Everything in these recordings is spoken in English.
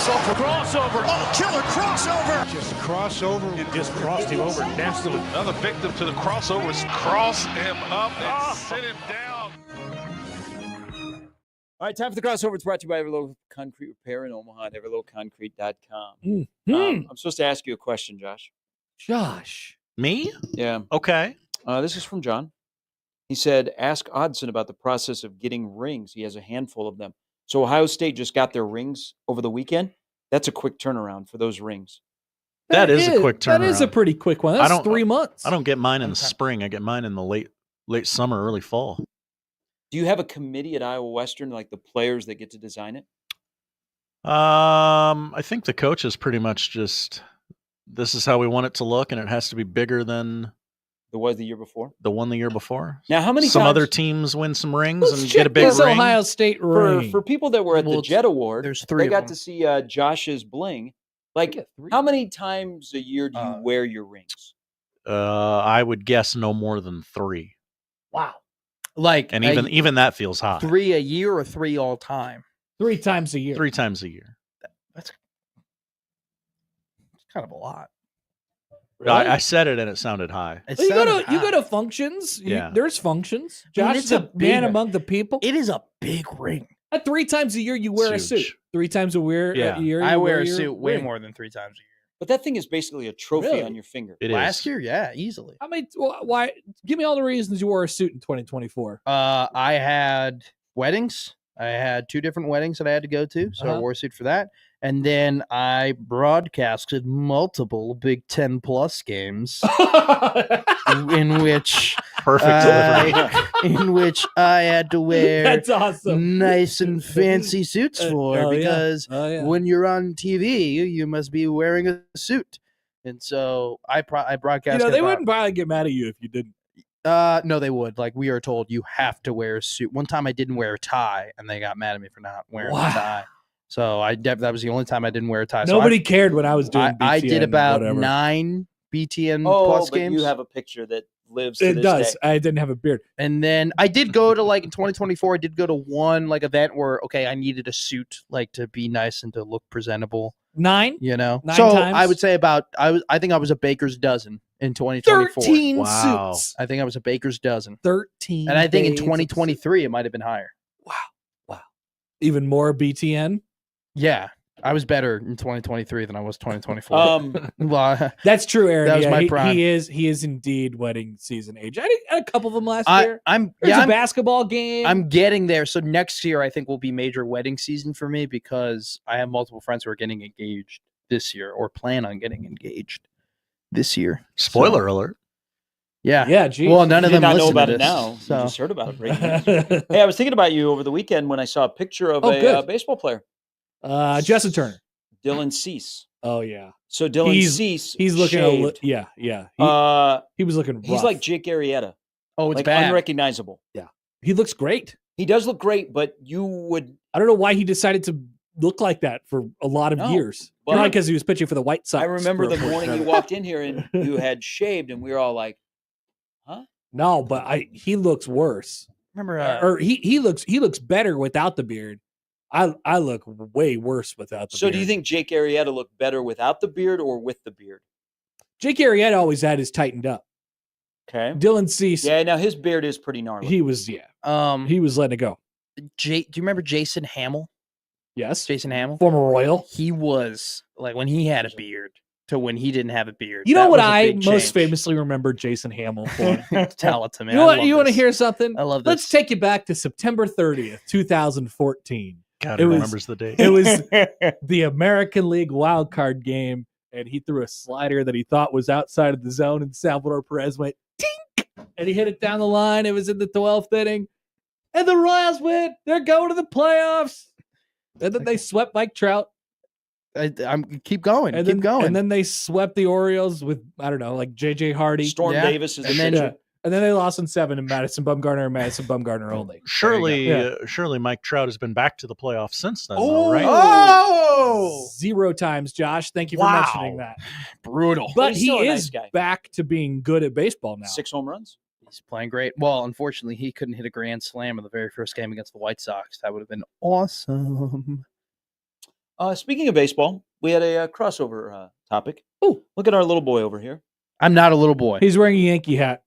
himself a crossover. Oh, killer crossover. Just crossover. It just crossed him over nastily. Another victim to the crossovers. Cross him up and sit him down. All right, time for the crossover. It's brought to you by Everlow Concrete Repair in Omaha at everlowconcrete.com. I'm supposed to ask you a question, Josh. Josh. Me? Yeah. Okay. This is from John. He said, ask Odson about the process of getting rings. He has a handful of them. So Ohio State just got their rings over the weekend. That's a quick turnaround for those rings. That is a quick turnaround. That is a pretty quick one. That's 3 months. I don't get mine in the spring. I get mine in the late summer, early fall. Do you have a committee at Iowa Western, like the players that get to design it? I think the coach is pretty much just, this is how we want it to look, and it has to be bigger than the one the year before. Now, how many some times, other teams win some rings and get a big ring? Ohio State ring. For people that were at the Jet Award, there's 3 they of got them. to see Josh's bling. Like, how many times a year do you wear your rings? I would guess no more than 3. Wow. Like, and even that feels high. 3 a year or 3 all time? 3 times a year. 3 times a year. That's kind of a lot. Really? I said it and it sounded high. You go to functions. Yeah. There's functions. I mean, Josh it's is a a man big- among the people. It is a big ring. 3 times a year you wear a It's suit. huge. 3 times a year. Yeah. year I you wear a your suit way ring. more than 3 times a year. But that thing is basically a trophy Really? on your finger. It Last is. year, yeah, easily. I mean, why? Give me all the reasons you wore a suit in 2024. I had weddings. I had 2 different weddings that I had to go to, so I wore a suit for that. And then I broadcasted multiple Big Ten Plus games in which Perfect delivery. in which I had to wear That's awesome. nice and fancy suits for because when you're on TV, you must be wearing a suit. And so I broadcasted. they wouldn't probably get mad at you if you didn't. No, they would. Like, we are told you have to wear a suit. One time I didn't wear a tie, and they got mad at me for not wearing a tie. So that was the only time I didn't wear a tie. Nobody cared when I was doing. I did BTN, about whatever. 9 BTN Oh, Plus but games. you have a picture that lives to It this does. day. I didn't have a beard. And then I did go to, like, in 2024, I did go to one event where, okay, I needed a suit, to be nice and to look presentable. 9? You know, 9 so times? I would say I think I was a baker's dozen in 2024. 13 Wow. suits. I think I was a baker's dozen. 13. And I think in days of 2023 it might have been higher. Wow. Even more BTN. Yeah, I was better in 2023 than I was 2024. Well, That's true, Aaron. That was Yeah, my prime. He is indeed wedding season age. I had a couple of them last year. I'm There's a basketball game. I'm getting there. So next year I think will be major wedding season for me because I have multiple friends who are getting engaged this year or plan on getting engaged this year. Spoiler alert. Yeah. Yeah, geez. Well, none You of did them not know listen about to it this, now. So. You just heard about it. Right? Hey, I was thinking about you over the weekend when I saw a picture of a good. baseball player, Justin Turner. Dylan Cease. Oh yeah. So Dylan He's- Cease, He's looking shaved. yeah. He was looking rough. He's like Jake Arrieta, Oh, it's like bad. unrecognizable. He looks great. He does look great, but you would I don't know why he decided to look like that for a lot of No, years. but- Probably because he was pitching for the White Sox. I remember for the a portion morning of you it. walked in here and you had shaved, and we were all like, No, but he looks worse. Remember, Or he looks better without the beard. I look way worse without the so beard. do you think Jake Arrieta looked better without the beard or with the beard? Jake Arrieta always had his tightened up. Okay. Dylan Cease, Yeah, now his beard is pretty gnarly. he was letting it go. do you remember Jason Hamill? Yes. Jason Hamill? Former Royal. He was like when he had a beard to when he didn't have a beard. You know That what was a I big most change. famously remember Jason Hamill for? Tell it to me. You I want love to this. hear something? I love Let's this. take you back to September 30th, 2014. God, It who was- remembers the day? It was the American League wild card game, and he threw a slider that he thought was outside of the zone, and Salvador Perez went tink, and he hit it down the line. It was in the 12th inning, and the Royals win. They're going to the playoffs, and then they swept Mike Trout, I'm keep going. and keep then going. and then they swept the Orioles with like J.J. Hardy, Storm Yeah. Davis is And a then- pitcher. and then they lost in 7 and Madison Bumgarner and Madison Bumgarner only. Surely, Yeah. surely Mike Trout has been back to the playoffs since then, though, right? Oh, 0 times, Josh. Thank you for Wow. mentioning that. brutal. But he's he still a is nice guy. back to being good at baseball now. 6 home runs. He's playing great. Well, unfortunately, he couldn't hit a grand slam in the very first game against the White Sox. That would have been awesome. Speaking of baseball, we had a crossover topic. Oh, look at our little boy over here. I'm not a little boy. He's wearing a Yankee hat.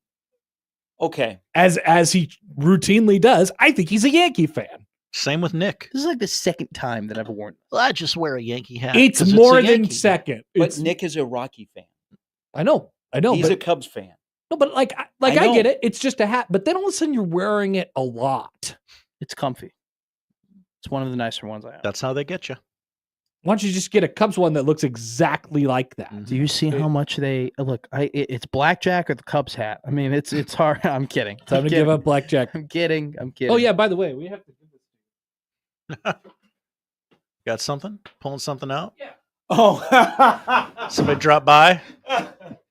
Okay. As he routinely does. I think he's a Yankee fan. Same with Nick. This is like the second time that I've worn. Well, I just wear a Yankee hat. It's 'cause more a than Yankee. second. But Nick is a Rocky fan. I know. He's but, a Cubs fan. no, but I know. get it. It's just a hat. But then all of a sudden you're wearing it a lot. It's comfy. It's one of the nicer ones I have. That's how they get you. Why don't you just get a Cubs one that looks exactly like that? Do you see how much they look? It's blackjack or the Cubs hat. I mean, it's hard. I'm kidding. Time to give up blackjack. I'm kidding. Oh yeah. By the way, we have to do this. Got something? Pulling something out? Yeah. Oh. Somebody dropped by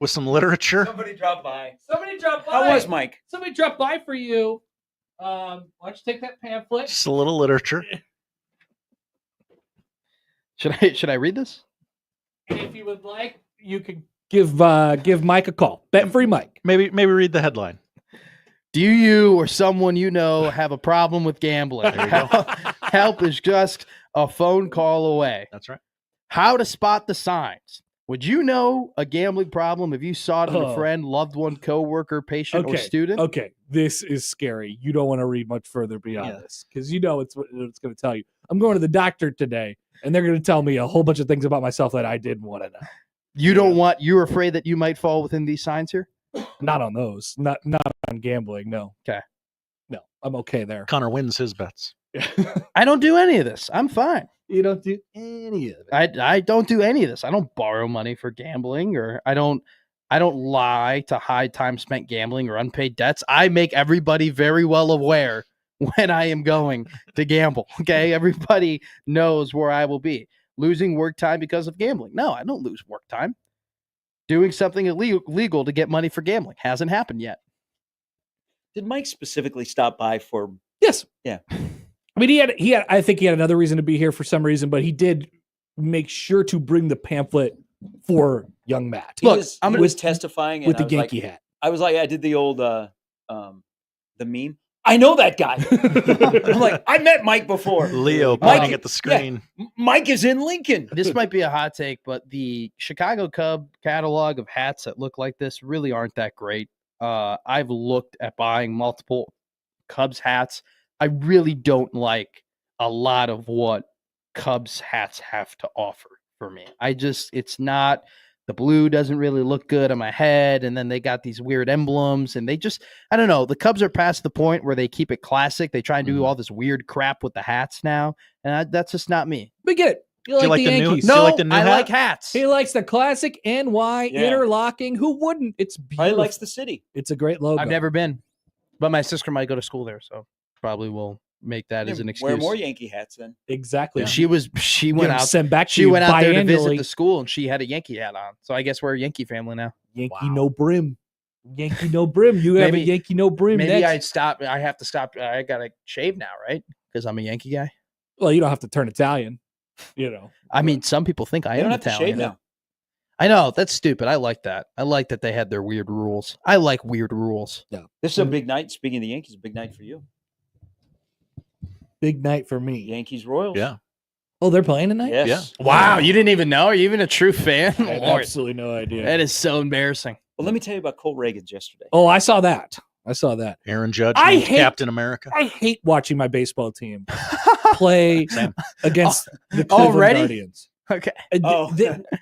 with some literature. Somebody dropped by. Somebody dropped by. How was Mike? Somebody dropped by for you. Why don't you take that pamphlet? Just a little literature. Should I read this? And if you would like, you could give Mike a call. Bet free Mike. Maybe read the headline. Do you or someone you know have a problem with gambling? There you go. Help is just a phone call away. That's right. How to spot the signs. Would you know a gambling problem if you saw it in a friend, loved one, coworker, patient, or student? Okay, this is scary. You don't want to read much further beyond this because you know it's what it's going to tell you. I'm going to the doctor today, and they're going to tell me a whole bunch of things about myself that I didn't want to know. You're afraid that you might fall within these signs here? Not on those. Not on gambling. No. Okay. No, I'm okay there. Connor wins his bets. I don't do any of this. I'm fine. You don't do any of it. I don't do any of this. I don't borrow money for gambling, or I don't lie to hide time spent gambling or unpaid debts. I make everybody very well aware when I am going to gamble. Okay. Everybody knows where I will be. Losing work time because of gambling. No, I don't lose work time. Doing something illegal to get money for gambling. Hasn't happened yet. Did Mike specifically stop by for? Yes. Yeah. I mean, he had. I think he had another reason to be here for some reason, but he did make sure to bring the pamphlet for young Matt. He was testifying and with the I was Yankee like, hat. I was like, I did the old the meme. I know that guy. I'm like, I met Mike before. Leo Mike- pointing at the screen. Yeah, Mike is in Lincoln. This might be a hot take, but the Chicago Cub catalog of hats that look like this really aren't that great. I've looked at buying multiple Cubs hats. I really don't like a lot of what Cubs hats have to offer for me. It's not, the blue doesn't really look good on my head. And then they got these weird emblems and I don't know. The Cubs are past the point where they keep it classic. They try and do all this weird crap with the hats now. And that's just not me. But get it. You Do you like like the the new- Yankees. do you No, like the new I hat? like hats. He likes the classic NY interlocking. Who wouldn't? It's beautiful. Probably likes the city. It's a great logo. I've never been, but my sister might go to school there. So probably will make that as an excuse. Wear more Yankee hats then. Exactly. And she Get went them out. sent back to She you went out there to visit biannually. the school, and she had a Yankee hat on. So I guess we're a Yankee family now. Yankee no brim. Yankee no brim. You have a Maybe- Yankee no brim. Maybe next. I have to stop. I gotta shave now, right? Because I'm a Yankee guy. Well, you don't have to turn Italian. You know. I mean, some people think I You am don't have to Italian. shave now. I know that's stupid. I like that. I like that they had their weird rules. I like weird rules. No. This is a big night. Speaking of the Yankees, a big night for you. Big night for me. Yankees Royals. Yeah. Oh, they're playing tonight? Yes. Yeah. Wow, you didn't even know? Are you even a true fan? I had Lord, absolutely no idea. that is so emplacing. Well, let me tell you about Cole Reagans yesterday. Oh, I saw that. Aaron Judge, I named hate- Captain America. I hate watching my baseball team play Same. against the Cleveland Already? Guardians. Okay. Oh.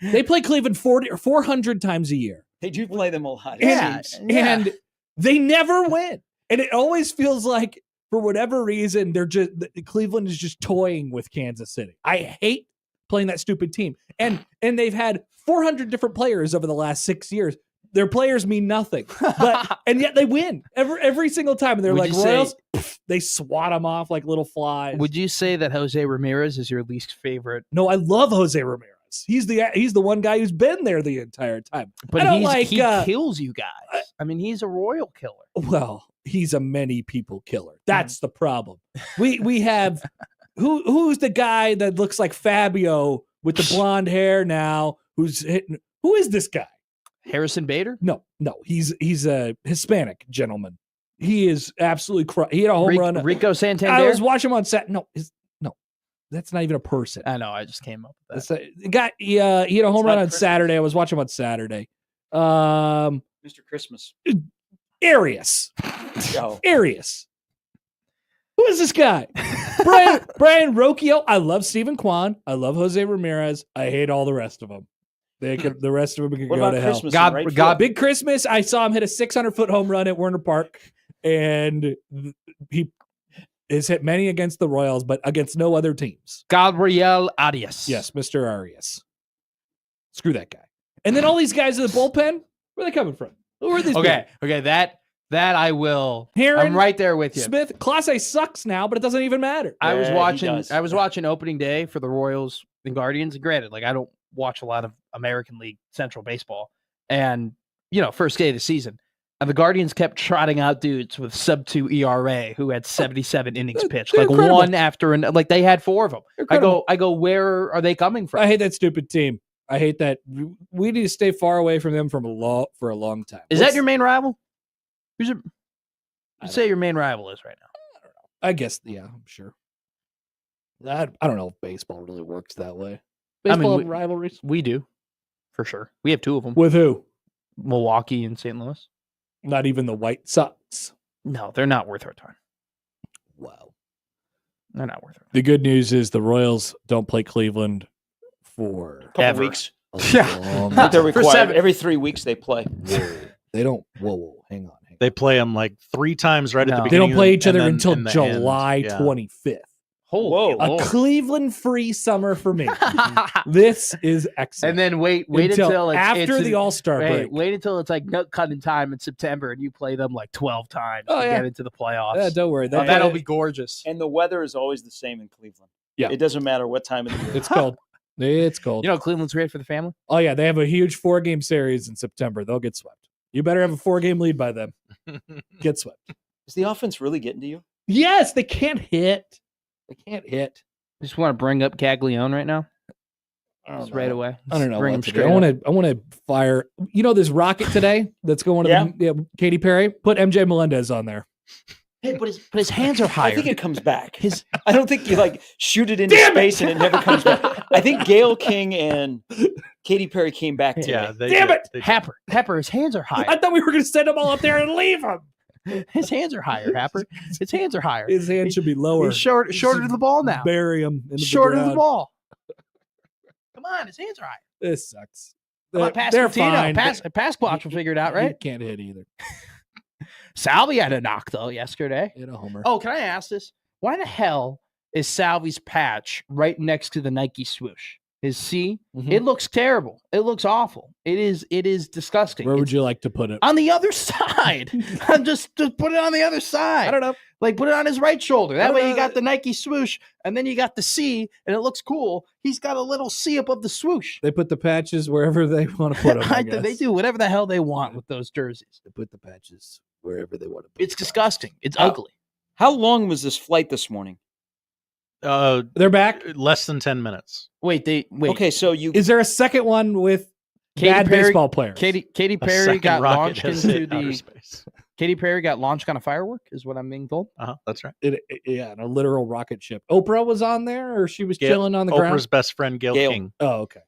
They play Cleveland 40 or 400 times a year. They do play them a lot. it Yeah. seems. And they never win. And it always feels like, for whatever reason, Cleveland is just toying with Kansas City. I hate playing that stupid team. And they've had 400 different players over the last 6 years. Their players mean nothing, and yet they win every single time. And they're Would like you say- Royals, they swat them off like little flies. Would you say that Jose Ramirez is your least favorite? No, I love Jose Ramirez. He's the one guy who's been there the entire time. But I don't he like, kills you guys. I mean, he's a royal killer. Well, he's a many people killer. That's the problem. We have who's the guy that looks like Fabio with the blonde hair now? Who's hitting? Who is this guy? Harrison Bader? No, he's a Hispanic gentleman. He is absolutely he had a home run. Rico Santander? I was watching him on set. No, That's not even a person. I know. I just came up with that. He hit a home run not on Christmas. Saturday. I was watching him on Saturday. Mr. Christmas. Arias. Yo. Arias. Who is this guy? Brian Rocchio. I love Stephen Kwan. I love Jose Ramirez. I hate all the rest of them. The rest of them can What go about to hell. Christmas? in right God, field? Big Christmas. I saw him hit a 600-foot home run at Werner Park, and he has hit many against the Royals, but against no other teams. Gabriel Arias. Yes, Mr. Arias. Screw that guy. And then all these guys in the bullpen, where are they coming from? Who are these Okay. That I will. Heron, I'm right there with you. Smith, Class A sucks now, but it doesn't even matter. I was Yeah, he watching. does. I was watching opening day for the Royals and Guardians. Granted, like I don't watch a lot of American League Central baseball, and first day of the season, and the Guardians kept trotting out dudes with sub-2 ERA who had 77 innings pitched, they're like incredible. one after another. Like they had 4 of them. Incredible. I go, where are they coming from? I hate that stupid team. I hate that. We need to stay far away from them for a long time. Is that your main rival? Who's your? I Say your main rival is right now. I guess, yeah, I'm sure. I don't know if baseball really works that way. I mean, Baseball rivalries? We do, for sure. We have 2 of them. With who? Milwaukee and St. Louis. Not even the White Sox. No, they're not worth our time. Wow. They're not worth it. The good news is the Royals don't play Cleveland for Couple Ever. weeks. Yeah. But they're For required 7. every 3 weeks they play. They don't. Whoa. Hang on. They play them like 3 times right at the No. They beginning. don't play each and other then until in the end. July Yeah. 25th. Holy Whoa. A Lord. Cleveland-free summer for me. This is excellent. And then wait until it's, after it's the All-Star break. Wait until it's like nut cutting time in September, and you play them like 12 times Oh, to yeah. get into the playoffs. Yeah, don't worry. Oh, that'll be gorgeous. And the weather is always the same in Cleveland. Yeah. It doesn't matter what time of the year. It's cold. It's cold. Cleveland's great for the family. Oh, yeah. They have a huge 4-game series in September. They'll get swept. You better have a 4-game lead by then. Get swept. Is the offense really getting to you? Yes, they can't hit. They can't hit. Just want to bring up Caglione right now, I don't just know. right away. I don't know. Bring What him to do. straight I want to fire. This rocket today that's going to Katy Perry. Put MJ Melendez on there. Hey, but his hands are higher. I think it comes back. His I don't think you shoot it into space and it never comes back. I think Gail King and Katy Perry came back today. Yeah, they Damn did. it! They did. Happer, his hands are higher. I thought we were going to send them all up there and leave them. His hands are higher, Happer. His hands are higher. His hand should be lower. He's shorter to the ball now. Bury him in Shorter to the ground. ball. Come on, his hands are higher. This sucks. Come on, pass They're Coutinho. fine. Pass blocks will figure it out, He right? can't hit either. Salvi had a knock though yesterday. Hit a homer. Oh, can I ask this? Why the hell is Salvi's patch right next to the Nike swoosh? His C? Mhm. It looks terrible. It looks awful. It is disgusting. Where would It's you like to put it? on the other side? just put it on the other side. I don't know. Like put it on his right shoulder. I That don't way know. you got the Nike swoosh, and then you got the C, and it looks cool. He's got a little C above the swoosh. They put the patches wherever they want to put them. I They guess. do whatever the hell they want with those jerseys. They put the patches wherever they want to put It's the patches. disgusting. It's How- ugly. How long was this flight this morning? They're back. Less than 10 minutes. Wait. Okay, so you Is there a second one with Katy bad Perry- baseball players? Katy A Perry second got rocket launched has into hit outer the. space. Katy Perry got launched on a firework, is what I'm being told. That's right. Yeah, a literal rocket ship. Oprah was on there, or she was Gail- chilling on the Oprah's ground. best friend, Gail Gail. King. Oh, okay.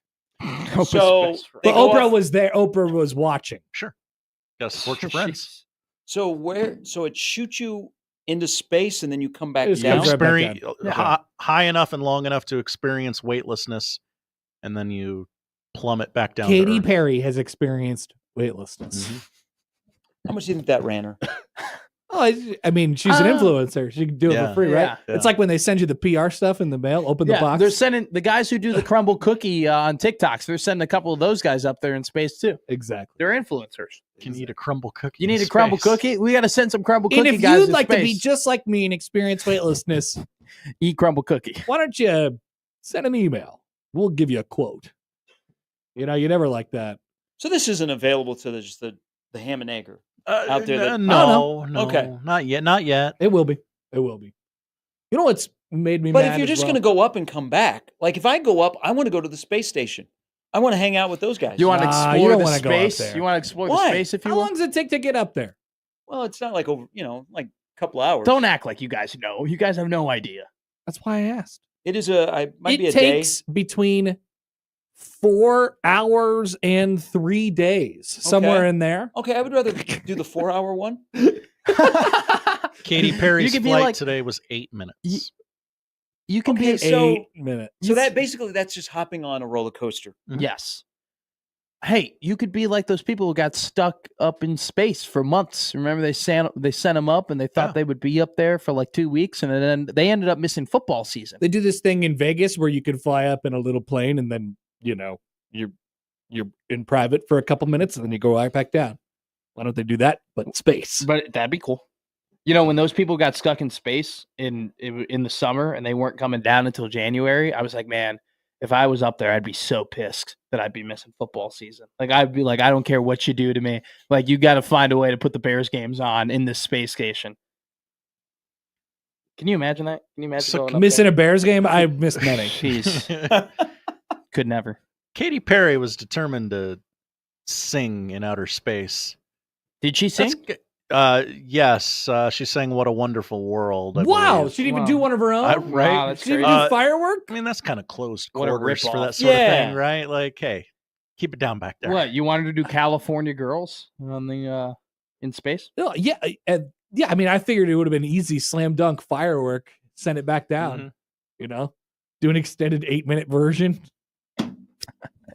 So best friend. they But go Oprah off- was there. Oprah was watching. Sure. Got to support your friends. So it shoots you into space and then you come back It just down. comes right back Experience down. high enough and long enough to experience weightlessness, and then you plummet back down. Katy to Earth. Perry has experienced weightlessness. How much do you think that ran her? Oh, I mean, she's an influencer. She can do it Yeah. for free, right? Yeah. It's like when they send you the PR stuff in the mail. Open the box. They're sending the guys who do the crumble cookie on TikToks. They're sending a couple of those guys up there in space too. Exactly. They're influencers. Can you eat a crumble cookie? You need in a crumble space? cookie? We got to send some crumble And cookie if guys you'd in like to be space. just like me and experience weightlessness, Eat crumble cookie. why don't you send an email? We'll give you a quote. You never like that. So this isn't available to just the ham and egger. Out there that- no, Okay. not yet, not yet. It will be. It will be. You know what's made me But mad if you're as just well? going to go up and come back, like if I go up, I want to go to the space station. I want to hang out with those guys. You want to Nah, you explore don't the wanna go up space? there. You want to explore Why? the space if you How want? long does it take to get up there? Well, it's not like over, like a couple hours. Don't act like you guys know. You guys have no idea. That's why I asked. It is might be It a day. takes between 4 hours and 3 days, somewhere in there. Okay, I would rather do the 4-hour one. Katy Perry's could be flight like- today was 8 minutes. You can Okay, be so 8 minutes. so that basically that's just hopping on a roller coaster. yes. Hey, you could be like those people who got stuck up in space for months. Remember they sent them up and they thought Yeah. they would be up there for like 2 weeks, and then they ended up missing football season. They do this thing in Vegas where you can fly up in a little plane and then, you're in private for a couple minutes and then you go right back down. Why don't they do that but in space? But that'd be cool. When those people got stuck in space in the summer and they weren't coming down until January, I was like, man, if I was up there, I'd be so pissed that I'd be missing football season. Like, I'd be like, I don't care what you do to me. Like, you got to find a way to put the Bears games on in this space station. Can you imagine that? Can you imagine So going up Missing a Bears game? I missed there? many. Jeez, could never. Katy Perry was determined to sing in outer space. Did she sing? Yes, she sang "What a Wonderful World." I Wow, believe. she didn't even do one of her own. Right? Wow, that's She didn't crazy. do firework. I mean, that's kind of closed What a quarters for ripoff. that sort of Yeah. thing, right? Like, hey, keep it down back there. What, you wanted to do California Girls on the in space? No, yeah, yeah. I mean, I figured it would have been easy, slam dunk, firework, send it back down. Do an extended 8-minute version.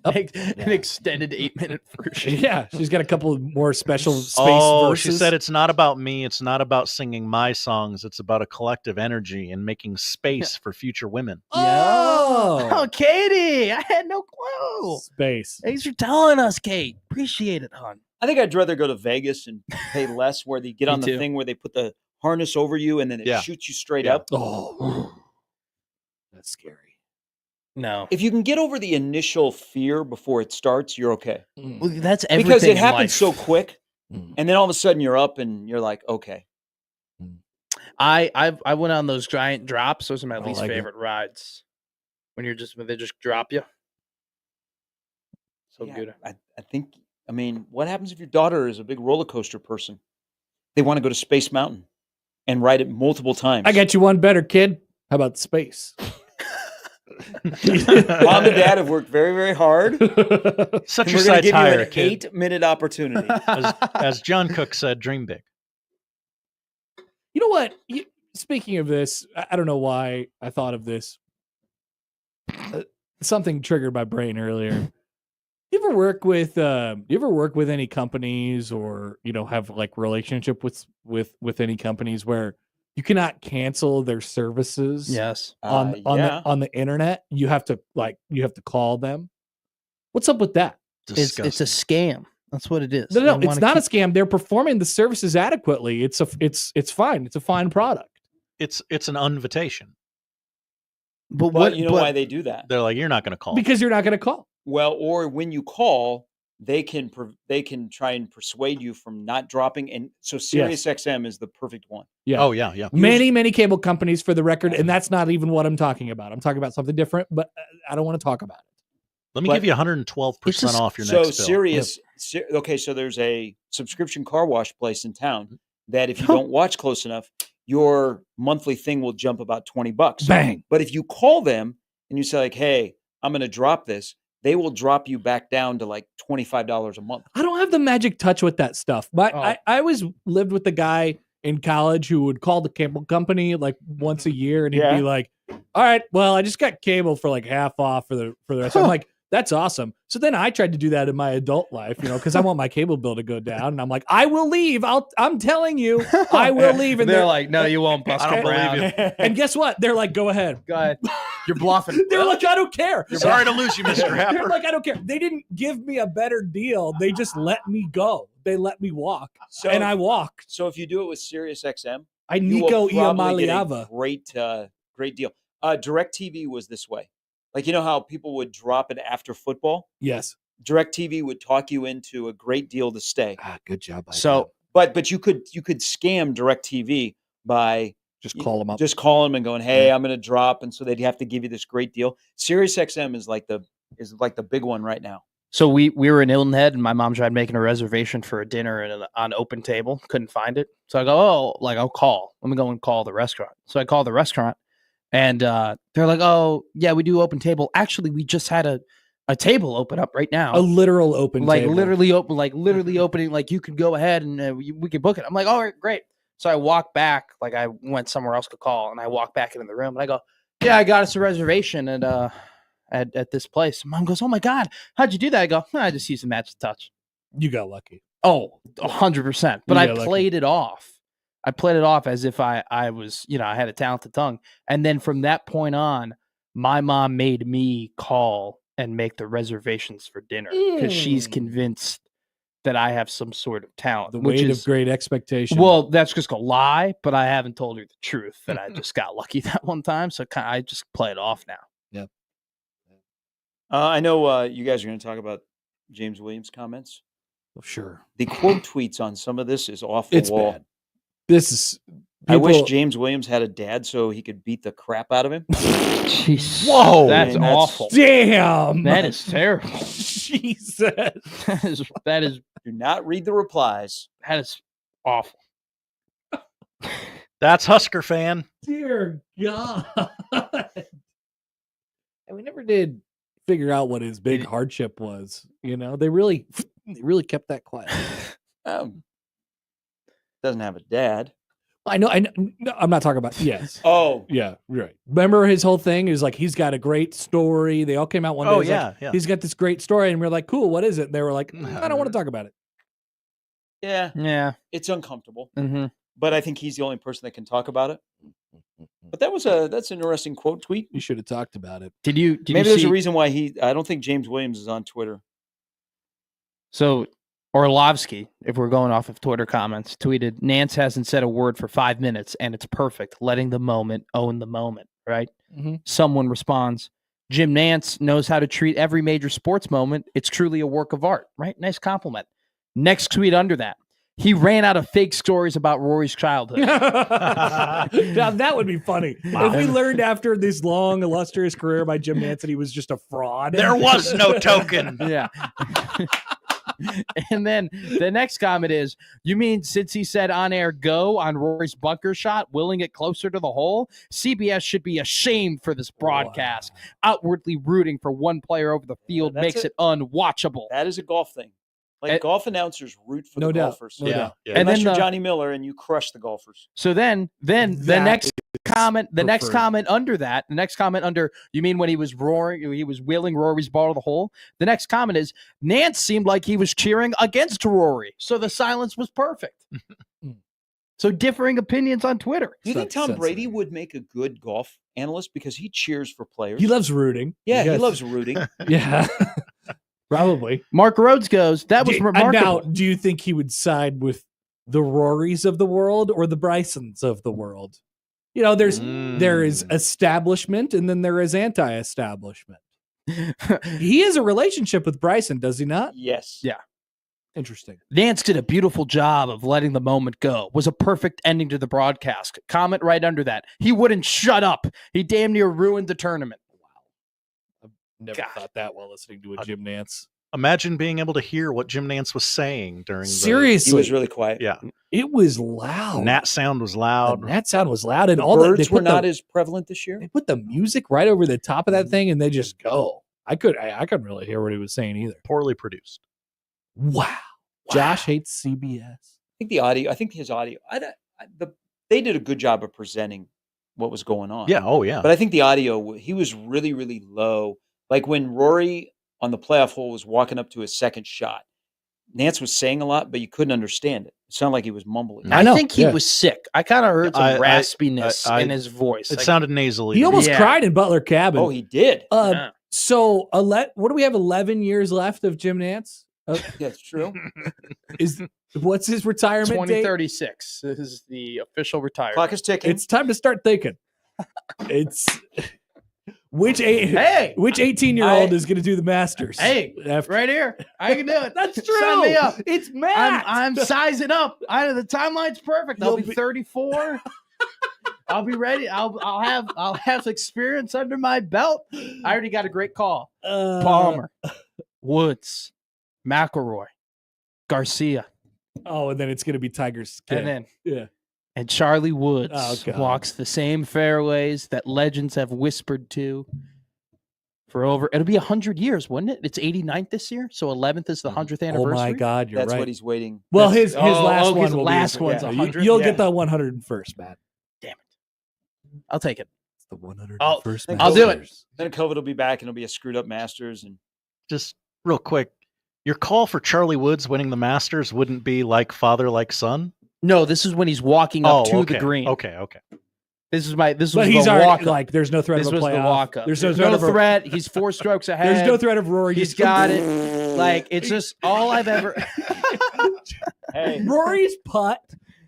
An extended 8-minute version. Yeah, she's got a couple more special space verses. She said it's not about me. It's not about singing my songs. It's about a collective energy and making space for future women. Oh, Katie, I had no clue. space. Thanks for telling us, Kate. Appreciate it, hon. I think I'd rather go to Vegas and pay less, where they get Me on the too. thing where they put the harness over you and then it Yeah. shoots you straight Yeah. up. Oh, that's scary. No. If you can get over the initial fear before it starts, you're okay. Well, that's everything Because it in happens so life. quick, Mm. and then all of a sudden you're up and you're like, okay. I went on those giant drops. Those are my don't least like it. favorite rides. When they just drop you. So Yeah, good. I think, I mean, what happens if your daughter is a big roller coaster person? They want to go to Space Mountain and ride it multiple times. I got you one better, kid. How about space? Mom and Dad have worked very, very hard. Set And your we're going to sights give you higher, an kid. 8-minute opportunity. As John Cook said, dream big. You know what? Speaking of this, I don't know why I thought of this. Something triggered my brain earlier. You ever work with any companies, or have like relationship with any companies where you cannot cancel their services Yes. on the internet? You have to call them. What's up with that? It's a scam. That's what it is. No, They it's wanna not a keep- scam. They're performing the services adequately. It's fine. It's a fine product. It's an invitation. But But you know why they do that? They're like, you're not going to call. Because you're not going to call. Well, or when you call, they can try and persuade you from not dropping. And so SiriusXM is the perfect one. Yeah. Oh yeah, yeah. Many cable companies, for the record, and that's not even what I'm talking about. I'm talking about something different, but I don't want to talk about it. Let me But- give you 112% off your So next bill. Sirius, okay, so there's a subscription car wash place in town that if you don't watch close enough, your monthly thing will jump about $20. Bang. But if you call them and you say like, "Hey, I'm going to drop this," they will drop you back down to like $25 a month. I don't have the magic touch with that stuff. But Oh. I always lived with the guy in college who would call the cable company like once a year, and he'd Yeah. be like, "All right, well, I just got cable for like half off for the rest." I'm like, "That's awesome." So then I tried to do that in my adult life, because I want my cable bill to go down, and I'm like, "I will leave. I'm telling you, I will leave." And they're like, no, you won't, Buster I don't Brown. believe you. and guess what? They're like, "Go ahead." Go ahead. You're bluffing. They're like, "I don't care." Sorry to lose you, Mr. They're Happer. like, "I don't care." They didn't give me a better deal. They just let me go. They let me walk, So, and I walked. so if you do it with SiriusXM, I you Nico will probably get a Iamaleava. great deal. DirecTV was this way. Like, you know how people would drop it after football? Yes. DirecTV would talk you into a great deal to stay. Good job. So But you could scam DirecTV by just call them up. just calling them and going, "Hey, I'm going to drop," and so they'd have to give you this great deal. SiriusXM is like the big one right now. So we were in Hilton Head, and my mom tried making a reservation for a dinner on Open Table. Couldn't find it. So I go, I'll call. Let me go and call the restaurant. So I call the restaurant, And they're like, "Oh, yeah, we do open table. Actually, we just had a table open up right now. A literal open table. Literally opening. Like, you could go ahead and we could book it." I'm like, "All right, great." So I walk back, like I went somewhere else to call, and I walk back into the room, and I go, "Yeah, I got us a reservation at this place." Mom goes, "Oh my God, how'd you do that?" I go, "I just used the magic touch." You got lucky. Oh, 100%. But You I got lucky. played it off. I played it off as if I was, I had a talented tongue. And then from that point on, my mom made me call and make the reservations for dinner because she's convinced that I have some sort of talent. The which weight is of great expectation. Well, that's just a lie, but I haven't told her the truth that I just got lucky that one time. So I just play it off now. Yeah. I know you guys are going to talk about James Williams' comments. Oh, sure. The quote tweets on some of this is off the It's wall. bad. This is. I wish people- James Williams had a dad so he could beat the crap out of him. Jeez. Whoa. That's Man, that's- awful. Damn. That is terrible. Jesus. that is Do not read the replies. awful. That's Husker fan. Dear God. And we never did figure out what his big hardship was. They really kept that quiet. Doesn't have a dad. I know. No, I'm not talking about. Yes. Oh, Yeah. Right. Remember his whole thing is like he's got a great story. They all came out one day. Oh, it was like, yeah. He's got this great story, and we're like, cool. What is it? And they were like, I don't want to talk about it. yeah. Yeah. It's uncomfortable, Mm-hmm. but I think he's the only person that can talk about it. But that's an interesting quote tweet. You should have talked about it. Did you Maybe there's see, a reason why I don't think James Williams is on Twitter. So Orlovsky, if we're going off of Twitter comments, tweeted, "Nance hasn't said a word for 5 minutes, and it's perfect. Letting the moment own the moment." Right? Mm-hmm. Someone responds, "Jim Nance knows how to treat every major sports moment. It's truly a work of art." Right? Nice compliment. Next tweet under that, "He ran out of fake stories about Rory's childhood." Now that would be funny if we learned after this long, illustrious career by Jim Nance that he was just a fraud. There was no token. Yeah. And then the next comment is, "You mean since he said on air go on Rory's bunker shot, willing it closer to the hole, CBS should be ashamed for this broadcast. Outwardly rooting for one player over the field that's makes it unwatchable." That is a golf thing. Like golf announcers root for No the doubt. golfers. No doubt. Yeah. And Unless then you're the- Johnny Miller and you crush the golfers. So then the That next is comment, preferred. the next comment under, "You mean when he was wheeling Rory's ball to the hole?" The next comment is, "Nance seemed like he was cheering against Rory, so the silence was perfect." So differing opinions on Twitter. Do you think Such Tom Brady sensitive. would make a good golf analyst because he cheers for players? He loves rooting. Yeah, he Yes. loves rooting. Yeah. Probably. Mark Rhodes goes, "That was remarkable." Now, do you think he would side with the Rorys of the world or the Brysons of the world? There is establishment and then there is anti-establishment. He has a relationship with Bryson, does he not? Yes. Yeah. Interesting. Nance did a beautiful job of letting the moment go. Was a perfect ending to the broadcast. Comment right under that, "He wouldn't shut up. He damn near ruined the tournament." Never God. thought that while listening to a Jim Nance. Imagine being able to hear what Jim Nance was saying during He Seriously, was really quiet. Yeah. it was loud. Nat sound was The loud. Nat sound was loud, and The all birds they were put not the, as prevalent this year. they put the music right over the top of that thing, and they just go. I couldn't really hear what he was saying either. Poorly produced. Wow. Josh hates CBS. I think his audio. They did a good job of presenting what was going on. Yeah. Oh, yeah. But I think the audio, he was really, really low. Like when Rory on the playoff hole was walking up to his second shot, Nance was saying a lot, but you couldn't understand it. It sounded like he was mumbling. I know, I think he yeah. was sick. I kind of heard some I- raspiness I- in his voice. it Like, sounded nasally. He almost Yeah. cried in Butler Cabin. Oh, he did. yeah. So what do we have? 11 years left of Jim Nance. That's true. What's his retirement date? 2036. This is the official retirement. Clock is ticking. It's time to start thinking. It's which 18-year-old is going to do the Masters? Hey, After- right here. I can do it. That's true. Sign me up. It's Matt. I'm sizing up. The timeline's perfect. I'll You'll be be- 34. I'll be ready. I'll have experience under my belt. I already got a great call. Palmer, Woods, McIlroy, Garcia, Oh, and then it's going to be Tiger's kid. and then yeah. And Charlie Woods God. walks the same fairways that legends have whispered to for it'll be 100 years, wouldn't it? It's 89th this year, so 11th is the 100th Oh anniversary. my God, you're That's right. what he's waiting. Well, That's- his last one his will last be one's yeah. 100th? You'll Yeah. get the 101st, Matt. Damn it. I'll take it. It's the 101st. I'll do it. Then COVID will be back and it'll be a screwed up Masters. And Just real quick, your call for Charlie Woods winning the Masters wouldn't be like father, like son? No, this is when he's walking up to the green. Okay. This But was he's the already walk up. like. There's no threat This of a was the playoff. walk up. There's no no threat. He's 4 strokes ahead. There's no threat of Rory. He's got it. Like, it's just all I've ever. hey, Rory's putt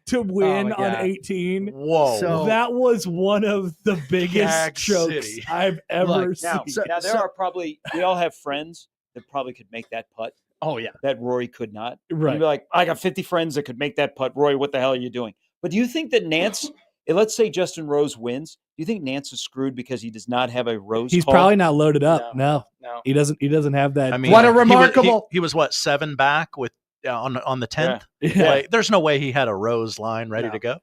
to win my on God. 18. Whoa. So- That was one of the biggest Gag chokes City. I've ever Look, seen. now there are probably, we all have friends that probably could make that putt Oh, yeah. that Rory could not. Right. You'd be like, I got 50 friends that could make that putt. Rory, what the hell are you doing? But do you think that Nance, let's say Justin Rose wins, do you think Nance is screwed because he does not have a Rose He's hole? probably not loaded up. No. No. He doesn't have that. I mean, What a he was- remarkable- He was what, 7 back with on the 10th? Yeah. Like, there's no way he had a Rose line ready No. to go.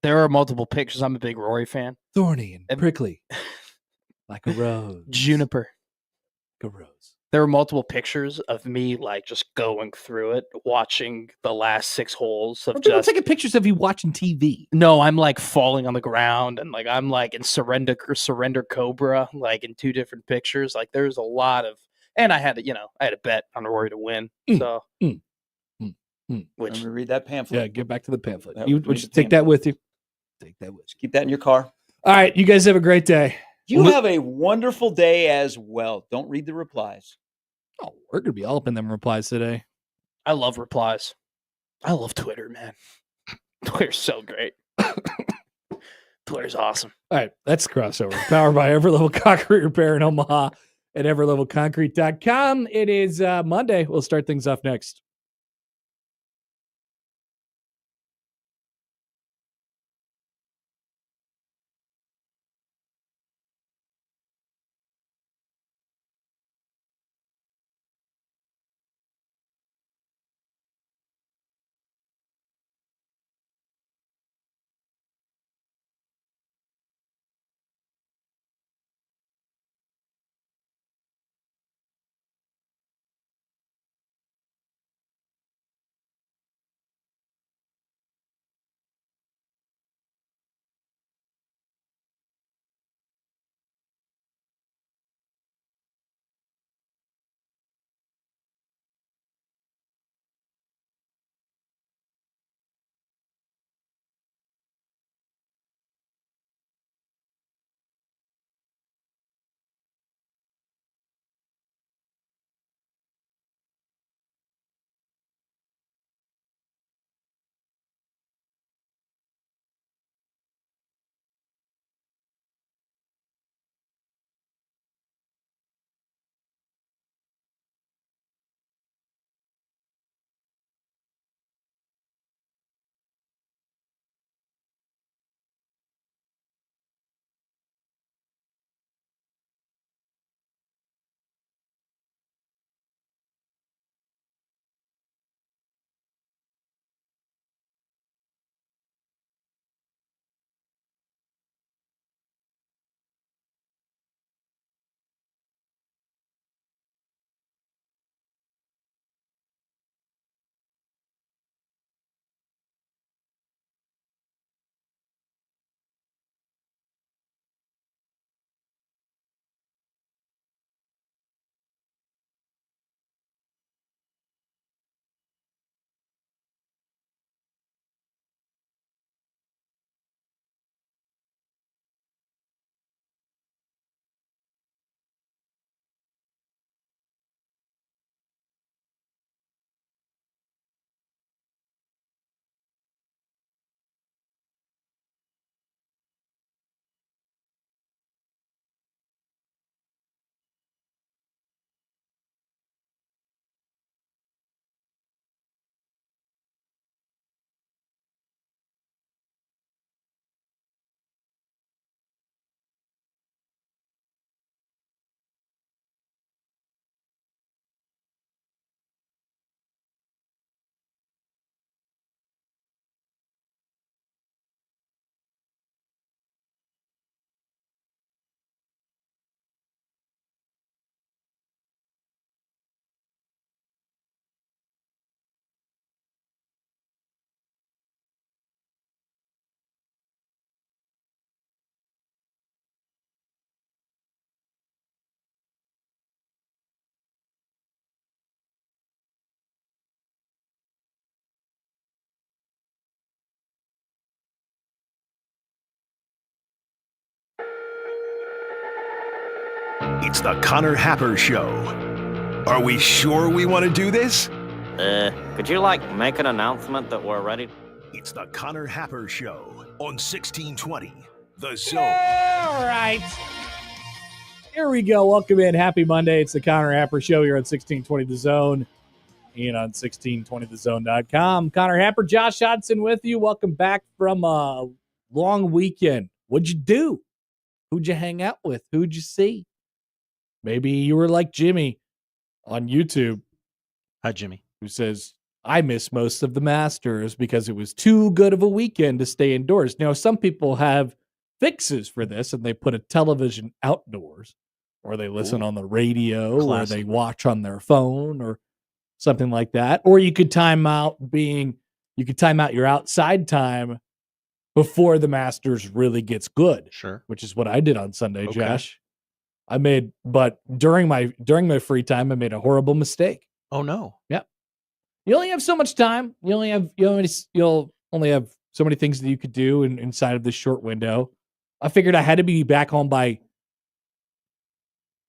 There are multiple pictures. I'm a big Rory fan. Thorny and prickly. Like a rose. Juniper. Like a rose. There were multiple pictures of me like just going through it, watching the last 6 holes of People just. taking pictures of you watching TV. No, I'm like falling on the ground and like I'm like in surrender Cobra, like in 2 different pictures. Like there's a lot of, and I had a bet on Rory to win. So, which Let me read that pamphlet. Yeah, get back to the pamphlet. That You would would be you take that with you? Take that with you. Keep that in your car. All right, you guys have a great day. You have a wonderful day as well. Don't read the replies. Oh, we're gonna be all up in them replies today. I love replies. I love Twitter, man. Twitter's so great. Twitter's awesome. All right, that's crossover. Powered by Everlevel Concrete Repair in Omaha at everlevelconcrete.com. It is Monday. We'll start things off next. It's the Connor Happer Show. Are we sure we want to do this? Could you, make an announcement that we're ready? It's the Connor Happer Show on 1620, The Zone. All right. Here we go. Welcome in. Happy Monday. It's the Connor Happer Show here on 1620 The Zone and on 1620thezone.com. Connor Happer, Josh Hodson with you. Welcome back from a long weekend. What'd you do? Who'd you hang out with? Who'd you see? Maybe you were like Jimmy on YouTube. Hi, Jimmy. Who says, I miss most of the Masters because it was too good of a weekend to stay indoors. Now, some people have fixes for this, and they put a television outdoors, or they listen on the radio, Classic. or they watch on their phone, or something like that. Or you could time out your outside time before the Masters really gets good. Sure. Which is what I did on Sunday, Okay. Josh. But during my free time, I made a horrible mistake. Oh, no. You only have so much time. You'll only have so many things that you could do inside of this short window. I figured I had to be back home by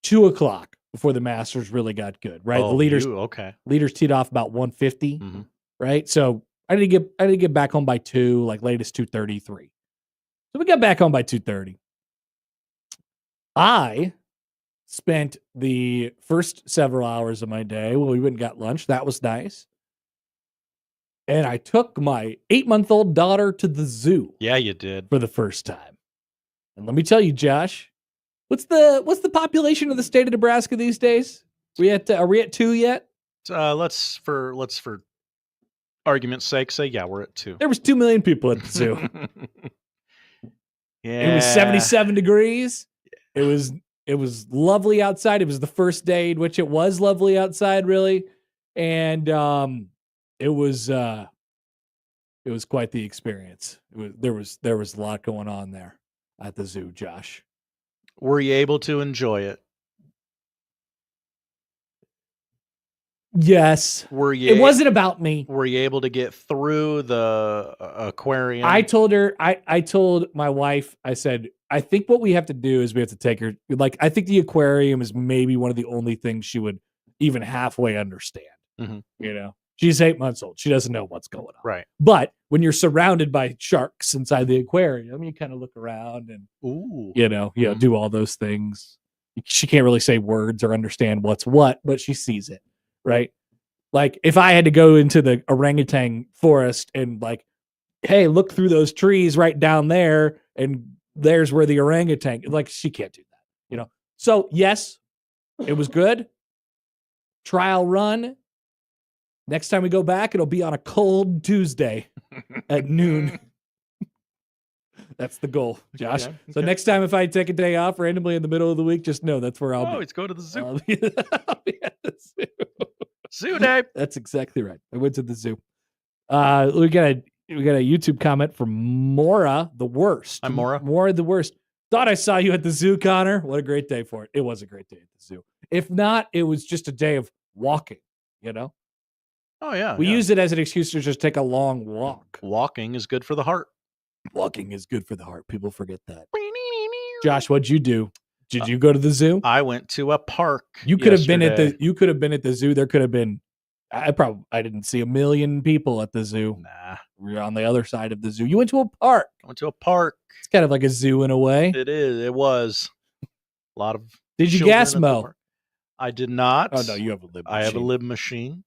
2:00 before the Masters really got good, right? Oh, the leaders teed off about 1:50, Mhm. right? So I did get back home by 2, latest 2:33. So we got back home by 2:30. I spent the first several hours of my day. Well, we went and got lunch. That was nice. And I took my 8-month-old daughter to the zoo Yeah, you did. for the first time. And let me tell you, Josh, what's the population of the state of Nebraska these days? Are we at 2 yet? Let's for argument's sake say, yeah, we're at 2. There was 2 million people at the zoo. Yeah. It was 77 degrees. It was lovely outside. It was the first day in which it was lovely outside, really. And it was quite the experience. There was a lot going on there at the zoo, Josh. Were you able to enjoy it? Yes. It wasn't about me. Were you able to get through the aquarium? I told her, I told my wife, I said, I think what we have to do is we have to take her. I think the aquarium is maybe one of the only things she would even halfway understand. Mhm. She's 8 months old. She doesn't know what's going on. Right. But when you're surrounded by sharks inside the aquarium, you kind of look around and, Ooh. do all those things. She can't really say words or understand what's what, but she sees it. Right. If I had to go into the orangutan forest and hey, look through those trees right down there, and there's where the orangutan, she can't do that, So yes, it was good. Trial run. Next time we go back, it'll be on a cold Tuesday at noon. That's the goal, Josh. Okay, So okay. next time, if I take a day off randomly in the middle of the week, just know that's where I'll be. Let's go to the zoo. I'll be at the zoo. Zoo day. That's exactly right. I went to the zoo. We got a YouTube comment from Mora the Worst. I'm Mora. Mora the Worst. Thought I saw you at the zoo, Connor. What a great day for it. It was a great day at the zoo. If not, it was just a day of walking, Oh, yeah. We yeah. use it as an excuse to just take a long walk. Walking is good for the heart. Walking is good for the heart. People forget that. Josh, what'd you do? Did you go to the zoo? I went to a park. You could have been at yesterday. you could have been at the zoo. There could have been I didn't see 1 million people at the zoo. Nah. We were on the other side of the zoo. You went to a park. I went to a park. It's kind of like a zoo in a way. It is. It was. A lot of. Did you children gas at the mow? park. I did not. Oh no, you have a lib. I have a lib machine.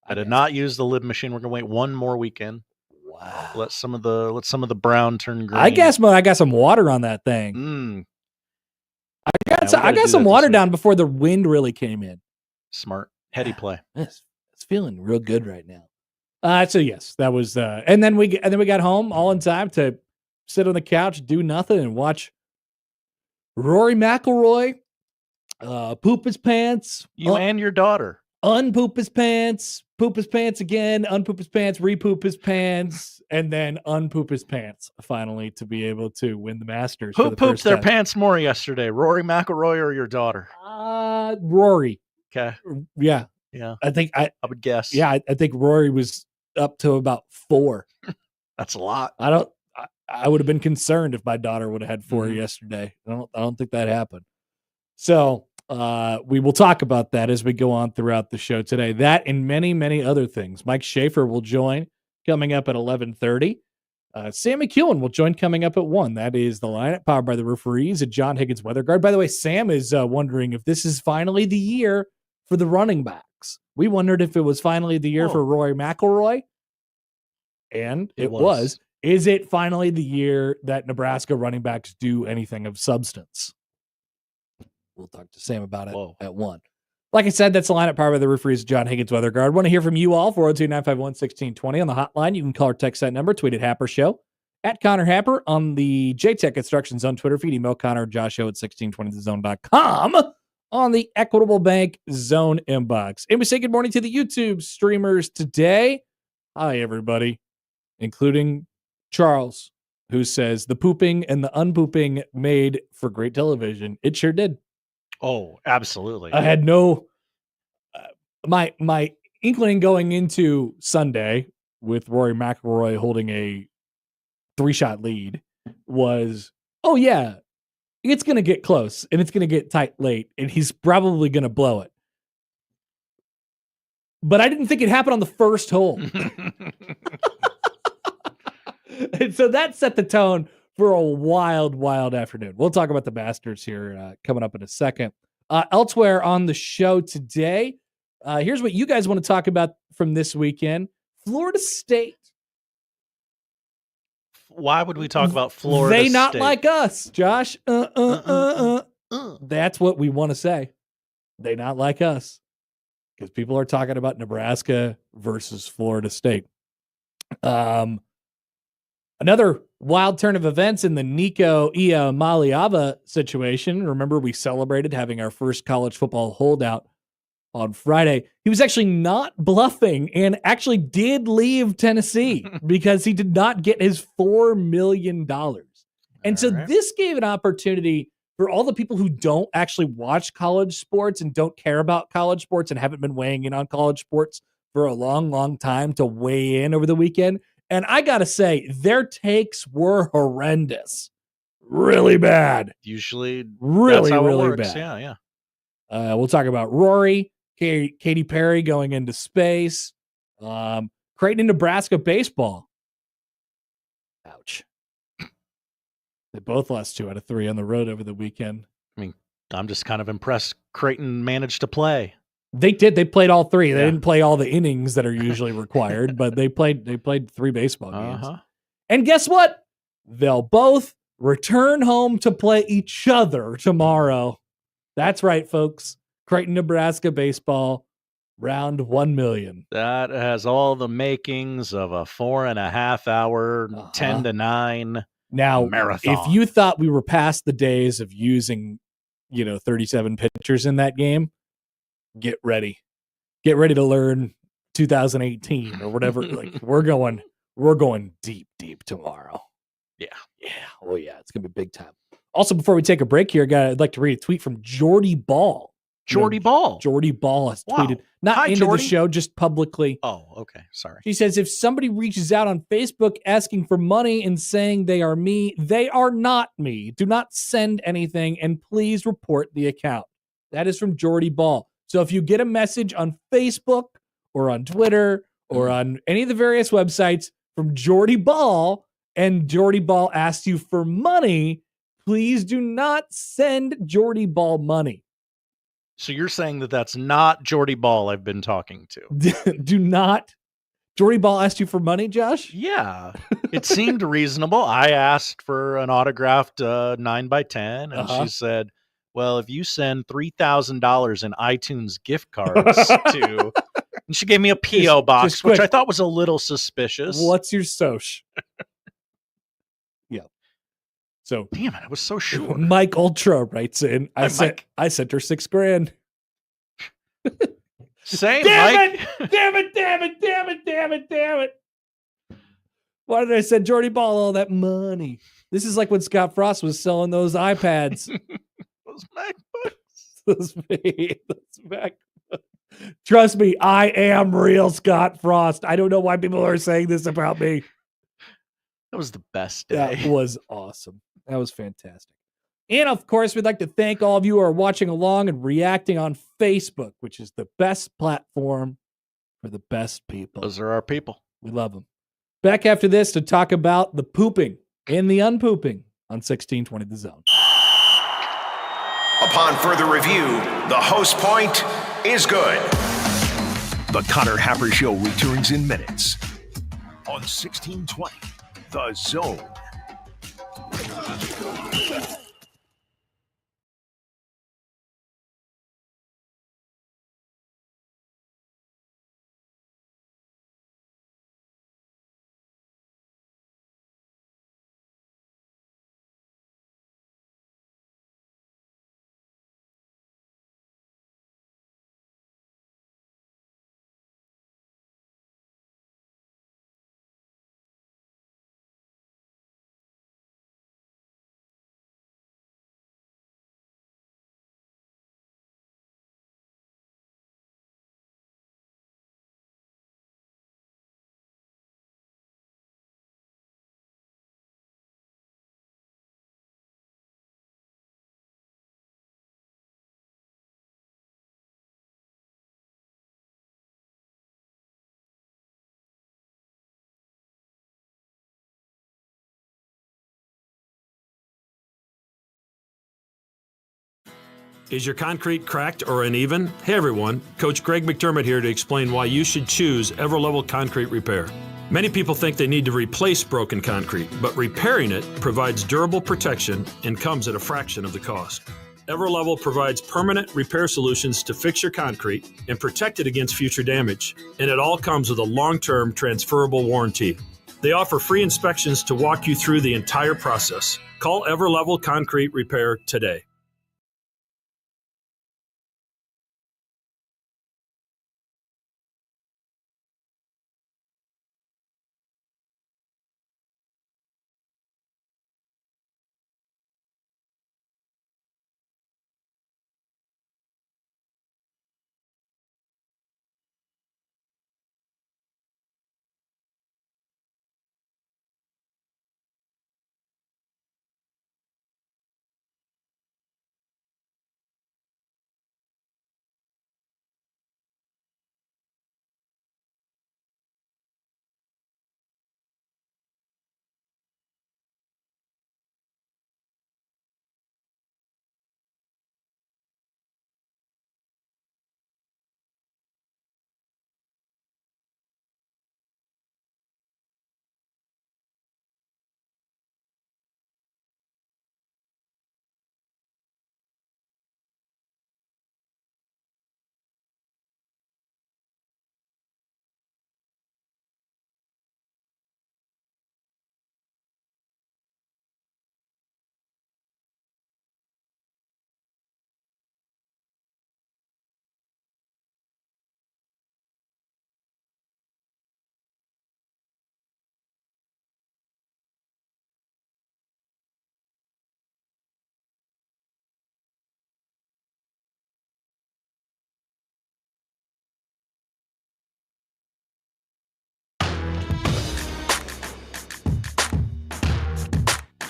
I did not use the lib machine. We're gonna wait one more weekend. Wow. Let some of the brown turn green. I gas mow. I got some water on that thing. Mm, I we got gotta do some that water this down before the wind really came in. smart. Heady play. It's feeling real good right now. So yes, that was and then we got home all in time to sit on the couch, do nothing, and watch Rory McIlroy poop his pants. You and your daughter. Unpoop his pants, poop his pants again, unpoop his pants, repoop his pants, and then unpoop his pants finally to be able to win the Masters. Who pooped their pants more yesterday, Rory McIlroy or your daughter? Rory. Okay. Yeah. Yeah. I would guess. Yeah, I think Rory was up to about 4. That's a lot. I would have been concerned if my daughter would have had 4 Mhm. yesterday. I don't think that happened. So we will talk about that as we go on throughout the show today. That and many, many other things. Mike Schaefer will join coming up at 11:30. Sam McKewon will join coming up at 1. That is the lineup powered by the referees at John Higgins Weather Guard. By the way, Sam is wondering if this is finally the year for the running backs. We wondered if it was finally the year for Rory McIlroy. And it was. Is it finally the year that Nebraska running backs do anything of substance? We'll talk to Sam about it at 1. Like I said, that's the lineup powered by the referees, John Higgins Weather Guard. Want to hear from you all, 402-951-1620 on the hotline. You can call or text that number, tweet at Happer Show, at Connor Happer on the JTech Instruction Zone Twitter feed, email Connor Josh Show at 1620thezone.com on the Equitable Bank Zone inbox. And we say good morning to the YouTube streamers today. Hi, everybody, including Charles, who says the pooping and the unpooping made for great television. It sure did. Oh, absolutely. I had no my inkling going into Sunday with Rory McIlroy holding a 3-shot lead was, oh yeah, it's going to get close and it's going to get tight late and he's probably going to blow it. But I didn't think it happened on the first hole. And so that set the tone for a wild, wild afternoon. We'll talk about the Masters here coming up in a second. Elsewhere on the show today, here's what you guys want to talk about from this weekend. Florida State. Why would we talk about Florida They not State? like us, Josh. That's what we want to say. They not like us. Because people are talking about Nebraska versus Florida State. Another wild turn of events in the Nico Iamaleava situation. Remember, we celebrated having our first college football holdout on Friday. He was actually not bluffing and actually did leave Tennessee because he did not get his $4 million. And so this gave an opportunity for all the people who don't actually watch college sports and don't care about college sports and haven't been weighing in on college sports for a long, long time to weigh in over the weekend. And I got to say, their takes were horrendous. Really bad. Usually, really, that's how really it works. bad. Yeah. We'll talk about Rory, Katy Perry going into space, Creighton and Nebraska baseball. Ouch. They both lost 2 out of 3 on the road over the weekend. I mean, I'm just kind of impressed Creighton managed to play. They did. They played all 3. They didn't play all the innings that are usually required, but they played 3 baseball games. And guess what? They'll both return home to play each other tomorrow. That's right, folks. Creighton, Nebraska baseball, round 1 million. That has all the makings of a 4.5 hour, 10 to 9 now marathon. If you thought we were past the days of using, 37 pitchers in that game, get ready to learn 2018 or whatever. Like we're going deep tomorrow. Yeah. Oh yeah. It's going to be big time. Also, before we take a break here, I'd like to read a tweet from Jordy Ball. Jordy Ball has tweeted, not into the show, just publicly. Oh, okay. Sorry. She says, if somebody reaches out on Facebook asking for money and saying they are me, they are not me. Do not send anything and please report the account. That is from Jordy Ball. So if you get a message on Facebook or on Twitter or on any of the various websites from Jordy Ball and Jordy Ball asks you for money, please do not send Jordy Ball money. So you're saying that that's not Jordy Ball I've been talking to. Do not. Jordy Ball asked you for money, Josh? Yeah. It seemed reasonable. I asked for an autographed 9x10 and she said, well, if you send $3,000 in iTunes gift cards to, and she gave me a P.O. box, which I thought was a little suspicious. What's your soch? Yeah. So damn it, I was so sure. Mike Ultra writes in, I sent her $6,000. Same, damn Mike. Damn it. Why did I send Jordy Ball all that money? This is like when Scott Frost was selling those iPads. Those MacBooks. Those MacBooks. Trust me, I am real Scott Frost. I don't know why people are saying this about me. That was the best day. That was awesome. That was fantastic. And of course, we'd like to thank all of you who are watching along and reacting on Facebook, which is the best platform for the best people. Those are our people. We love them. Back after this to talk about the pooping and the unpooping on 1620 The Zone. Upon further review, the host point is good. The Connor Happer Show returns in minutes on 1620 The Zone. Is your concrete cracked or uneven? Hey everyone, Coach Greg McDermott here to explain why you should choose EverLevel Concrete Repair. Many people think they need to replace broken concrete, but repairing it provides durable protection and comes at a fraction of the cost. EverLevel provides permanent repair solutions to fix your concrete and protect it against future damage, and it all comes with a long-term transferable warranty. They offer free inspections to walk you through the entire process. Call EverLevel Concrete Repair today.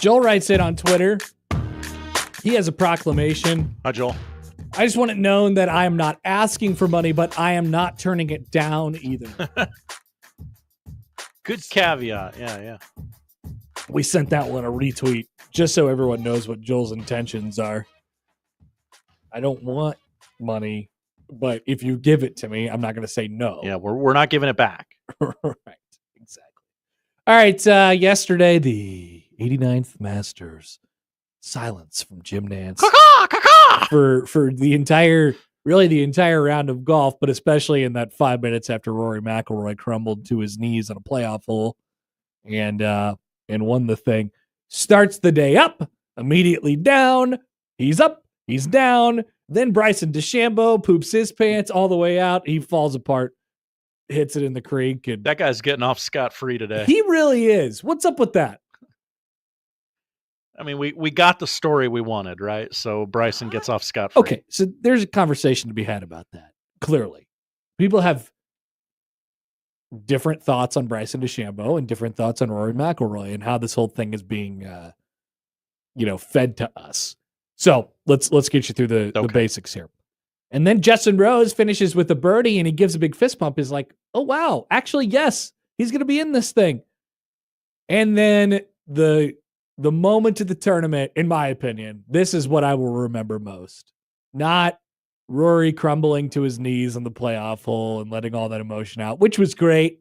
Joel writes in on Twitter. He has a proclamation. Hi, Joel. I just want it known that I am not asking for money, but I am not turning it down either. Good caveat. Yeah. We sent that one a retweet just so everyone knows what Joel's intentions are. I don't want money, but if you give it to me, I'm not going to say no. Yeah, we're not giving it back. Right, exactly. All right, yesterday, the 89th Masters. Silence from Jim Nance for the entire round of golf, but especially in that 5 minutes after Rory McIlroy crumbled to his knees on a playoff hole and won the thing. Starts the day up, immediately down. He's up, he's down. Then Bryson DeChambeau poops his pants all the way out. He falls apart, hits it in the creek. And that guy's getting off scot-free today. He really is. What's up with that? I mean, we got the story we wanted, right? So Bryson gets off scot-free. Okay, so there's a conversation to be had about that. Clearly, people have different thoughts on Bryson DeChambeau and different thoughts on Rory McIlroy and how this whole thing is being, fed to us. So let's get you through the basics here. And then Justin Rose finishes with a birdie and he gives a big fist pump. He's like, oh, wow. Actually, yes, he's going to be in this thing. And then the moment of the tournament, in my opinion, this is what I will remember most. Not Rory crumbling to his knees on the playoff hole and letting all that emotion out, which was great.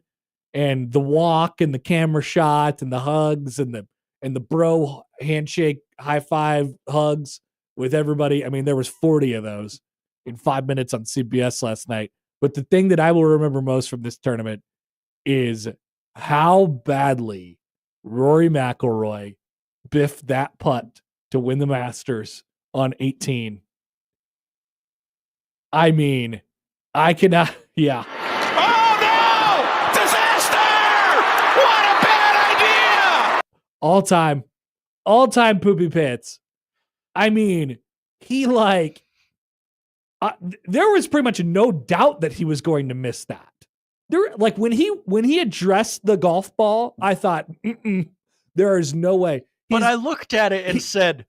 And the walk and the camera shot and the hugs and the bro handshake, high five hugs with everybody. I mean, there was 40 of those in 5 minutes on CBS last night. But the thing that I will remember most from this tournament is how badly Rory McIlroy biffed that putt to win the Masters on 18. I mean, I cannot, yeah. Oh no! Disaster! What a bad idea! All-time poopy pits. I mean, he there was pretty much no doubt that he was going to miss that. Like when he addressed the golf ball, I thought, there is no way. But I looked at it and said,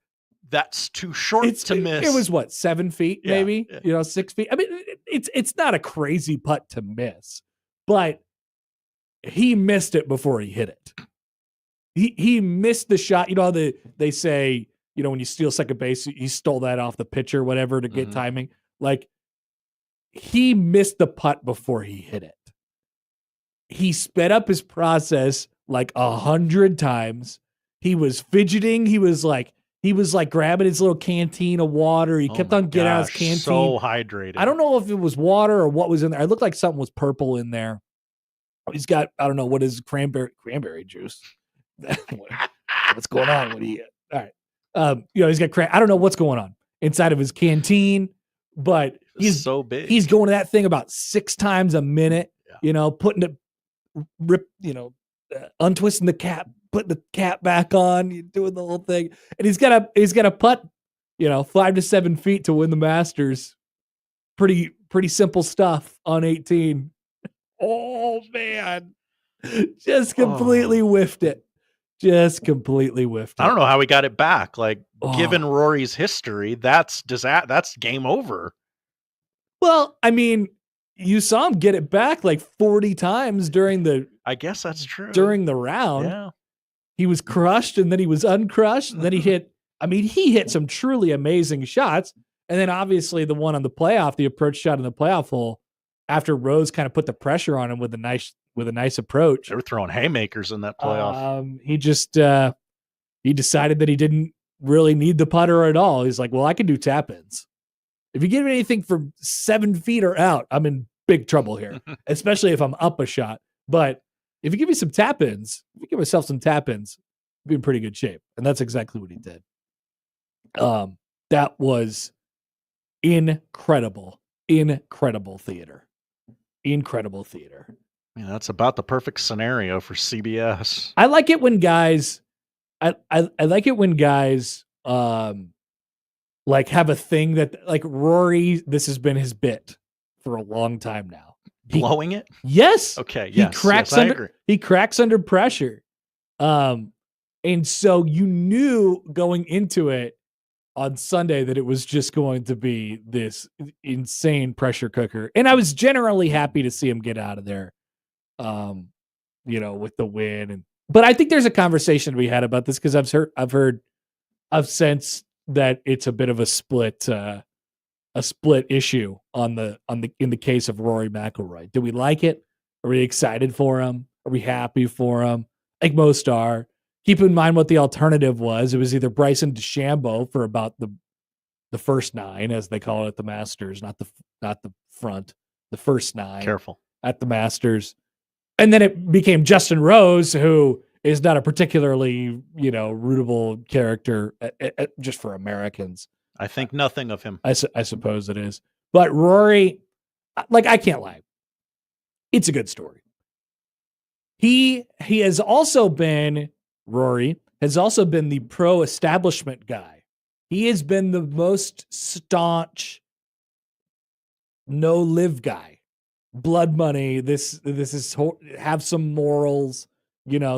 that's too short to miss. It was what, 7 feet, maybe? Yeah. 6 feet. I mean, it's not a crazy putt to miss, but he missed it before he hit it. He missed the shot. They say, when you steal second base, he stole that off the pitcher, whatever, to get timing. Like, he missed the putt before he hit it. He sped up his process like 100 times. He was fidgeting. He was like grabbing his little canteen of water. He kept on getting out his canteen. So hydrated. I don't know if it was water or what was in there. It looked like something was purple in there. He's got, I don't know, what is cranberry juice? What's going on? What do you get? All right. He's got I don't know what's going on inside of his canteen, but he's so big. He's going to that thing about 6 times a minute, putting it, untwisting the cap, putting the cap back on, doing the whole thing. And he's got a putt, 5 to 7 feet to win the Masters. Pretty simple stuff on 18. Oh man. Just completely whiffed it. Just completely whiffed it. I don't know how he got it back. Like, given Rory's history, that's game over. Well, I mean, you saw him get it back like 40 times I guess that's true. During the round. Yeah. He was crushed and then he was uncrushed. And then he hit some truly amazing shots. And then obviously the one on the approach shot in the playoff hole, after Rose kind of put the pressure on him with a nice approach. They were throwing haymakers in that playoff. He just he decided that he didn't really need the putter at all. He's like, well, I can do tap-ins. If you give me anything from 7 feet or out, I'm in big trouble here, especially if I'm up a shot. But if you give me some tap-ins, if you give myself some tap-ins, I'll be in pretty good shape. And that's exactly what he did. That was incredible theater. Incredible theater. Yeah, that's about the perfect scenario for CBS. I like it when guys like have a thing that, like, Rory, this has been his bit for a long time now. Blowing it? Yes. Okay. Yes. I agree. He cracks under pressure. And so you knew going into it on Sunday that it was just going to be this insane pressure cooker. And I was generally happy to see him get out of there, with the win. But I think there's a conversation to be had about this, because I've sensed that it's a bit of a split issue in the case of Rory McIlroy. Do we like it? Are we excited for him? Are we happy for him? I think most are. Keep in mind what the alternative was. It was either Bryson DeChambeau for about the first 9, as they call it at the Masters, not the front, the first 9. Careful. At the Masters. And then it became Justin Rose, who is not a particularly, rootable character just for Americans. I think nothing of him. I suppose it is. But Rory, I can't lie. It's a good story. Rory has also been the pro-establishment guy. He has been the most staunch no-live guy. Blood money, this is have some morals,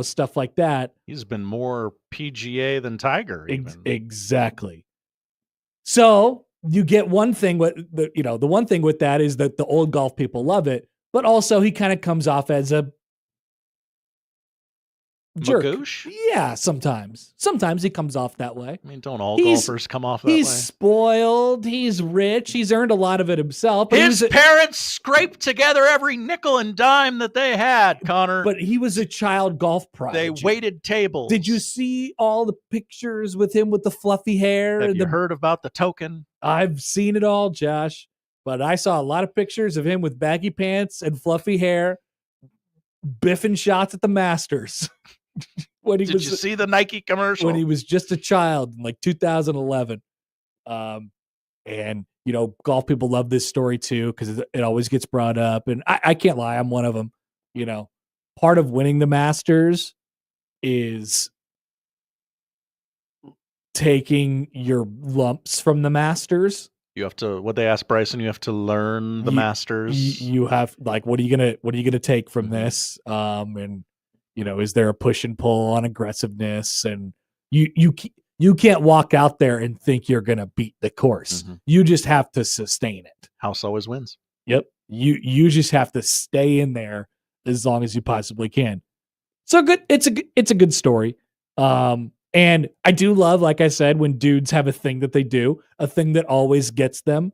stuff like that. He's been more PGA than Tiger. Exactly. So you get one thing with the one thing with that is that the old golf people love it, but also he kind of comes off as a jerk. Magoosh? Yeah, sometimes he comes off that way. I mean, don't all golfers come off that He's way? spoiled. He's rich. He's earned a lot of it himself. But His parents scraped together every nickel and dime that they had, Connor. But he was a child golf prodigy. They waited tables. Did you see all the pictures with him with the fluffy hair? Have you heard about the token? I've seen it all, Josh. But I saw a lot of pictures of him with baggy pants and fluffy hair, biffing shots at the Masters. Did you see the Nike commercial? When he was just a child in like 2011. And, golf people love this story too, because it always gets brought up. And I can't lie, I'm one of them. Part of winning the Masters is taking your lumps from the Masters. You have to, what they asked Bryson, you have to learn the Masters. You have, like, what are you gonna take from this? And is there a push and pull on aggressiveness? And you can't walk out there and think you're going to beat the course. Mm-hmm. You just have to sustain it. House always wins. Yep. You just have to stay in there as long as you possibly can. So good. It's a good story. And I do love, like I said, when dudes have a thing that they do, a thing that always gets them,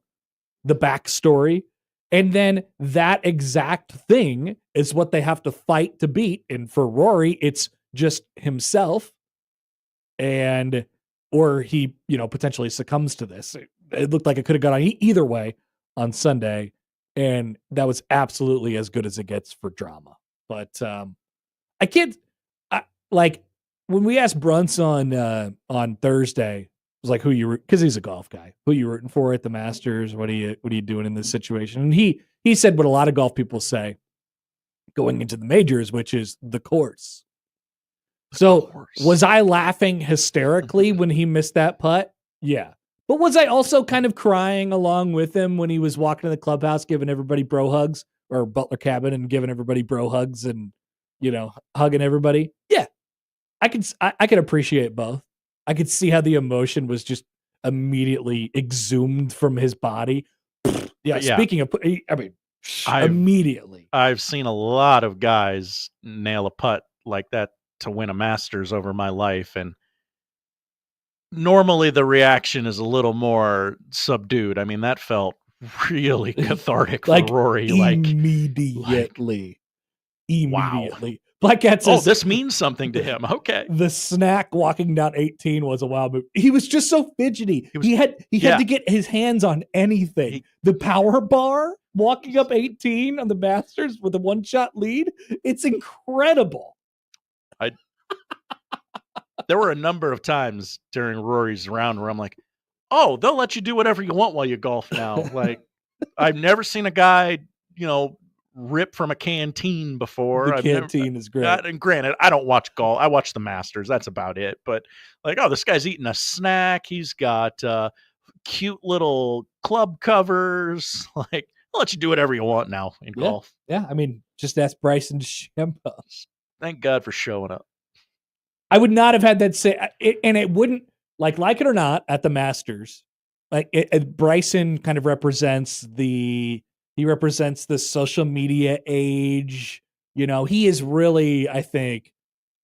the backstory. And then that exact thing is what they have to fight to beat. And for Rory, it's just himself. Or he, potentially succumbs to this. It looked like it could have gone either way on Sunday. And that was absolutely as good as it gets for drama. But I can't, when we asked Brunson on Thursday, was like, because he's a golf guy, who you rooting for at the Masters? What are you doing in this situation? And he said what a lot of golf people say going into the majors, which is the course. So was I laughing hysterically when he missed that putt? Yeah. But was I also kind of crying along with him when he was walking to the clubhouse, giving everybody bro hugs, or Butler Cabin and giving everybody bro hugs and, hugging everybody? Yeah. I could appreciate both. I could see how the emotion was just immediately exhumed from his body. Yeah. Speaking of, immediately. I've seen a lot of guys nail a putt like that to win a Masters over my life. And normally the reaction is a little more subdued. I mean, that felt really cathartic for Rory. Immediately. Wow. Black Cat says, this means something to him. Okay. The snack walking down 18 was a wild move. He was just so fidgety. He had to get his hands on anything. The power bar walking up 18 on the Masters with a one-shot lead. It's incredible. There were a number of times during Rory's round where I'm like, oh, they'll let you do whatever you want while you golf now. Like, I've never seen a guy, rip from a canteen before. The canteen is great. And granted, I don't watch golf. I watch the Masters. That's about it. But this guy's eating a snack. He's got cute little club covers. Like, I'll let you do whatever you want now in golf. Yeah, I mean, just ask Bryson DeChambeau. Thank God for showing up. I would not have had that and it wouldn't, like it or not, at the Masters. Bryson kind of represents the social media age. He is really, I think,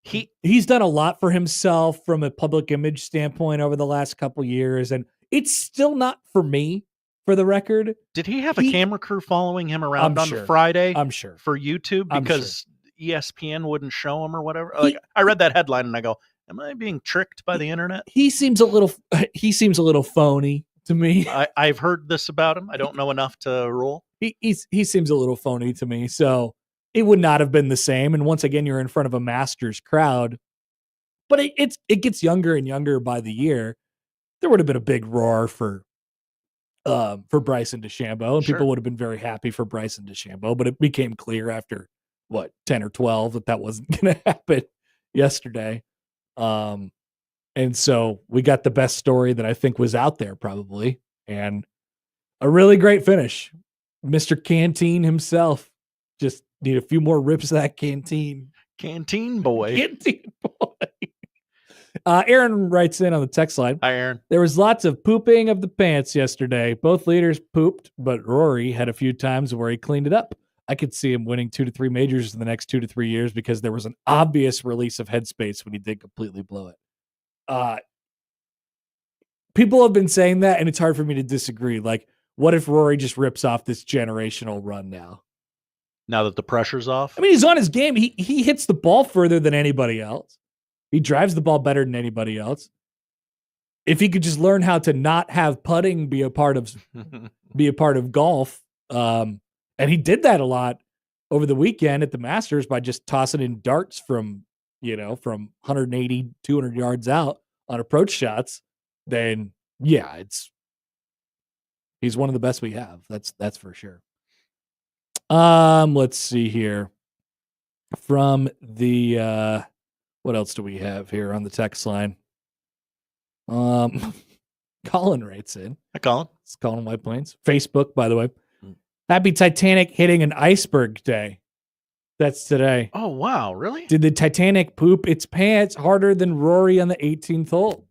he's done a lot for himself from a public image standpoint over the last couple years, and it's still not for me, for the record. Did he have a camera crew following him around on Friday? I'm sure. For YouTube? Because ESPN wouldn't show him or whatever. I read that headline and I go, am I being tricked by the internet? He seems a little phony to me. I've heard this about him. I don't know enough to rule. He seems a little phony to me. So it would not have been the same. And once again, you're in front of a Masters crowd, but it gets younger and younger by the year. There would have been a big roar for Bryson DeChambeau, and people would have been very happy for Bryson DeChambeau, but it became clear after 10 or 12 that wasn't going to happen yesterday. And so we got the best story that I think was out there probably, and a really great finish. Mr. Canteen himself just need a few more rips of that canteen. Canteen boy. Canteen boy. Aaron writes in on the text line. Hi, Aaron. There was lots of pooping of the pants yesterday. Both leaders pooped, but Rory had a few times where he cleaned it up. I could see him winning 2 to 3 majors in the next 2 to 3 years because there was an obvious release of headspace when he did completely blow it. People have been saying that, and it's hard for me to disagree. Like, what if Rory just rips off this generational run now? Now that the pressure's off? I mean, he's on his game. He hits the ball further than anybody else. He drives the ball better than anybody else. If he could just learn how to not have putting be a part of golf, and he did that a lot over the weekend at the Masters by just tossing in darts from 180, 200 yards out on approach shots, then yeah, he's one of the best we have. That's for sure. Let's see here. From the what else do we have here on the text line? Colin writes in. Hi, Colin. It's Colin White Plains. Facebook, by the way. Happy Titanic hitting an iceberg day. That's today. Oh, wow. Really? Did the Titanic poop its pants harder than Rory on the 18th hole?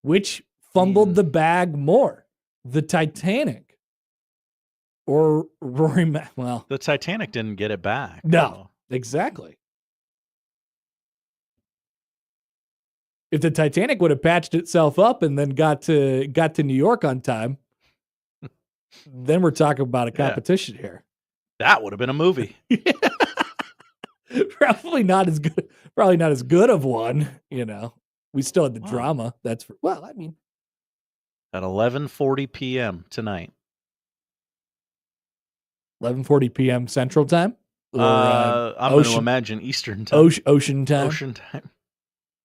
Which fumbled the bag more? The Titanic or Rory? Well, the Titanic didn't get it back. No, exactly. If the Titanic would have patched itself up and then got to New York on time, then we're talking about a competition here. That would have been a movie. Probably not as good. Probably not as good of one. We still had the drama. That's I mean, at 11:40 p.m. tonight. 11:40 p.m. Central Time. Or, I'm going to imagine Eastern Time. Ocean Time. Ocean Time.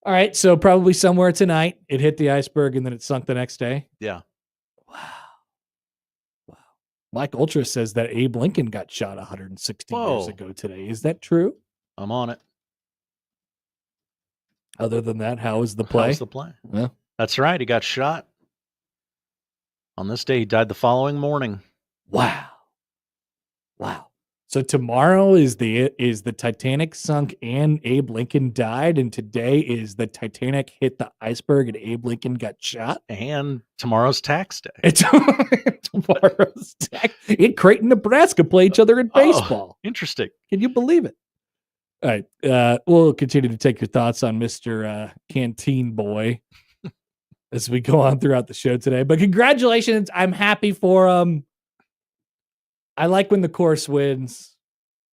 All right, so probably somewhere tonight. It hit the iceberg and then it sunk the next day. Yeah. Wow. Mike Ultra says that Abe Lincoln got shot 160 years ago today. Is that true? I'm on it. Other than that, how was the play? How's the play? Yeah. That's right. He got shot. On this day, he died the following morning. Wow. So tomorrow is the Titanic sunk and Abe Lincoln died, and today is the Titanic hit the iceberg and Abe Lincoln got shot. And tomorrow's tax day. Tomorrow's tax. In Creighton, Nebraska, play each other in baseball. Interesting. Can you believe it? All right, we'll continue to take your thoughts on Mr. Canteen Boy as we go on throughout the show today. But congratulations. I'm happy for I like when the course wins.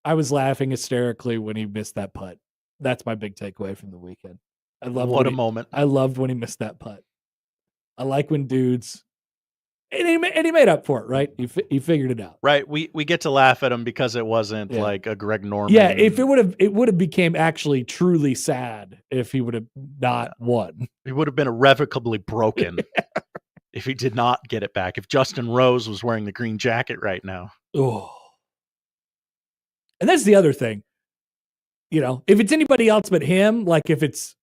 I was laughing hysterically when he missed that putt. That's my big takeaway from the weekend. I love what a moment. I loved when he missed that putt. I like when dudes and he made up for it, right? He figured it out. Right. We get to laugh at him because it wasn't like a Greg Norman. Yeah, if it would have became actually truly sad if he would have not won. He would have been irrevocably broken if he did not get it back. If Justin Rose was wearing the green jacket right now. Oh. And that's the other thing. If it's anybody else but him, like if it's,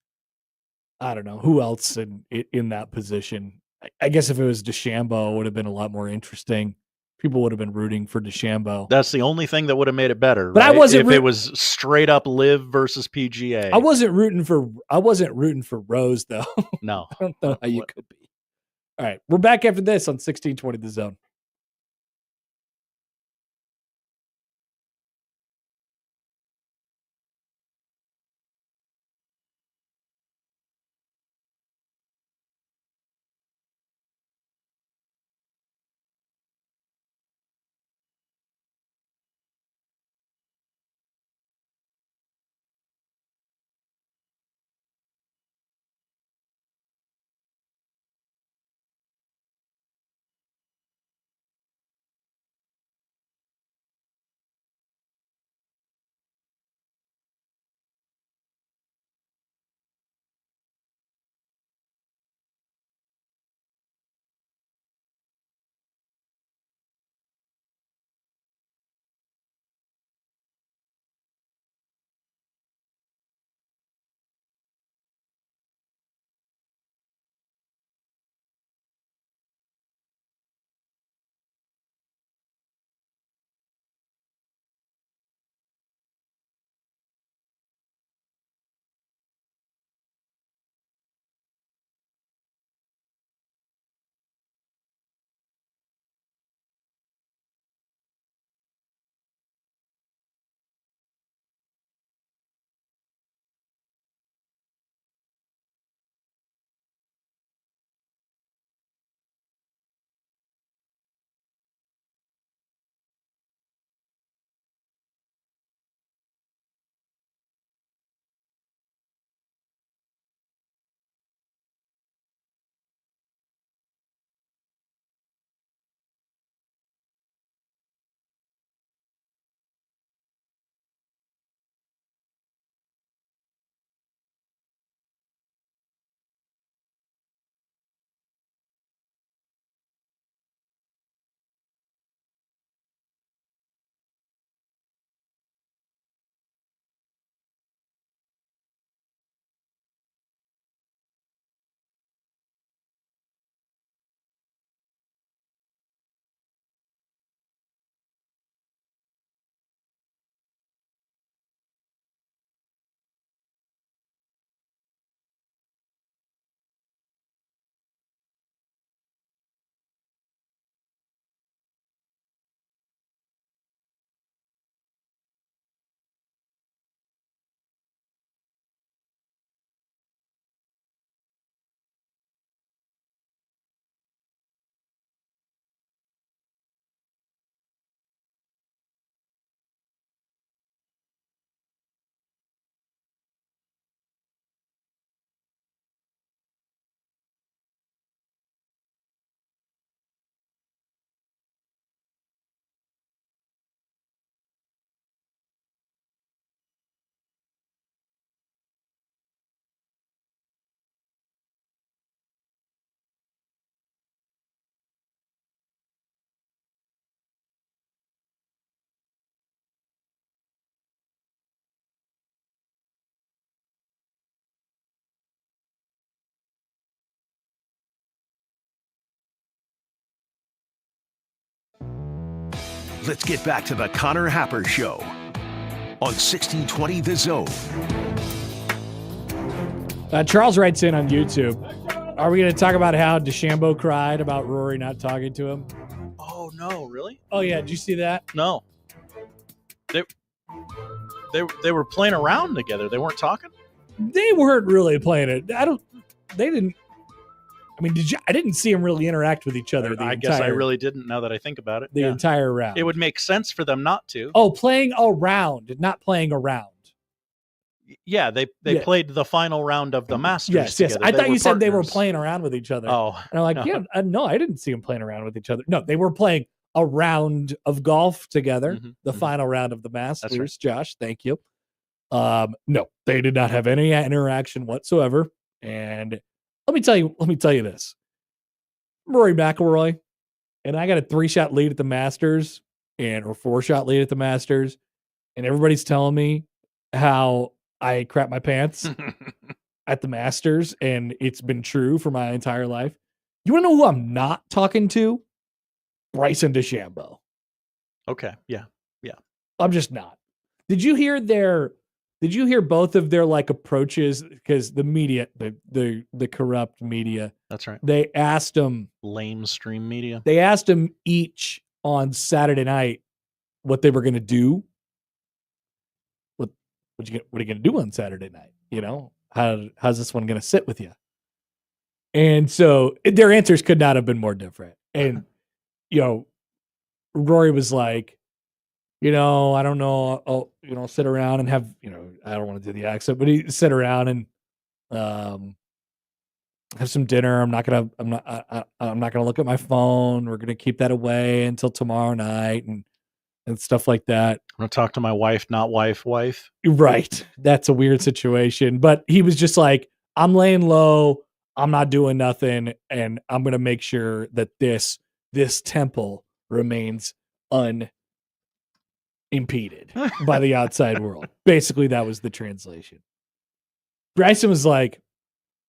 I don't know, who else in that position. I guess if it was DeChambeau, it would have been a lot more interesting. People would have been rooting for DeChambeau. That's the only thing that would have made it better. But right? I wasn't. If it was straight up Live versus PGA. I wasn't rooting for Rose though. No, I don't know how you could be. All right, we're back after this on 1620 The Zone. let's get back to the Connor Happer Show on 1620 The Zone. Charles writes in on YouTube, are we going to talk about how DeChambeau cried about Rory not talking to him? Oh, no, really? Oh, yeah. Did you see that? No. They were playing around together. They weren't talking? They weren't really playing it. They didn't. I mean, I didn't see them really interact with each other. I guess I really didn't, now that I think about it. The entire round. It would make sense for them not to. Oh, playing around, not playing around. Yeah, they played the final round of the Masters. Yes. Together. I thought you said they were partners. playing around with each other. Oh. And I'm like, no, I didn't see them playing around with each other. No, they were playing a round of golf together, the final round of the Masters. Right. Josh, thank you. No, they did not have any interaction whatsoever. And let me tell you this. Rory McIlroy, and I got a 3-shot lead at the Masters or 4-shot lead at the Masters, and everybody's telling me how I crap my pants at the Masters, and it's been true for my entire life. You want to know who I'm not talking to? Bryson DeChambeau. Okay, yeah. I'm just not. Did you hear both of their approaches? Because the media, the corrupt media, That's right. they asked them Lame stream media. They asked them each on Saturday night what they were going to do. What are you going to do on Saturday night? You know, how's this one going to sit with you? And so their answers could not have been more different. And Rory was like, I don't know. I'll sit around and have, I don't want to do the accent, but he sit around and have some dinner. I'm not gonna look at my phone. We're gonna keep that away until tomorrow night and stuff like that. I'm gonna talk to my wife, not wife. Right. That's a weird situation. But he was just like, I'm laying low. I'm not doing nothing, and I'm gonna make sure that this temple remains unimpeded by the outside world. Basically, that was the translation. Bryson was like,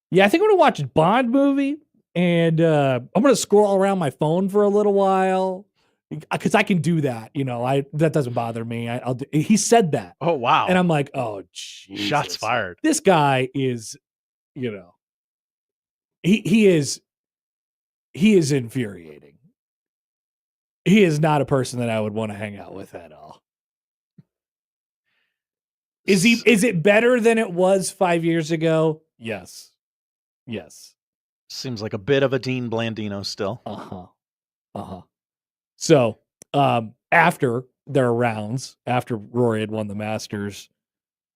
yeah, I think I'm going to watch a Bond movie, and I'm going to scroll around my phone for a little while because I can do that. That doesn't bother me. He said that. Oh, wow. And I'm like, oh, Jesus. Shots fired. This guy is, he is infuriating. He is not a person that I would want to hang out with at all. Is it better than it was 5 years ago? Yes. Seems like a bit of a Dean Blandino still. So, after their rounds, after Rory had won the Masters,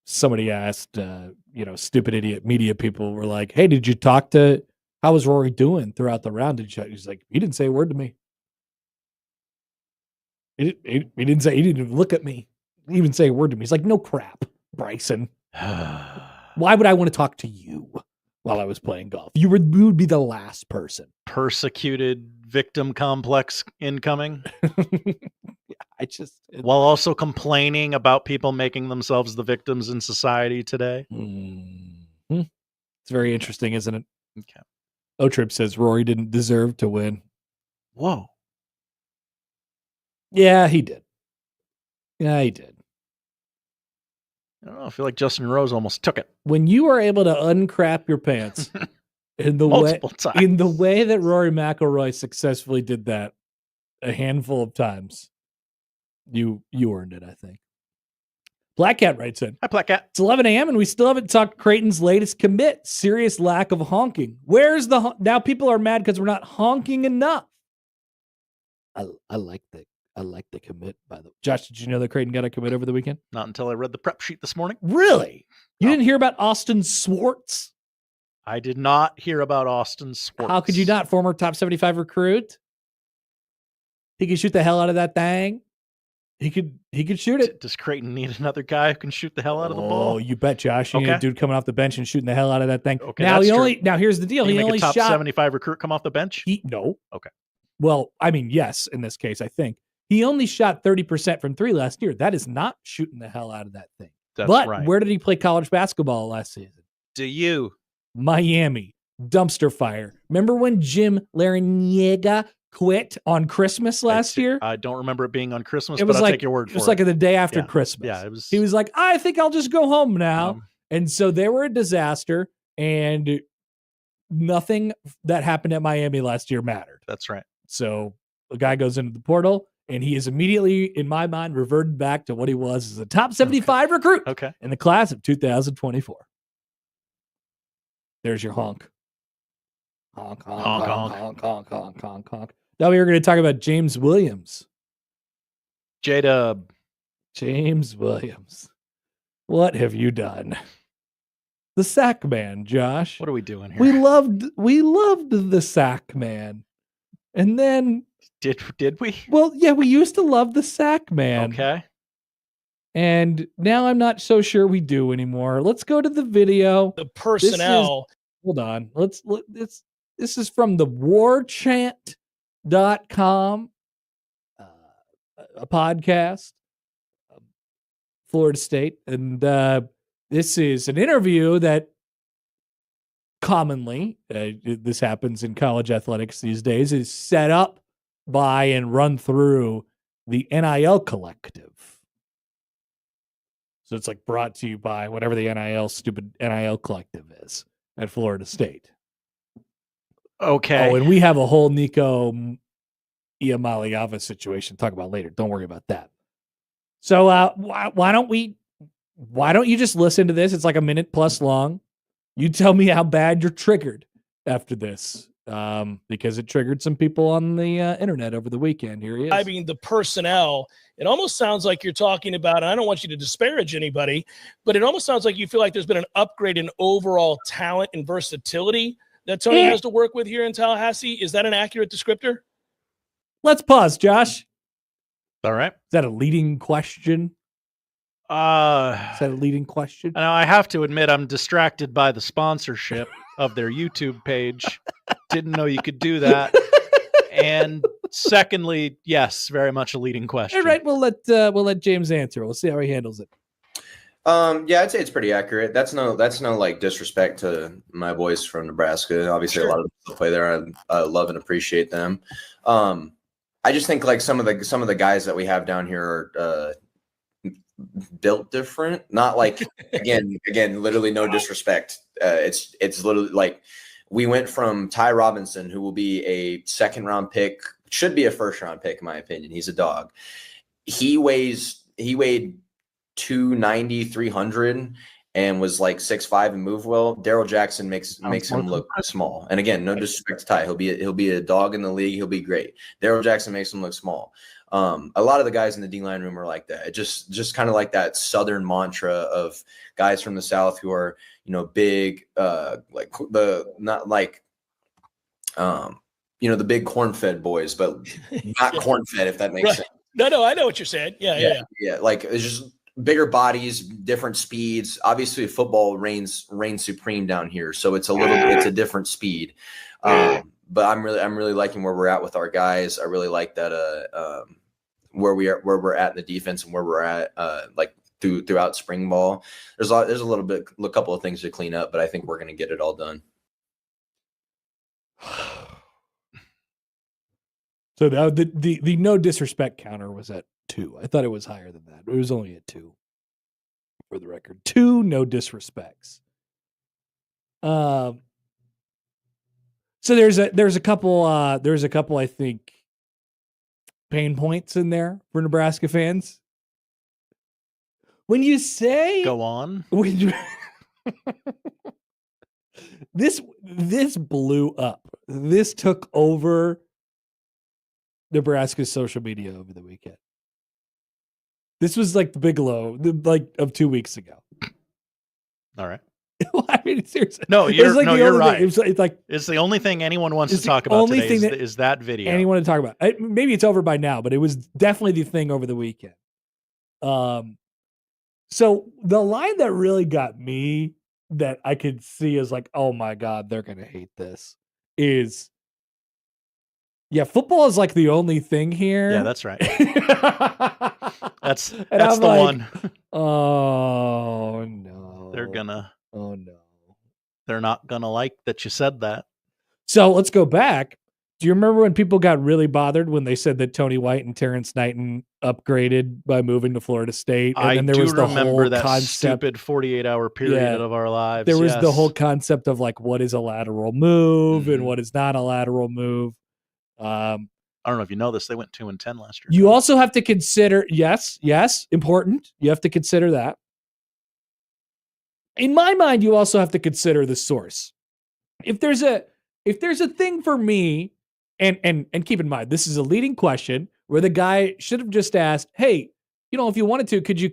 somebody asked, stupid idiot media people were like, hey, did you talk to, how was Rory doing throughout the round? He's like, he didn't say a word to me. He didn't even look at me. He didn't even say a word to me. He's like, no crap, Bryson. Why would I want to talk to you while I was playing golf? You would be the last person. Persecuted victim complex incoming. While also complaining about people making themselves the victims in society today. Mm-hmm. It's very interesting, isn't it? Okay. O-Trip says Rory didn't deserve to win. Whoa. Yeah, he did. I don't know. I feel like Justin Rose almost took it. When you are able to uncrap your pants in the way that Rory McIlroy successfully did that a handful of times, you earned it, I think. Black Cat writes in. Hi, Black Cat. It's 11 a.m. and we still haven't talked Creighton's latest commit. Serious lack of honking. Where's now people are mad because we're not honking enough. I like the commit, by the way. Josh, did you know that Creighton got a commit over the weekend? Not until I read the prep sheet this morning. Really? You didn't hear about Austin Swartz? I did not hear about Austin Swartz. How could you not? Former top 75 recruit. He could shoot the hell out of that thing. He could shoot it. Does Creighton need another guy who can shoot the hell out of the ball? Oh, you bet, Josh. You need a dude coming off the bench and shooting the hell out of that thing. Okay, now here's the deal. Can He make only a top shot 75 recruit come off the bench? No. Okay. Well, I mean, yes, in this case, I think. He only shot 30% from 3 last year. That is not shooting the hell out of that thing. That's but right. Where did he play college basketball last season? Do you? Miami. Dumpster fire. Remember when Jim Larrañaga quit on Christmas last year. I don't remember it being on Christmas, It was but I'll like, take your word for it. It was like the day after Yeah. Christmas. Yeah, it was. He was like, I think I'll just go home now. And so they were a disaster, and nothing that happened at Miami last year mattered. That's right. So the guy goes into the portal, and he is immediately, in my mind, reverted back to what he was as a top 75 recruit in the class of 2024. There's your honk. Honk, honk, honk, honk, honk, honk, honk, honk. Now we are going to talk about James Williams. J-Dub. James Williams. What have you done? The sack man, Josh. What are we doing here? We loved the sack man. And then did we? Well, yeah, we used to love the sack man. Okay. And now I'm not so sure we do anymore. Let's go to the video. The personnel. Hold on. This is from the warchant.com, a podcast, Florida State. And this is an interview that commonly, this happens in college athletics these days, is set up by and run through the NIL collective. So it's like brought to you by whatever the stupid NIL collective is at Florida State. Okay. Oh, and we have a whole Nico Iamaleava situation to talk about later. Don't worry about that. So why don't you just listen to this? It's like a minute plus long. You tell me how bad you're triggered after this, because it triggered some people on the internet over the weekend. Here he is. I mean, the personnel, it almost sounds like you're talking about, and I don't want you to disparage anybody, but it almost sounds like you feel like there's been an upgrade in overall talent and versatility that Tony has to work with here in Tallahassee. Is that an accurate descriptor? Let's pause, Josh. All right. Is that a leading question? Is that a leading question? Now, I have to admit, I'm distracted by the sponsorship of their YouTube page. Didn't know you could do that. And secondly, yes, very much a leading question. All right, we'll let James answer. We'll see how he handles it. Yeah, I'd say it's pretty accurate. That's no like disrespect to my boys from Nebraska. Obviously, a lot of them still play there. I love and appreciate them. I just think like some of the guys that we have down here are built different. Not like again, literally no disrespect. It's literally like we went from Ty Robinson, who will be a second round pick, should be a first round pick in my opinion. He's a dog. He weighed 290, 300 and was like 6'5" and moved well. Daryl Jackson makes him look small. And again, no disrespect to Ty. He'll be a dog in the league. He'll be great. Daryl Jackson makes him look small. A lot of the guys in the D-line room are like that. It just kind of like that Southern mantra of guys from the South who are, big, like the not like the big corn-fed boys, but not corn-fed, if that makes sense. No, I know what you're saying. Yeah. Like it's just bigger bodies, different speeds. Obviously, football reigns supreme down here, so it's a different speed. But I'm really liking where we're at with our guys. I really like that where we're at in the defense and where we're at like throughout spring ball. There's a couple of things to clean up, but I think we're going to get it all done. So the no disrespect counter was at 2. I thought it was higher than that. It was only at 2. For the record, 2 no disrespects. So there's a couple I think pain points in there for Nebraska fans. When you say go on, this blew up. This took over Nebraska's social media over the weekend. This was like the Bigelow, of 2 weeks ago. All right. I mean, seriously. No, you're right. It's the only thing anyone wants to talk about today is that video. Anyone to talk about. Maybe it's over by now, but it was definitely the thing over the weekend. So the line that really got me that I could see is like, oh my God, they're going to hate this is, football is like the only thing here. Yeah, that's right. that's the one. Oh no. They're not gonna like that you said that. So let's go back. Do you remember when people got really bothered when they said that Tony White and Terrence Knighton upgraded by moving to Florida State? And then there was the whole that concept, stupid 48-hour period of our lives. There was the whole concept of like, what is a lateral move and what is not a lateral move. I don't know if you know this. They went 2-10 last year. You also have to consider, yes, important. You have to consider that. In my mind, you also have to consider the source. If there's a thing for me, and keep in mind, this is a leading question where the guy should have just asked, hey, if you wanted to, do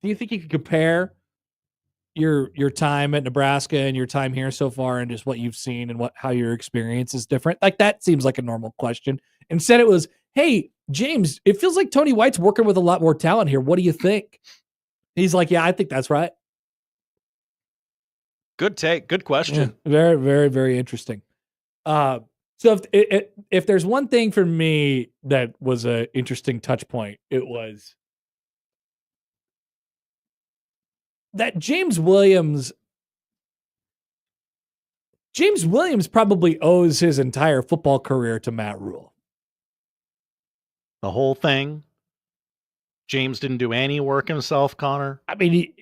you think you could compare your time at Nebraska and your time here so far and just what you've seen and how your experience is different? Like, that seems like a normal question. Instead, it was, hey, James, it feels like Tony White's working with a lot more talent here. What do you think? He's like, yeah, I think that's right. Good take. Good question. Yeah, very, very, very interesting. So if there's one thing for me that was an interesting touch point, it was that James Williams probably owes his entire football career to Matt Rule. The whole thing. James didn't do any work himself, Connor. I mean,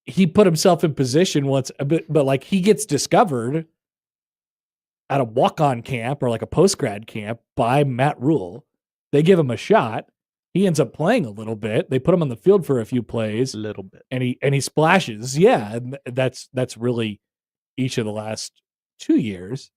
he put himself in position once, but like, he gets discovered at a walk-on camp or like a post-grad camp by Matt Rule. They give him a shot. He ends up playing a little bit. They put him on the field for a few plays. A little bit. And he splashes. Yeah, and that's really each of the last 2 years.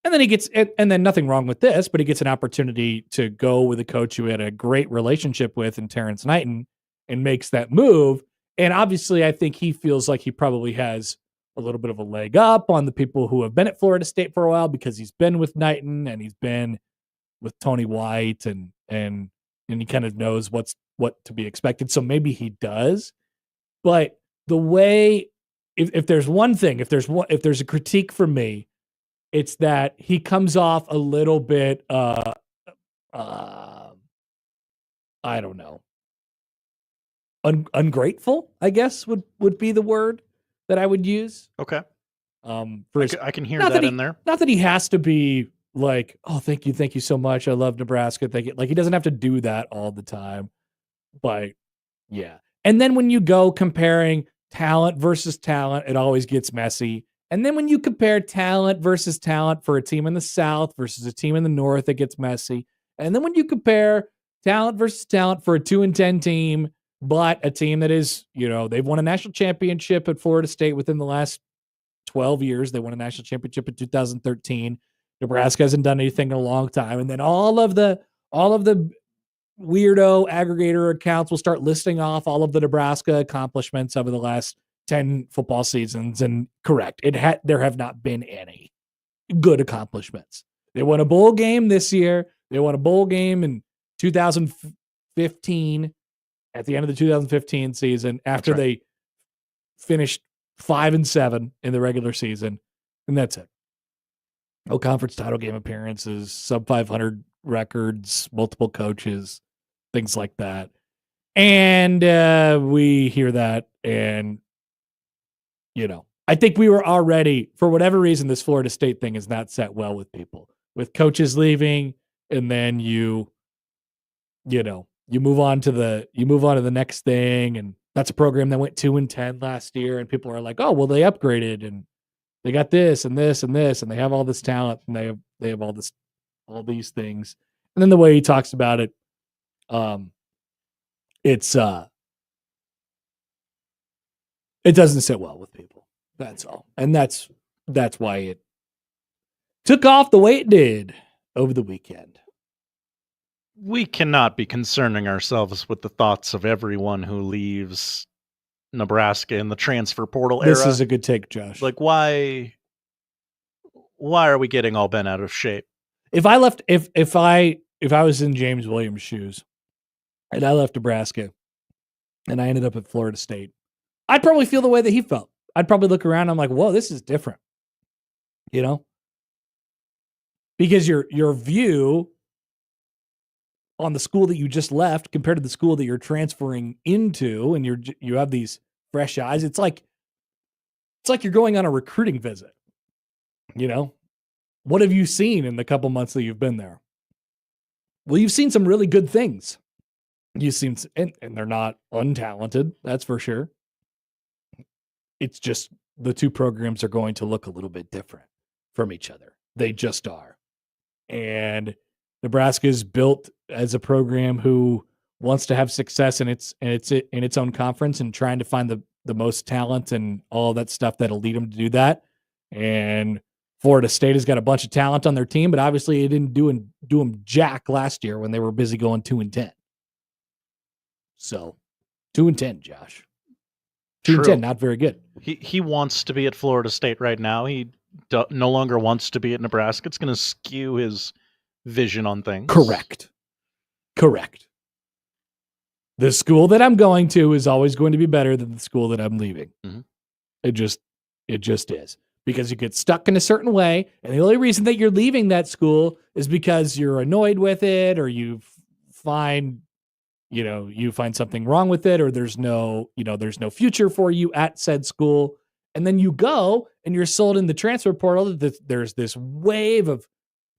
And then and then nothing wrong with this, but he gets an opportunity to go with a coach who had a great relationship with in Terrence Knighton and makes that move. And obviously, I think he feels like he probably has a little bit of a leg up on the people who have been at Florida State for a while because he's been with Knighton and he's been with Tony White and he kind of knows what to be expected. So maybe he does. But the way, if there's one thing, if there's a critique for me, it's that he comes off a little bit I don't know, ungrateful, I guess would be the word that I would use. Okay. I can hear not that in there. Not that he has to be like, oh, thank you so much. I love Nebraska. Thank you. Like, he doesn't have to do that all the time. But yeah. And then when you go comparing talent versus talent, it always gets messy. And then when you compare talent versus talent for a team in the South versus a team in the North, it gets messy. And then when you compare talent versus talent for a 2-10 team, but a team that is, they've won a national championship at Florida State within the last 12 years. They won a national championship in 2013. Nebraska hasn't done anything in a long time. And then all of the weirdo aggregator accounts will start listing off all of the Nebraska accomplishments over the last 10 football seasons. And correct, there have not been any good accomplishments. They won a bowl game this year. They won a bowl game in 2015. At the end of the 2015 season, after they finished 5-7 in the regular season, and that's it. No conference title game appearances, sub 500 records, multiple coaches, things like that. And we hear that, and I think we were already, for whatever reason, this Florida State thing is not set well with people, with coaches leaving, and then you move on to the next thing, and that's a program that went 2-10 last year, and people are like, oh, well, they upgraded and they got this and this and this, and they have all this talent, and they have all these things. And then the way he talks about it, it doesn't sit well with people. That's all. And that's why it took off the way it did over the weekend. We cannot be concerning ourselves with the thoughts of everyone who leaves Nebraska in the transfer portal era. This is a good take, Josh. Like, why are we getting all bent out of shape? If I was in James Williams' shoes and I left Nebraska and I ended up at Florida State, I'd probably feel the way that he felt. I'd probably look around and I'm like, whoa, this is different. Because your view on the school that you just left compared to the school that you're transferring into, and you have these fresh eyes. It's like you're going on a recruiting visit. what have you seen in the couple months that you've been there? Well, you've seen some really good things. You've seen, and they're not untalented, that's for sure. It's just the two programs are going to look a little bit different from each other. They just are. And Nebraska is built as a program who wants to have success in its own conference and trying to find the most talent and all that stuff that'll lead them to do that. And Florida State has got a bunch of talent on their team, but obviously it didn't do them jack last year when they were busy going 2-10. So 2-10, Josh. 2-10, not very good. He wants to be at Florida State right now. He no longer wants to be at Nebraska. It's going to skew his vision on things. Correct. The school that I'm going to is always going to be better than the school that I'm leaving. Mm-hmm. It just is. Because you get stuck in a certain way, and the only reason that you're leaving that school is because you're annoyed with it, or you find something wrong with it, or there's no future for you at said school. And then you go and you're sold in the transfer portal. There's this wave of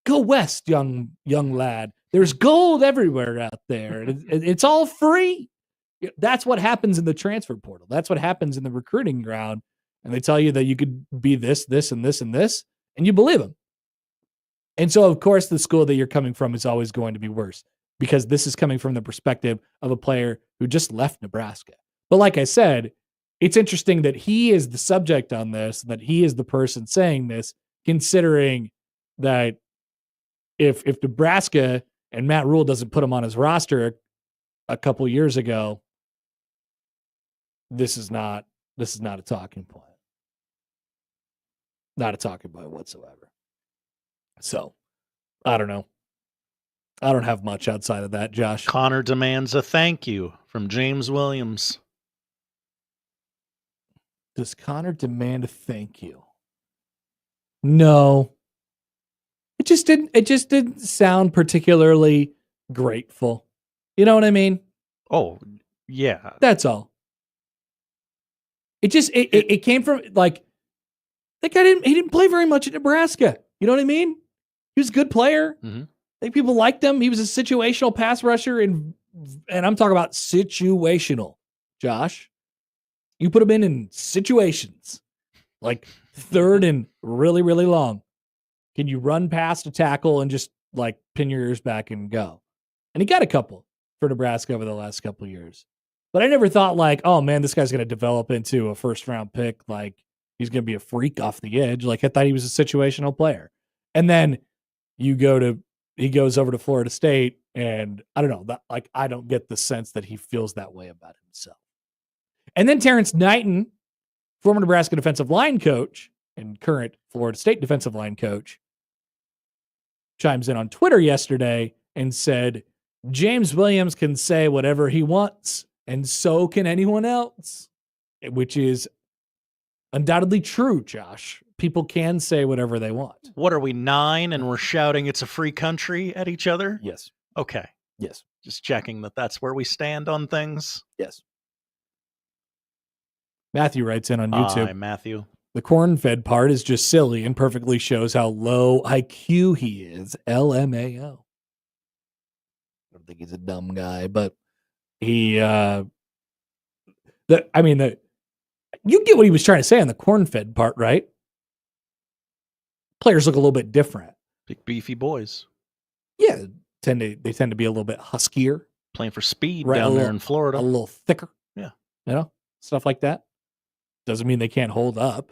go west, young lad. There's gold everywhere out there. It's all free. That's what happens in the transfer portal. That's what happens in the recruiting ground. And they tell you that you could be this, this, and this, and this, and you believe them. And so, of course, the school that you're coming from is always going to be worse, because this is coming from the perspective of a player who just left Nebraska. But like I said, it's interesting that he is the subject on this, that he is the person saying this, considering that if Nebraska and Matt Rule doesn't put him on his roster a couple years ago, this is not a talking point. Not a talking point whatsoever. So, I don't know. I don't have much outside of that, Josh. Connor demands a thank you from James Williams. Does Connor demand a thank you? No. It just didn't sound particularly grateful. You know what I mean? Oh, yeah. That's all. It came from, like, that guy he didn't play very much at Nebraska. You know what I mean? He was a good player. Mm-hmm. I think people liked him. He was a situational pass rusher, and I'm talking about situational, Josh. You put him in situations, like third and really, really long. Can you run past a tackle and just, like, pin your ears back and go? And he got a couple for Nebraska over the last couple of years. But I never thought, like, oh, man, this guy's going to develop into a first-round pick. Like, he's going to be a freak off the edge. Like, I thought he was a situational player. And then he goes over to Florida State, and I don't know, I don't get the sense that he feels that way about himself. And then Terrence Knighton, former Nebraska defensive line coach and current Florida State defensive line coach, chimes in on Twitter yesterday and said, James Williams can say whatever he wants, and so can anyone else, which is undoubtedly true, Josh. People can say whatever they want. What are we, 9, and we're shouting it's a free country at each other? Yes. Okay. Yes. Just checking that that's where we stand on things. Yes. Matthew writes in on YouTube. Hi, Matthew. The corn-fed part is just silly and perfectly shows how low IQ he is. LMAO. I don't think he's a dumb guy, but he, you get what he was trying to say on the corn-fed part, right? Players look a little bit different. Big beefy boys. Yeah, they tend to be a little bit huskier. Playing for speed right, down there in Florida. A little thicker. Yeah. Stuff like that. Doesn't mean they can't hold up,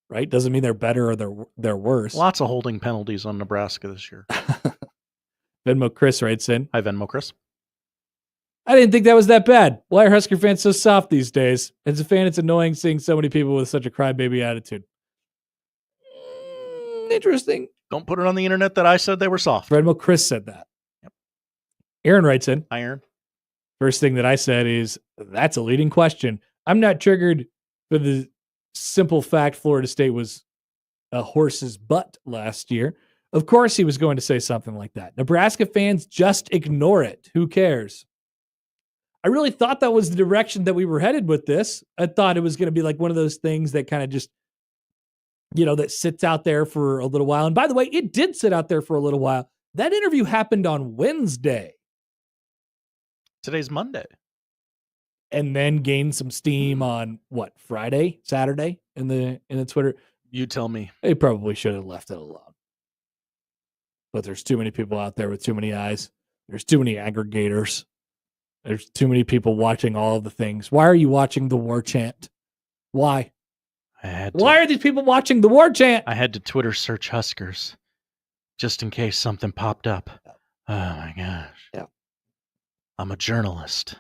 right? Doesn't mean they're better or they're worse. Lots of holding penalties on Nebraska this year. Venmo Chris writes in. Hi, Venmo Chris. I didn't think that was that bad. Why are Husker fans so soft these days? As a fan, it's annoying seeing so many people with such a crybaby attitude. Interesting. Don't put it on the internet that I said they were soft. Venmo Chris said that. Yep. Aaron writes in. Hi, Aaron. First thing that I said is, that's a leading question. I'm not triggered for the simple fact Florida State was a horse's butt last year. Of course he was going to say something like that. Nebraska fans just ignore it. Who cares? I really thought that was the direction that we were headed with this. I thought it was going to be like one of those things that kind of just that sits out there for a little while. And by the way, it did sit out there for a little while. That interview happened on Wednesday. Today's Monday. And then gained some steam on Friday, Saturday in the Twitter. You tell me. They probably should have left it alone. But there's too many people out there with too many eyes. There's too many aggregators. There's too many people watching all of the things. Why are you watching the war chant? Why? Why are these people watching the war chant? I had to Twitter search Huskers just in case something popped up. Oh my gosh. Yeah. I'm a journalist.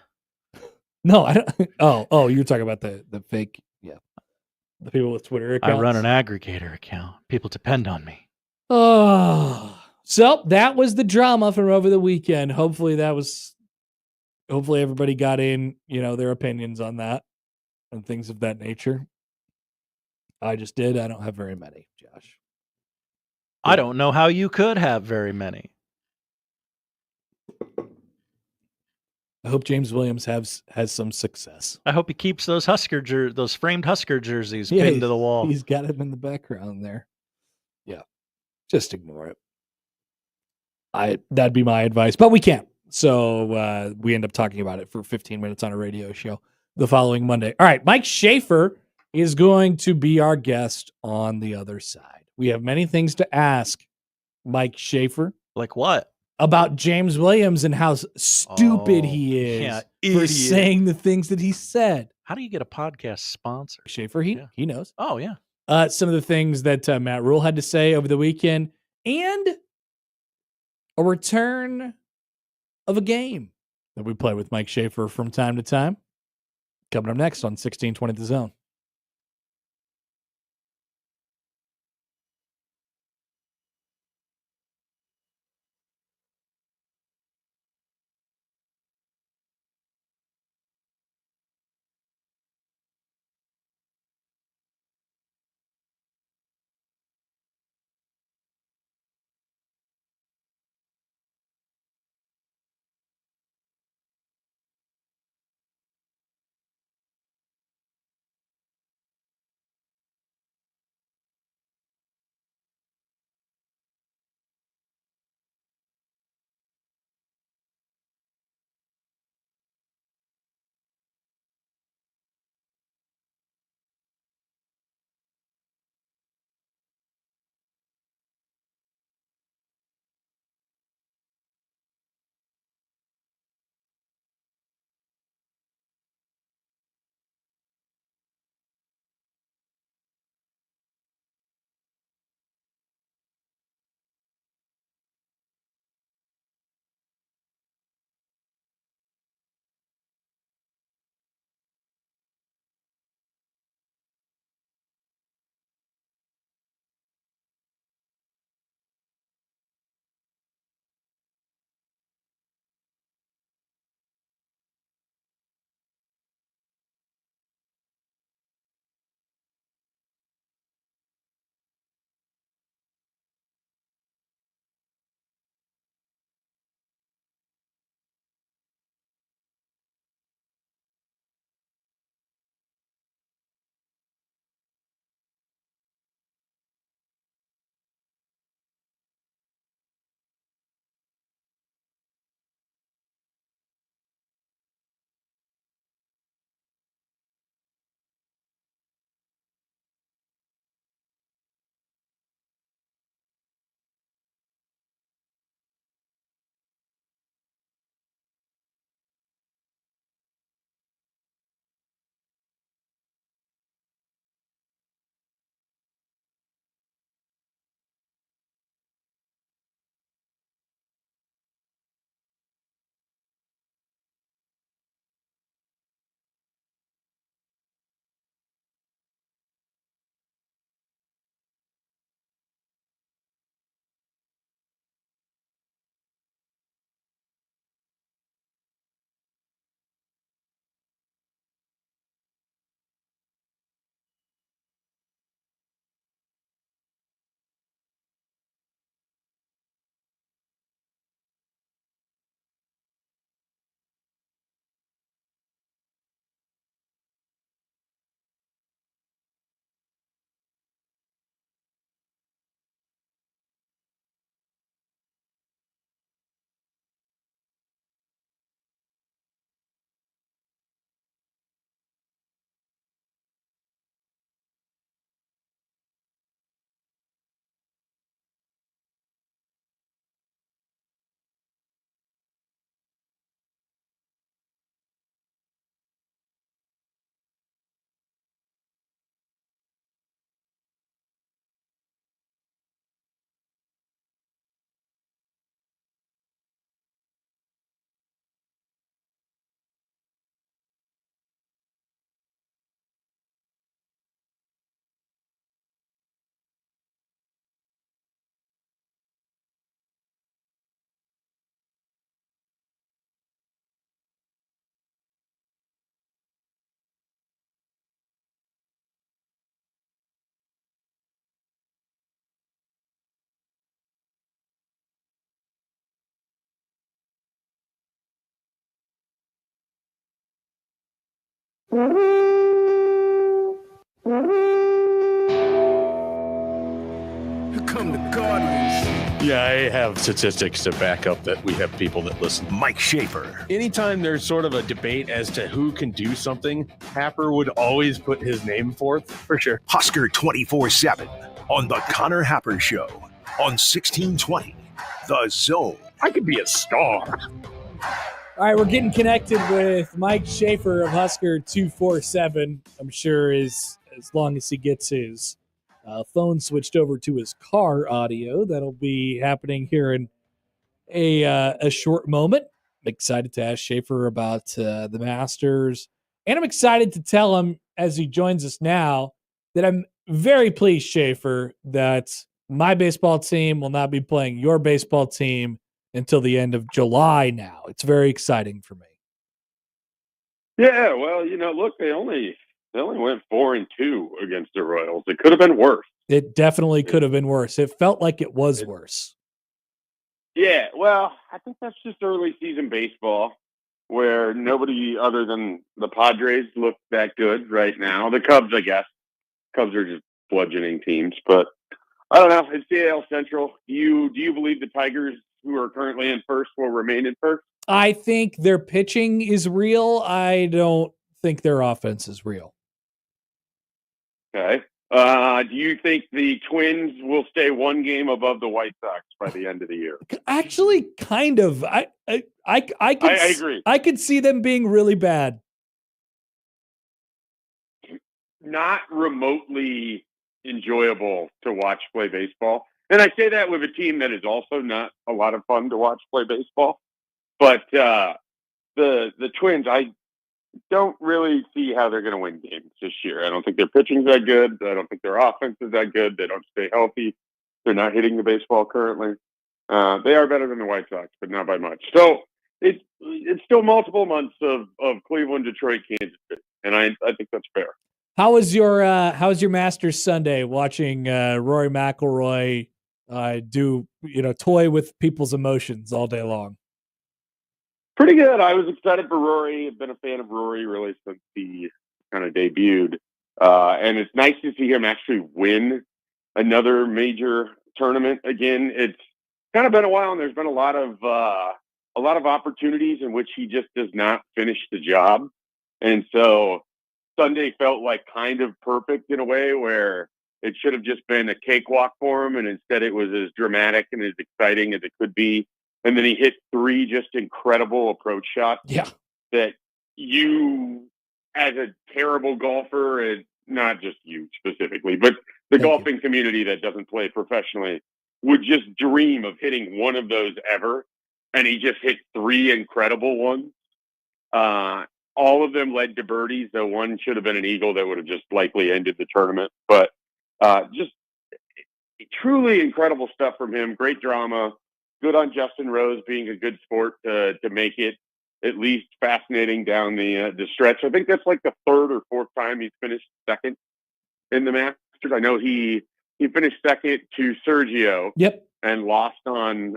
No, I don't. Oh, you're talking about the fake. Yeah. The people with Twitter accounts. I run an aggregator account. People depend on me. Oh. So that was the drama from over the weekend. Hopefully everybody got in, their opinions on that and things of that nature. I just did. I don't have very many, Josh. I don't know how you could have very many. I hope James Williams has some success. I hope he keeps those those framed Husker jerseys pinned to the wall. He's got him in the background there. Yeah. Just ignore it. That'd be my advice, but we can't. So we end up talking about it for 15 minutes on a radio show the following Monday. All right, Mike Schaefer is going to be our guest on the other side. We have many things to ask Mike Schaefer. Like what? About James Williams and how stupid he is for saying the things that he said. How do you get a podcast sponsor? Schaefer, he knows. Oh, yeah. Some of the things that Matt Rule had to say over the weekend and a return of a game that we play with Mike Schaefer from time to time. Coming up next on 1620 The Zone. Come the Guardians. Yeah, I have statistics to back up that we have people that listen. Mike Schaefer. Anytime there's sort of a debate as to who can do something, Happer would always put his name forth, for sure. Husker 24/7 on the Connor Happer Show on 1620 The Zone. I could be a star. All right, we're getting connected with Mike Schaefer of Husker 247. I'm sure as long as he gets his phone switched over to his car audio, that'll be happening here in a short moment. I'm excited to ask Schaefer about the Masters, and I'm excited to tell him as he joins us now that I'm very pleased, Schaefer, that my baseball team will not be playing your baseball team until the end of July now. It's very exciting for me. Yeah, well, look, they only went 4-2 against the Royals. It could have been worse. It definitely could have been worse. It felt like it was worse. Yeah, well, I think that's just early season baseball where nobody other than the Padres look that good right now. The Cubs, I guess. Cubs are just bludgeoning teams, but I don't know. It's the AL Central. Do you believe the Tigers, who are currently in first, will remain in first? I think their pitching is real. I don't think their offense is real. Okay. Do you think the Twins will stay one game above the White Sox by the end of the year? Actually, kind of. I agree. I could see them being really bad. Not remotely enjoyable to watch play baseball. And I say that with a team that is also not a lot of fun to watch play baseball. But the Twins, I don't really see how they're going to win games this year. I don't think their pitching's that good. I don't think their offense is that good. They don't stay healthy. They're not hitting the baseball currently. They are better than the White Sox, but not by much. So it's still multiple months of Cleveland, Detroit, Kansas City, and I think that's fair. How was your Masters Sunday watching Rory McIlroy toy with people's emotions all day long? Pretty good. I was excited for Rory. I've been a fan of Rory really since he kind of debuted. And it's nice to see him actually win another major tournament again. It's kind of been a while, and there's been a lot of opportunities in which he just does not finish the job. And so Sunday felt like kind of perfect in a way where it should have just been a cakewalk for him, and instead it was as dramatic and as exciting as it could be. And then he hit 3 just incredible approach shots. Yeah. That you, as a terrible golfer, and not just you specifically, but the golfing community that doesn't play professionally, would just dream of hitting one of those ever. And he just hit 3 incredible ones. All of them led to birdies, though one should have been an eagle that would have just likely ended the tournament. But just truly incredible stuff from him. Great drama. Good on Justin Rose being a good sport to make it at least fascinating down the stretch. I think that's like the 3rd or 4th time he's finished second in the Masters. I know he finished second to Sergio. Yep. And lost on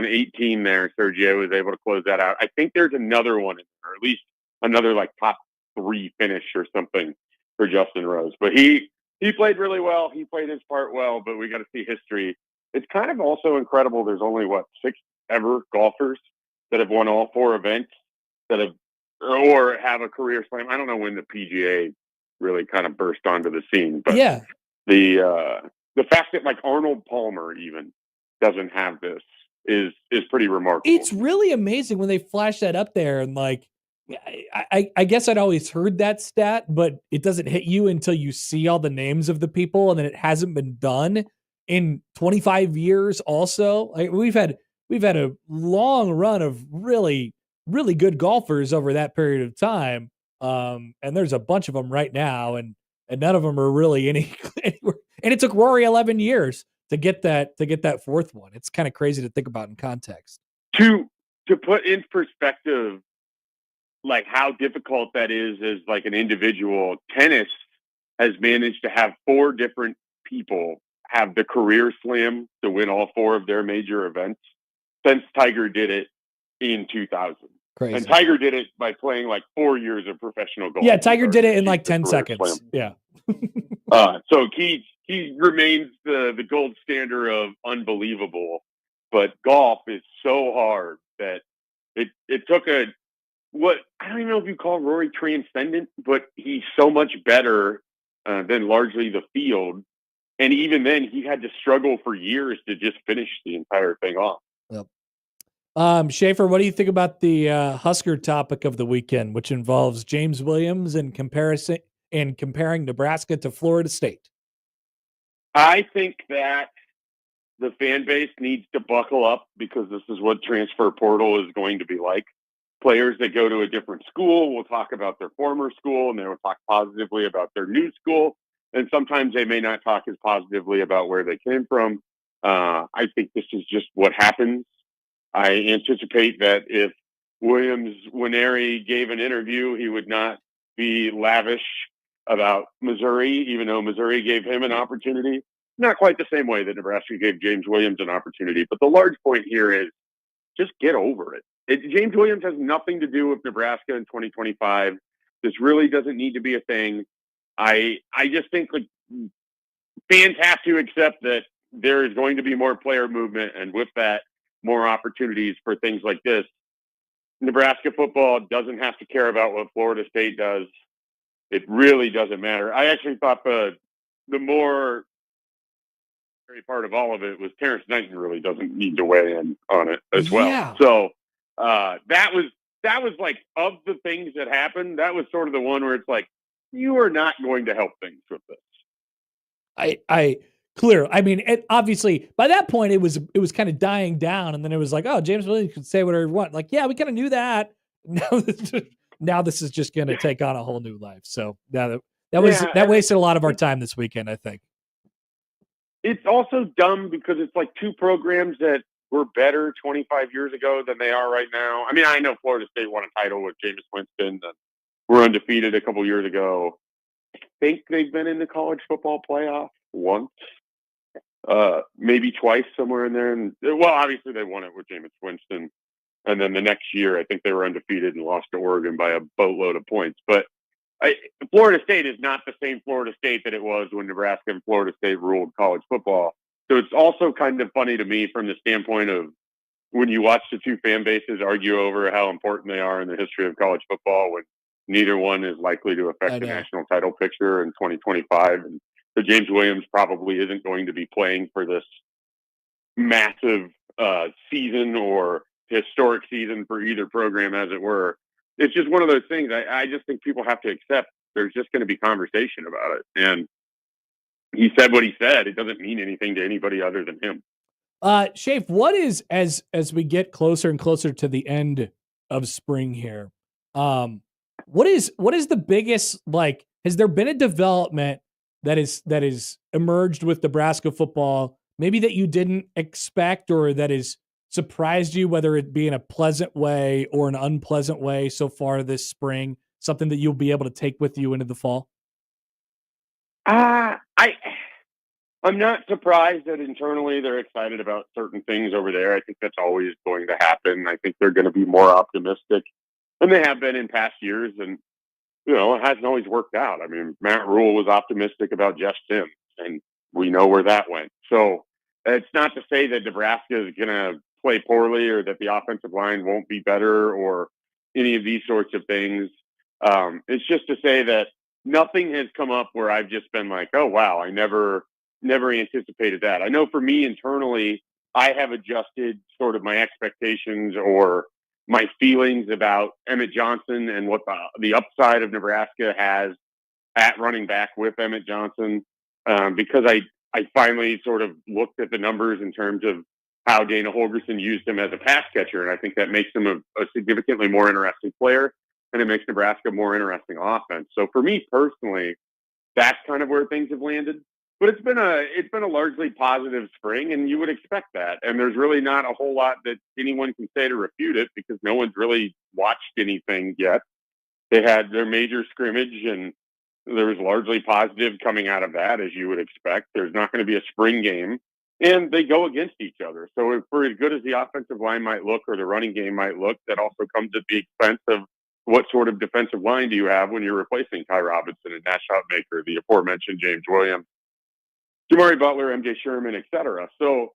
18 there. Sergio was able to close that out. I think there's another one, or at least another like top 3 finish or something for Justin Rose. But he played really well. He played his part well, but we got to see history. It's kind of also incredible. There's only 6 ever golfers that have won all 4 events that have a career slam. I don't know when the PGA really kind of burst onto the scene, but yeah, the fact that like Arnold Palmer even doesn't have this is pretty remarkable. It's really amazing when they flash that up there, and like I guess I'd always heard that stat, but it doesn't hit you until you see all the names of the people, and then it hasn't been done in 25 years. Also, like we've had a long run of really, really good golfers over that period of time, and there's a bunch of them right now, and none of them are really anywhere. And it took Rory 11 years to get that 4th one. It's kind of crazy to think about in context. To put in perspective, like how difficult that is as like an individual, tennis has managed to have 4 different people have the career slam to win all 4 of their major events since Tiger did it in 2000. Crazy. And Tiger did it by playing like 4 years of professional golf. Yeah, Tiger did it in like 10 seconds. Yeah. So he remains the gold standard of unbelievable, but golf is so hard that it took what I don't even know if you call Rory transcendent, but he's so much better than largely the field. And even then, he had to struggle for years to just finish the entire thing off. Yep. Schaefer, what do you think about the Husker topic of the weekend, which involves James Williams and comparing Nebraska to Florida State? I think that the fan base needs to buckle up because this is what transfer portal is going to be like. Players that go to a different school will talk about their former school and they will talk positively about their new school. And sometimes they may not talk as positively about where they came from. I think this is just what happens. I anticipate that if Williams Winery gave an interview, he would not be lavish about Missouri, even though Missouri gave him an opportunity. Not quite the same way that Nebraska gave James Williams an opportunity. But the large point here is just get over it. James Williams has nothing to do with Nebraska in 2025. This really doesn't need to be a thing. I just think like fans have to accept that there is going to be more player movement, and with that, more opportunities for things like this. Nebraska football doesn't have to care about what Florida State does. It really doesn't matter. I actually thought the more scary part of all of it was Terrence Knighton really doesn't need to weigh in on it as well. Yeah. So that was like, of the things that happened, that was sort of the one where it's like, you are not going to help things with this. I mean, obviously by that point it was kind of dying down, and then it was like, oh, James Williams could say whatever he wants. Like, yeah, we kind of knew that. Now this is just going to take on a whole new life. So that wasted a lot of our time this weekend, I think. It's also dumb because it's like two programs that were better 25 years ago than they are right now. I mean, I know Florida State won a title with Jameis Winston. Were undefeated a couple years ago. I think they've been in the college football playoff once, maybe twice, somewhere in there. And well, obviously they won it with Jameis Winston. And then the next year, I think they were undefeated and lost to Oregon by a boatload of points. But Florida State is not the same Florida State that it was when Nebraska and Florida State ruled college football. So it's also kind of funny to me from the standpoint of when you watch the two fan bases argue over how important they are in the history of college football when neither one is likely to affect the national title picture in 2025. And so James Williams probably isn't going to be playing for this massive season or historic season for either program, as it were. It's just one of those things. I just think people have to accept there's just going to be conversation about it. And he said what he said. It doesn't mean anything to anybody other than him. Shafe, what is, as we get closer and closer to the end of spring here, what is the biggest, like, has there been a development that is emerged with Nebraska football, maybe that you didn't expect or that is surprised you, whether it be in a pleasant way or an unpleasant way so far this spring, something that you'll be able to take with you into the fall? I'm not surprised that internally they're excited about certain things over there. I think that's always going to happen. I think they're going to be more optimistic than they have been in past years. And, you know, it hasn't always worked out. I mean, Matt Rule was optimistic about Jeff Sims, and we know where that went. So it's not to say that Nebraska is going to play poorly or that the offensive line won't be better or any of these sorts of things. It's just to say that nothing has come up where I've just been like, oh, wow, I never anticipated that. I know for me internally, I have adjusted sort of my expectations or my feelings about Emmett Johnson and what the upside of Nebraska has at running back with Emmett Johnson, because I finally sort of looked at the numbers in terms of how Dana Holgerson used him as a pass catcher. And I think that makes him a significantly more interesting player, and it makes Nebraska a more interesting offense. So for me personally, that's kind of where things have landed. But it's been a largely positive spring, and you would expect that. And there's really not a whole lot that anyone can say to refute it because no one's really watched anything yet. They had their major scrimmage, and there was largely positive coming out of that, as you would expect. There's not going to be a spring game and they go against each other. So for as good as the offensive line might look or the running game might look, that also comes at the expense of what sort of defensive line do you have when you're replacing Ty Robinson and Nash Hutmaker, the aforementioned James Williams, Jamari Butler, MJ Sherman, etc. So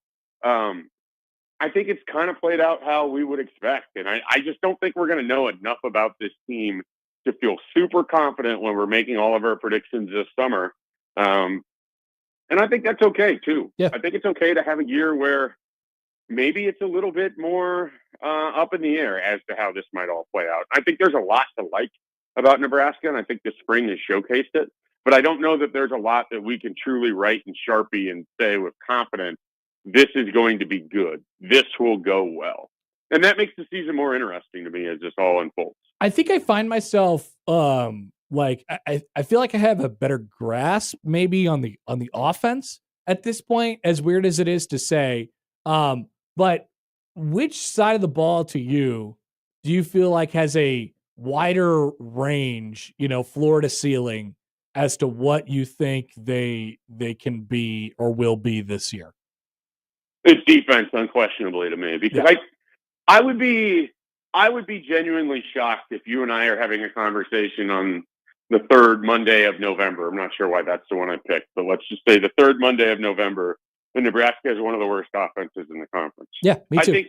I think it's kind of played out how we would expect. And I just don't think we're going to know enough about this team to feel super confident when we're making all of our predictions this summer. And I think that's okay, too. Yeah. I think it's okay to have a year where maybe it's a little bit more up in the air as to how this might all play out. I think there's a lot to like about Nebraska, and I think the spring has showcased it. But I don't know that there's a lot that we can truly write in Sharpie and say with confidence, this is going to be good. This will go well. And that makes the season more interesting to me as this all unfolds. I think I find myself like I feel like I have a better grasp maybe on the offense at this point, as weird as it is to say. But which side of the ball to you do you feel like has a wider range, floor to ceiling, as to what you think they can be or will be this year? It's defense, unquestionably, to me, because Yeah. I would be genuinely shocked if you and I are having a conversation on the third Monday of November. I'm not sure why that's the one I picked, but let's just say the third Monday of November, and Nebraska is one of the worst offenses in the conference. Yeah, me too. I think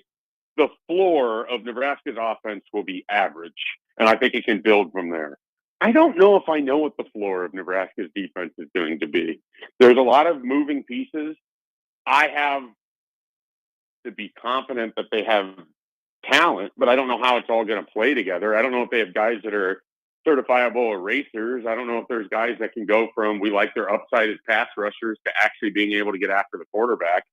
the floor of Nebraska's offense will be average, and I think it can build from there. I don't know if I know what the floor of Nebraska's defense is going to be. There's a lot of moving pieces. I have to be confident that they have talent, but I don't know how it's all going to play together. I don't know if they have guys that are certifiable erasers. I don't know if there's guys that can go from we like their upside as pass rushers to actually being able to get after the quarterback.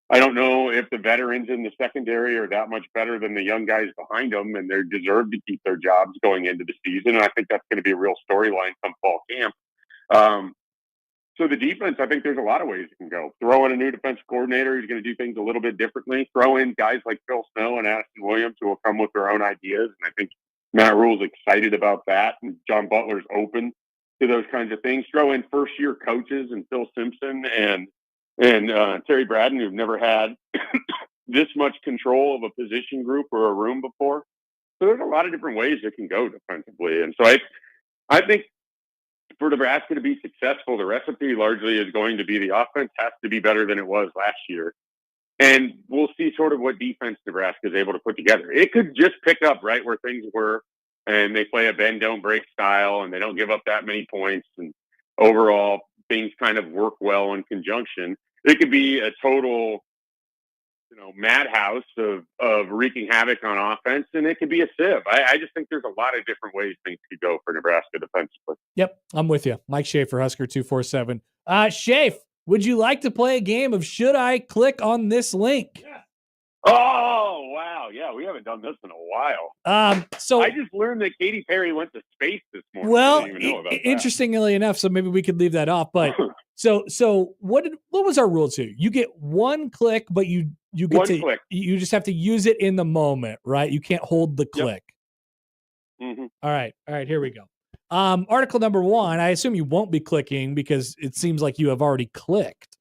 I don't know if the veterans in the secondary are that much better than the young guys behind them, and they deserve to keep their jobs going into the season. And I think that's going to be a real storyline come fall camp. So the defense, I think there's a lot of ways it can go. Throw in a new defensive coordinator who's going to do things a little bit differently. Throw in guys like Phil Snow and Addison Williams who will come with their own ideas. And I think Matt Rule's excited about that. And John Butler's open to those kinds of things. Throw in first-year coaches and Phil Simpson and Terry Braden, who've never had this much control of a position group or a room before. So there's a lot of different ways it can go defensively. And so I think for Nebraska to be successful, the recipe largely is going to be the offense has to be better than it was last year. And we'll see sort of what defense Nebraska is able to put together. It could just pick up right where things were, and they play a bend, don't break style, and they don't give up that many points. And overall, things kind of work well in conjunction. It could be a total, madhouse of wreaking havoc on offense, and it could be a sieve. I just think there's a lot of different ways things could go for Nebraska defensively. Yep, I'm with you. Mike Schaefer, Husker 247. Schaefer, would you like to play a game of Should I Click on This Link? Yeah. Oh, wow. Yeah, we haven't done this in a while. So I just learned that Katy Perry went to space this morning. Well, I didn't even know about that. Interestingly enough, so maybe we could leave that off. But so what was our rule too? You get one click, but you get one click. You just have to use it in the moment, right? You can't hold the click. Mm-hmm. All right, here we go. Article number 1. I assume you won't be clicking because it seems like you have already clicked.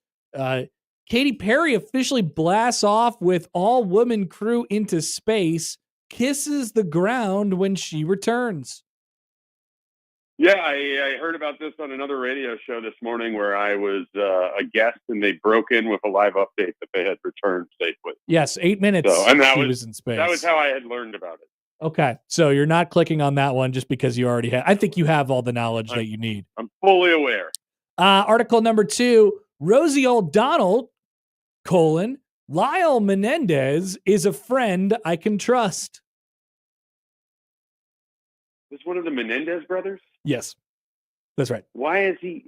Katy Perry officially blasts off with all-woman crew into space, kisses the ground when she returns. Yeah, I heard about this on another radio show this morning where I was a guest, and they broke in with a live update that they had returned safely. Yes, 8 minutes she was in space. That was how I had learned about it. Okay, so you're not clicking on that one just because you already had. I think you have all the knowledge that you need. I'm fully aware. Article number 2, Rosie O'Donnell, Lyle Menendez is a friend I can trust. Is one of the Menendez brothers? Yes, that's right. Why is he?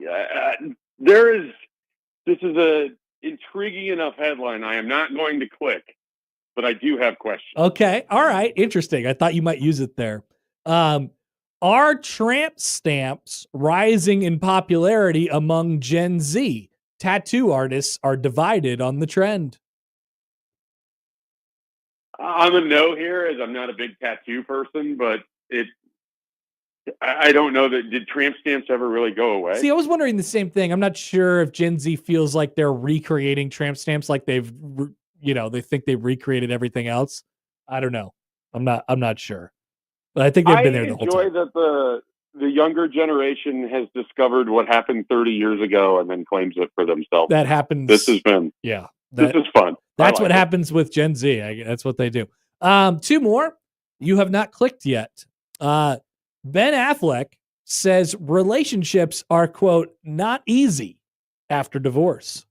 This is a intriguing enough headline. I am not going to click, but I do have questions. Okay, all right, interesting. I thought you might use it there. Are tramp stamps rising in popularity among Gen Z? Tattoo artists are divided on the trend. I'm a no here, as I'm not a big tattoo person, but I don't know that did tramp stamps ever really go away? See, I was wondering the same thing. I'm not sure if Gen Z feels like they're recreating tramp stamps, like they think they've recreated everything else. I don't know. I'm not sure, but I think they've been there the whole time. I enjoy that the younger generation has discovered what happened 30 years ago and then claims it for themselves. That happens. This has been this is fun. That's what happens with Gen Z. That's what they do. Two more. You have not clicked yet. Ben Affleck says relationships are, quote, not easy after divorce.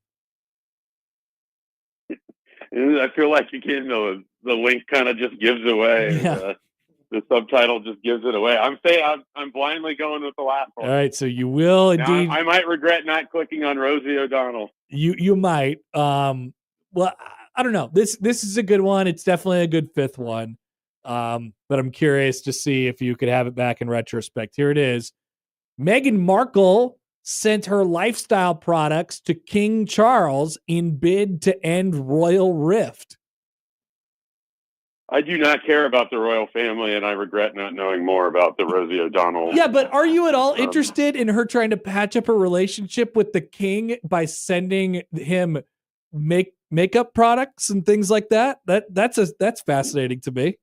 I feel like again the link kind of just gives away. Yeah. The subtitle just gives it away. I'm blindly going with the last one. All right, so you will indeed. Now, I might regret not clicking on Rosie O'Donnell. You might. Well, I don't know. This is a good one. It's definitely a good fifth one. But I'm curious to see if you could have it back in retrospect. Here it is. Meghan Markle sent her lifestyle products to King Charles in bid to end royal rift. I do not care about the royal family, and I regret not knowing more about the Rosie O'Donnell. Yeah, but are you at all interested in her trying to patch up her relationship with the king by sending him makeup products and things like that? That's fascinating to me.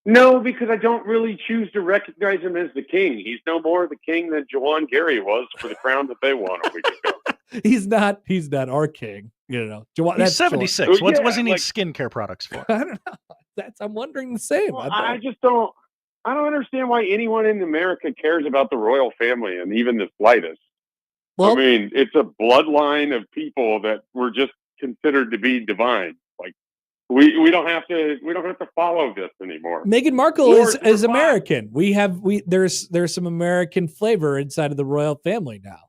No, because I don't really choose to recognize him as the king. He's no more the king than Jawan Gary was for the crown that they won a week ago. He's not our king, you know. He's 76. What does he need skincare products for? I don't know. I'm wondering the same. Well, I don't understand why anyone in America cares about the royal family and even the slightest. Well, I mean, it's a bloodline of people that were just considered to be divine. Like we don't have to follow this anymore. Meghan Markle is American. There's some American flavor inside of the royal family now.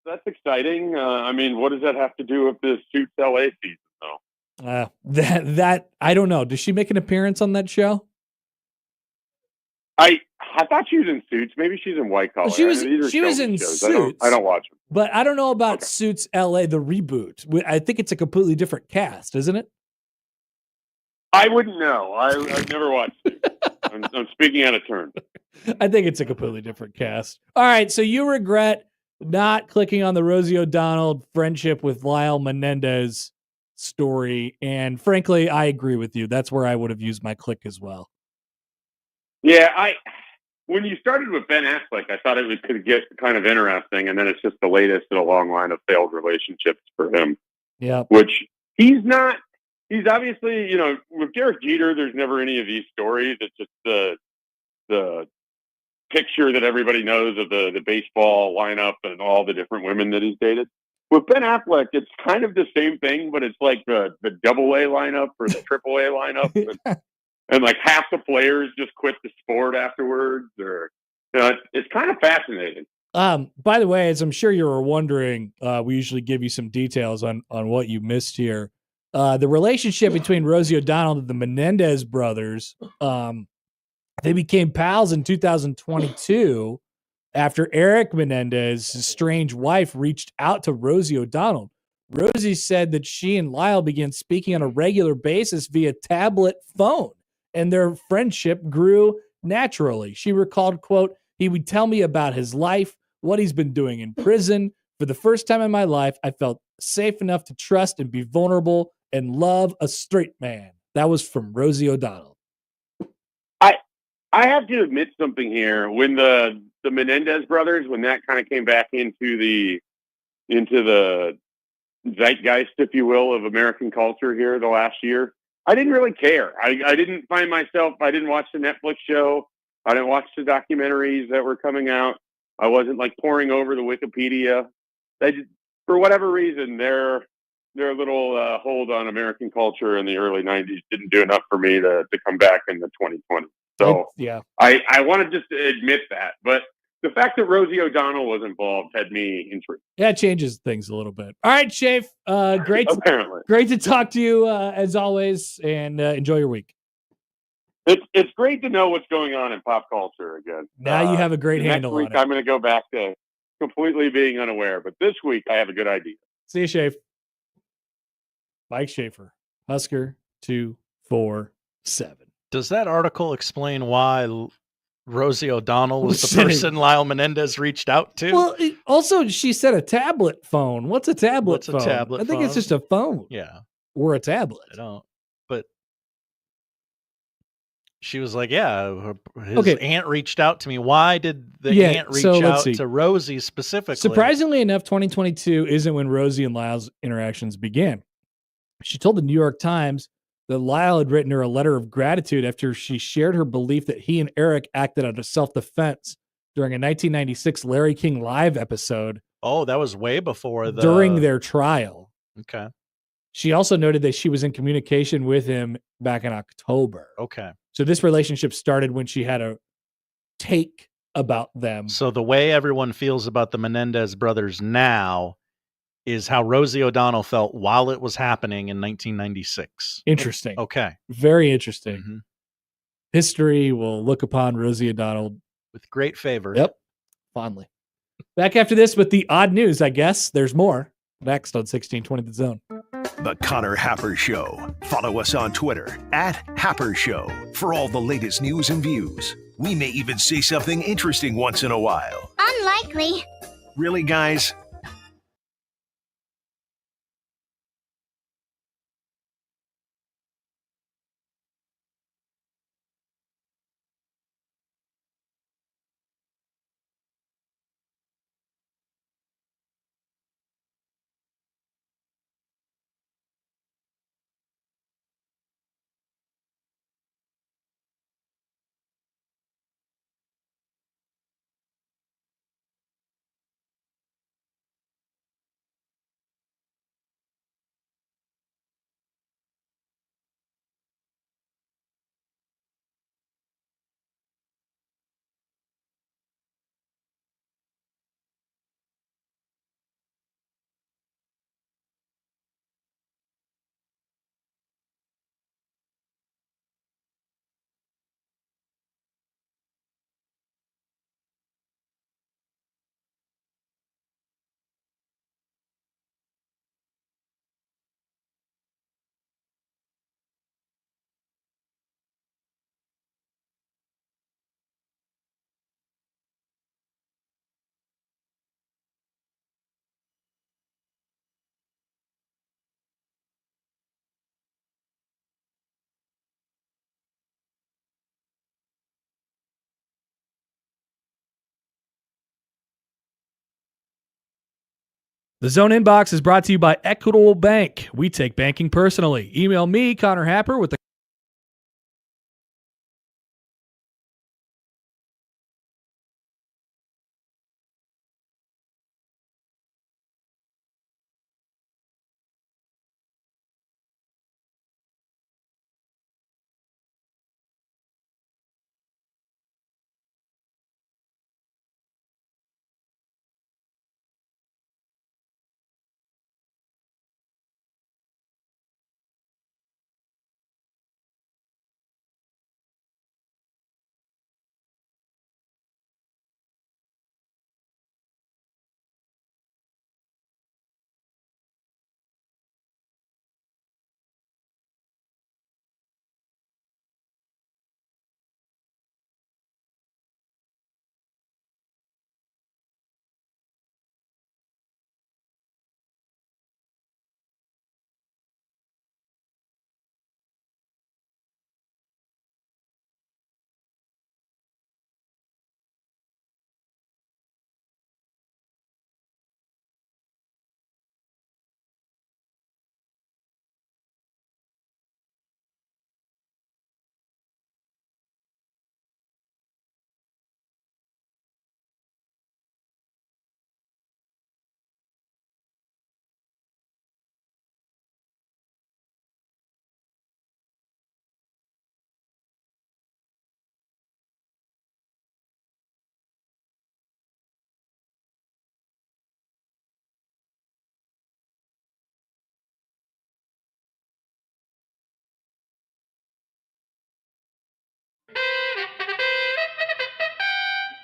That's exciting. I mean, what does that have to do with the Suits LA season, though? That I don't know. Does she make an appearance on that show? I thought she was in Suits. Maybe she's in White Collar. She was in shows. Suits. I don't watch them. But I don't know about Suits LA, the reboot. I think it's a completely different cast, isn't it? I wouldn't know. I've never watched it. I'm speaking out of turn. I think it's a completely different cast. All right, so you regret not clicking on the Rosie O'Donnell friendship with Lyle Menendez story. And frankly, I agree with you. That's where I would have used my click as well. Yeah, when you started with Ben Affleck, I thought it could get kind of interesting, and then it's just the latest in a long line of failed relationships for him. Yeah. Which he's not. He's obviously, with Derek Jeter, there's never any of these stories. It's just the picture that everybody knows of the baseball lineup and all the different women that he's dated. With Ben Affleck, it's kind of the same thing, but it's like the AA lineup or the AAA lineup. And like half the players just quit the sport afterwards, or it's kind of fascinating. By the way, as I'm sure you were wondering, we usually give you some details on what you missed here. The relationship between Rosie O'Donnell and the Menendez brothers, they became pals in 2022 after Eric Menendez's strange wife reached out to Rosie O'Donnell. Rosie said that she and Lyle began speaking on a regular basis via tablet phone, and their friendship grew naturally. She recalled, quote, "He would tell me about his life, what he's been doing in prison. For the first time in my life, I felt safe enough to trust and be vulnerable and love a straight man." That was from Rosie O'Donnell. I have to admit something here. When the Menendez brothers, when that kind of came back into the zeitgeist, if you will, of American culture here the last year, I didn't really care. I didn't find myself, I didn't watch the Netflix show. I didn't watch the documentaries that were coming out. I wasn't like poring over the Wikipedia. For whatever reason, their little hold on American culture in the early 90s didn't do enough for me to come back in the 2020s. So yeah, I want to just admit that. But the fact that Rosie O'Donnell was involved had me intrigued. Yeah, it changes things a little bit. All right, Shafe, great to talk to you as always, and enjoy your week. It's great to know what's going on in pop culture again. Now you have a great handle on it. Next week, I'm going to go back to completely being unaware, but this week I have a good idea. See you, Shafe. Mike Schaefer, Husker 247. Does that article explain why Rosie O'Donnell was the Sitting. person Lyle Menendez reached out to. Well, also she said a tablet phone. What's a tablet What's a phone? tablet I think it's phone? just a phone. Yeah. Or a tablet. I don't. But she was like, yeah, his aunt reached out to me. Why did the aunt reach out to Rosie specifically? Surprisingly enough, 2022 isn't when Rosie and Lyle's interactions began. She told the New York Times that Lyle had written her a letter of gratitude after she shared her belief that he and Eric acted out of self-defense during a 1996 Larry King Live episode. Oh, that was way before during their trial. Okay. She also noted that she was in communication with him back in October. Okay. So this relationship started when she had a take about them. So the way everyone feels about the Menendez brothers now is how Rosie O'Donnell felt while it was happening in 1996. Interesting. Okay. Very interesting. Mm-hmm. History will look upon Rosie O'Donnell with great favor. Yep. Fondly. Back after this with the odd news, I guess. There's more. Next on 1620 The Zone. The Connor Happer Show. Follow us on Twitter @Happer Show for all the latest news and views. We may even say something interesting once in a while. Unlikely. Really, guys? The Zone Inbox is brought to you by Equitable Bank. We take banking personally. Email me, Connor Happer, with the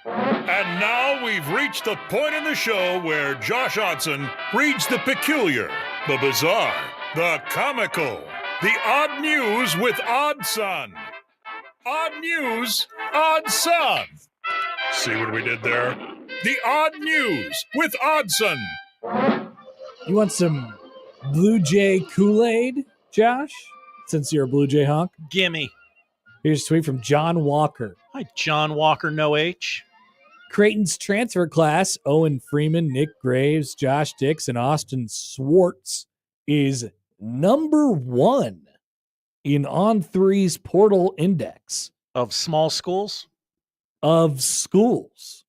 And now we've reached the point in the show where Josh Odson reads the peculiar, the bizarre, the comical, the odd news with Odd Son. Odd news Odd Son. See what we did there? The Odd News with Oddson. You want some Blue Jay Kool-Aid, Josh? Since you're a Blue Jay honk? Gimme. Here's a tweet from John Walker. Hi, John Walker, no H. Creighton's transfer class, Owen Freeman, Nick Graves, Josh Dix, and Austin Swartz, is number 1 in On3's portal index. Of small schools? Of schools.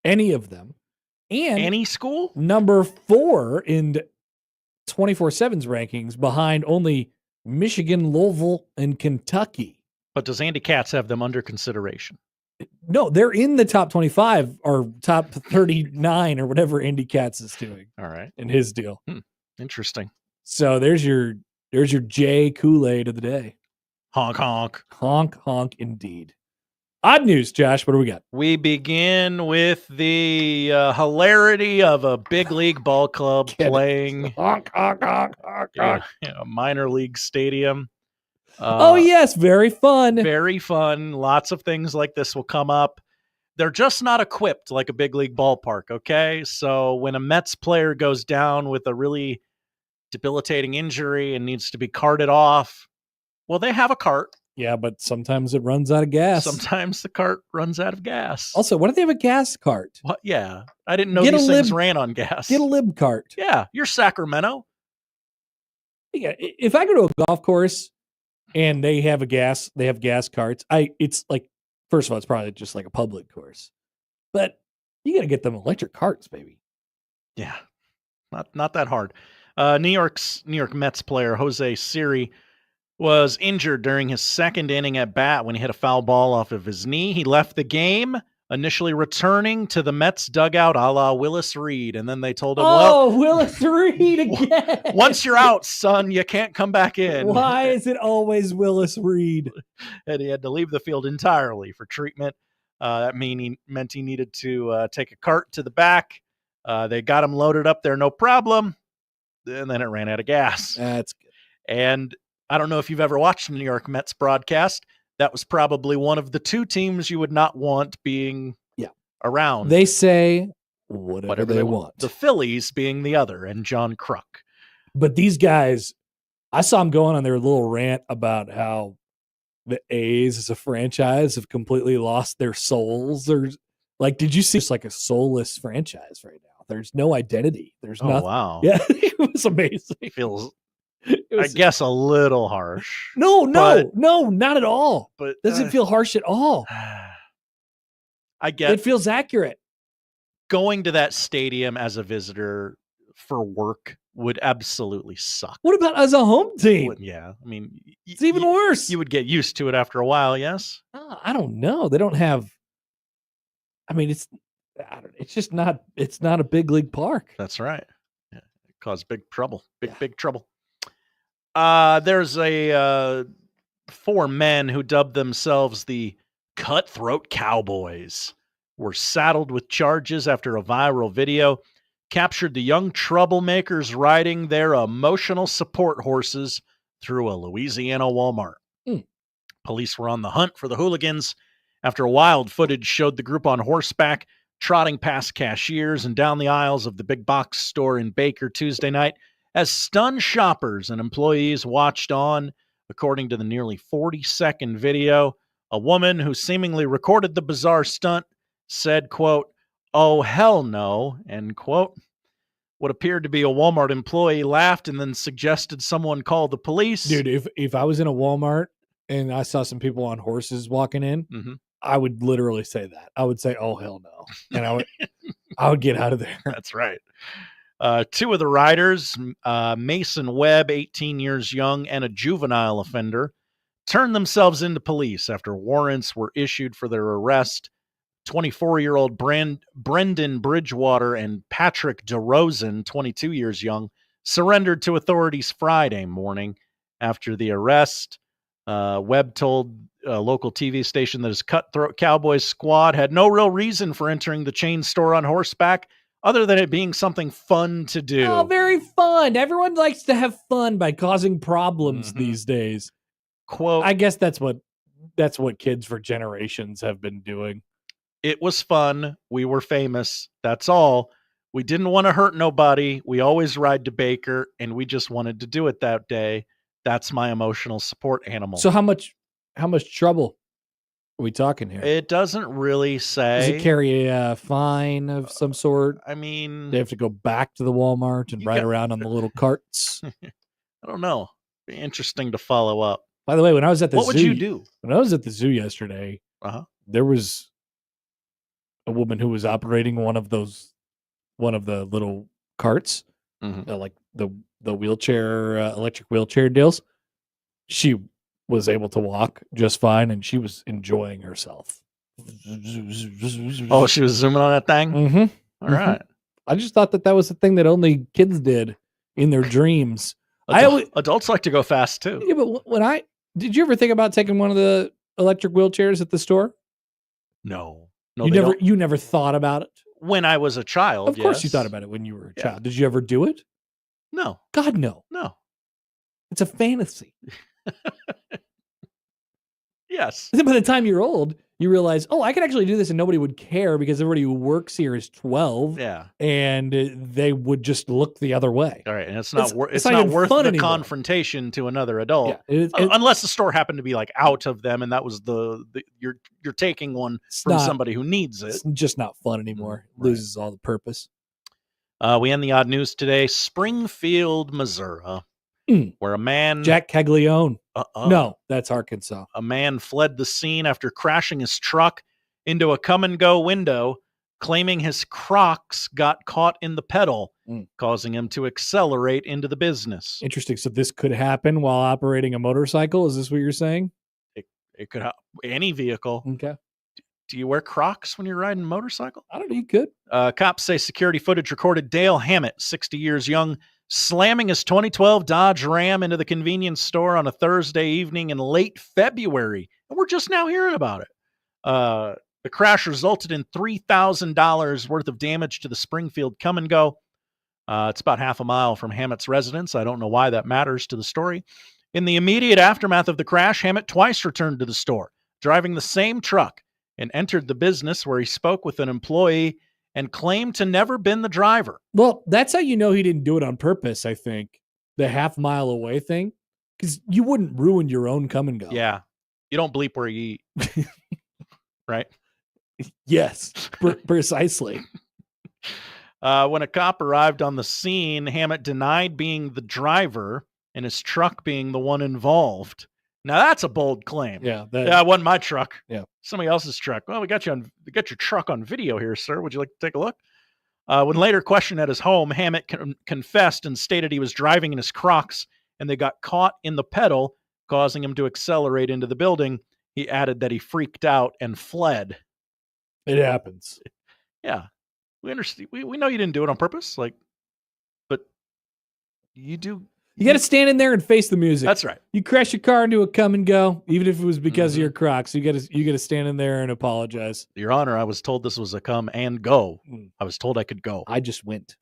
Any of them. And any school? Number 4 in 24/7's rankings, behind only Michigan, Louisville, and Kentucky. But does Andy Katz have them under consideration? No, they're in the top 25 or top 39 or whatever Andy Katz is doing. All right. In his deal. Interesting. So there's your Jay Kool-Aid of the day. Honk, honk. Honk, honk, indeed. Odd news, Josh. What do we got? We begin with the hilarity of a big league ball club playing honk, honk, honk, honk, honk. In a minor league stadium. Oh, yes. Very fun. Very fun. Lots of things like this will come up. They're just not equipped like a big league ballpark, okay? So when a Mets player goes down with a really debilitating injury and needs to be carted off, well, they have a cart. Yeah, but sometimes it runs out of gas. Sometimes the cart runs out of gas. Also, why do they have a gas cart? What? Yeah, I didn't know these things ran on gas. Get a lib cart. Yeah, you're Sacramento. Yeah, if I go to a golf course and they have gas carts, it's like, first of all, it's probably just like a public course, but you got to get them electric carts, baby. Yeah, not that hard. New York Mets player Jose Siri was injured during his second inning at bat when he hit a foul ball off of his knee. He left the game, initially returning to the Mets dugout a la Willis Reed, and then they told him, Willis Reed again. Once you're out, son, you can't come back in. Why is it always Willis Reed? And he had to leave the field entirely for treatment. That meant he needed to take a cart to the back. They got him loaded up there, no problem. And then it ran out of gas. That's good. And I don't know if you've ever watched the New York Mets broadcast. That was probably one of the two teams you would not want being around. They say whatever they want. The Phillies being the other, and John Kruk. But these guys, I saw them going on their little rant about how the A's as a franchise have completely lost their souls. There's like, did you see it's like a soulless franchise right now? There's no identity. There's nothing. Wow. Yeah, it was amazing. Feels, I guess, a little harsh. No, not at all. But doesn't feel harsh at all. I get it feels accurate. Going to that stadium as a visitor for work would absolutely suck. What about as a home team? Yeah, I mean, it's even worse. You would get used to it after a while, yes? I don't know. They don't have. I mean, it's just not. It's not a big league park. That's right. Yeah, it caused big trouble. Big trouble. There's a 4 men who dubbed themselves the Cutthroat Cowboys were saddled with charges after a viral video captured the young troublemakers riding their emotional support horses through a Louisiana Walmart. Police were on the hunt for the hooligans after wild footage showed the group on horseback trotting past cashiers and down the aisles of the big box store in Baker Tuesday night as stunned shoppers and employees watched on. According to the nearly 40-second video, a woman who seemingly recorded the bizarre stunt said, quote, "Oh, hell no," end quote. What appeared to be a Walmart employee laughed and then suggested someone call the police. Dude, if I was in a Walmart and I saw some people on horses walking in, I would literally say that. I would say, "Oh, hell no." And I would get out of there. That's right. 2 of the riders, Mason Webb, 18 years young, and a juvenile offender, turned themselves into police after warrants were issued for their arrest. 24-year-old Brendan Bridgewater and Patrick DeRozan, 22 years young, surrendered to authorities Friday morning after the arrest. Webb told a local TV station that his Cutthroat Cowboys squad had no real reason for entering the chain store on horseback other than it being something fun to do. Oh, very fun. Everyone likes to have fun by causing problems these days. Quote, I guess that's what that's what kids for generations have been doing. It was fun. We were famous. That's all. We didn't want to hurt nobody. We always ride to Baker, and we just wanted to do it that day. That's my emotional support animal. So how much trouble are we talking here? It doesn't really say. Does it carry a fine of some sort? I mean, they have to go back to the Walmart and ride around on the little carts. I don't know. Be interesting to follow up. By the way, when I was at the what zoo, would you do? When I was at the zoo yesterday, there was a woman who was operating one of the little carts, like the wheelchair, electric wheelchair deals. She was able to walk just fine, and she was enjoying herself. Oh, she was zooming on that thing? Mm-hmm. All right. I just thought that was a thing that only kids did in their dreams. Adults like to go fast too. Yeah, but did you ever think about taking one of the electric wheelchairs at the store? No, you never thought about it when I was a child. Of course, you thought about it when you were a child. Did you ever do it? No. God, no. No. It's a fantasy. Yes. By the time you're old, you realize, I can actually do this and nobody would care because everybody who works here is 12. Yeah. And they would just look the other way. All right. And it's not worth even fun the anymore. confrontation to another adult. Yeah, unless the store happened to be like out of them and that was you're taking one from somebody who needs it. It's just not fun anymore. It loses all the purpose. We end the odd news today. Springfield, Missouri, where a man... Jack Caglione. No, that's Arkansas. A man fled the scene after crashing his truck into a come-and-go window, claiming his Crocs got caught in the pedal, causing him to accelerate into the business. Interesting. So this could happen while operating a motorcycle? Is this what you're saying? It could happen. Any vehicle. Okay. Do you wear Crocs when you're riding a motorcycle? I don't know. You could. Cops say security footage recorded Dale Hammett, 60 years young, slamming his 2012 Dodge Ram into the convenience store on a Thursday evening in late February. And we're just now hearing about it. The crash resulted in $3,000 worth of damage to the Springfield Come and Go. It's about half a mile from Hammett's residence. I don't know why that matters to the story. In the immediate aftermath of the crash, Hammett twice returned to the store, driving the same truck, and entered the business where he spoke with an employee and claimed to never been the driver. Well, that's how you know he didn't do it on purpose, I think. The half mile away thing. Because you wouldn't ruin your own come and go. Yeah. You don't bleep where you eat. Right? Yes, precisely. When a cop arrived on the scene, Hammett denied being the driver and his truck being the one involved. Now that's a bold claim. Yeah, it wasn't my truck. Yeah, somebody else's truck. Well, we got your truck on video here, sir. Would you like to take a look? When later questioned at his home, Hammett confessed and stated he was driving in his Crocs and they got caught in the pedal, causing him to accelerate into the building. He added that he freaked out and fled. It happens. Yeah, we understand. We know you didn't do it on purpose, but you do. You got to stand in there and face the music. That's right. You crash your car into a come and go, even if it was because of your Crocs. You got to stand in there and apologize. Your Honor, I was told this was a come and go. I was told I could go. I just went.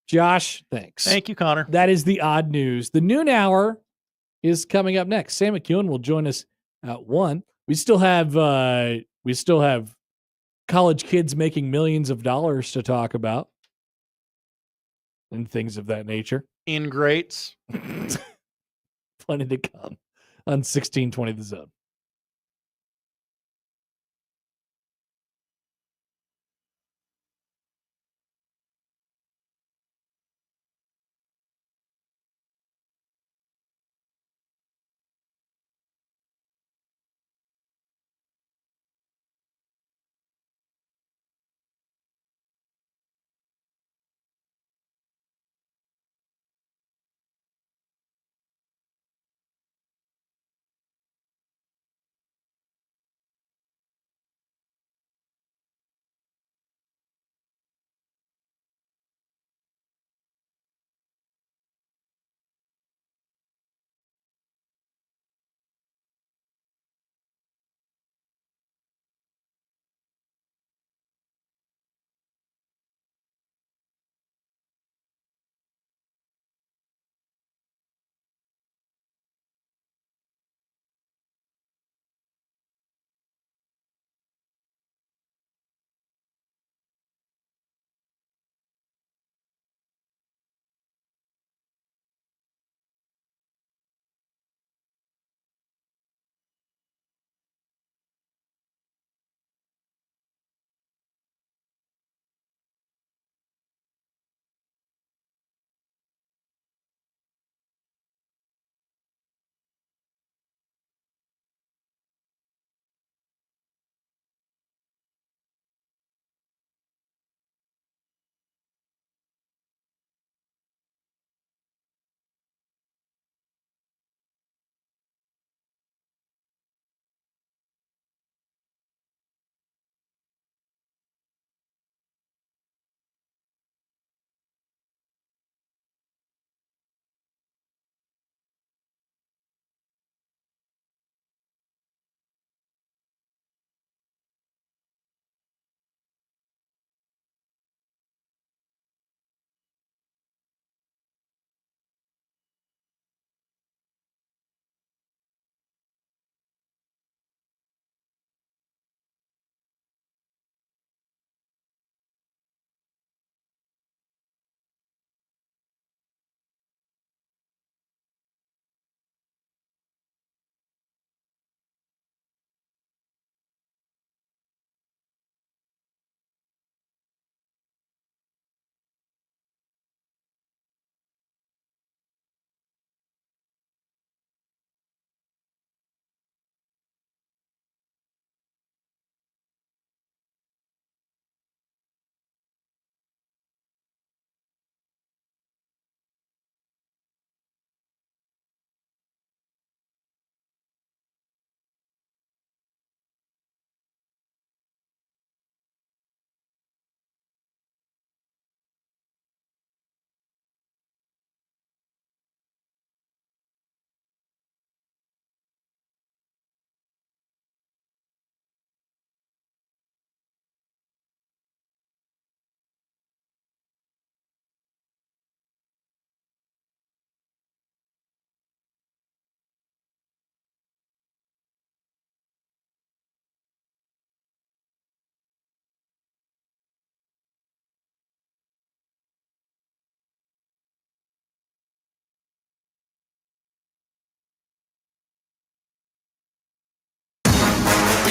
Josh, thanks. Thank you, Connor. That is the odd news. The noon hour is coming up next. Sam McKewon will join us at 1. We still have college kids making millions of dollars to talk about and things of that nature. Ingrates. Plenty to come on 1620 The Zone.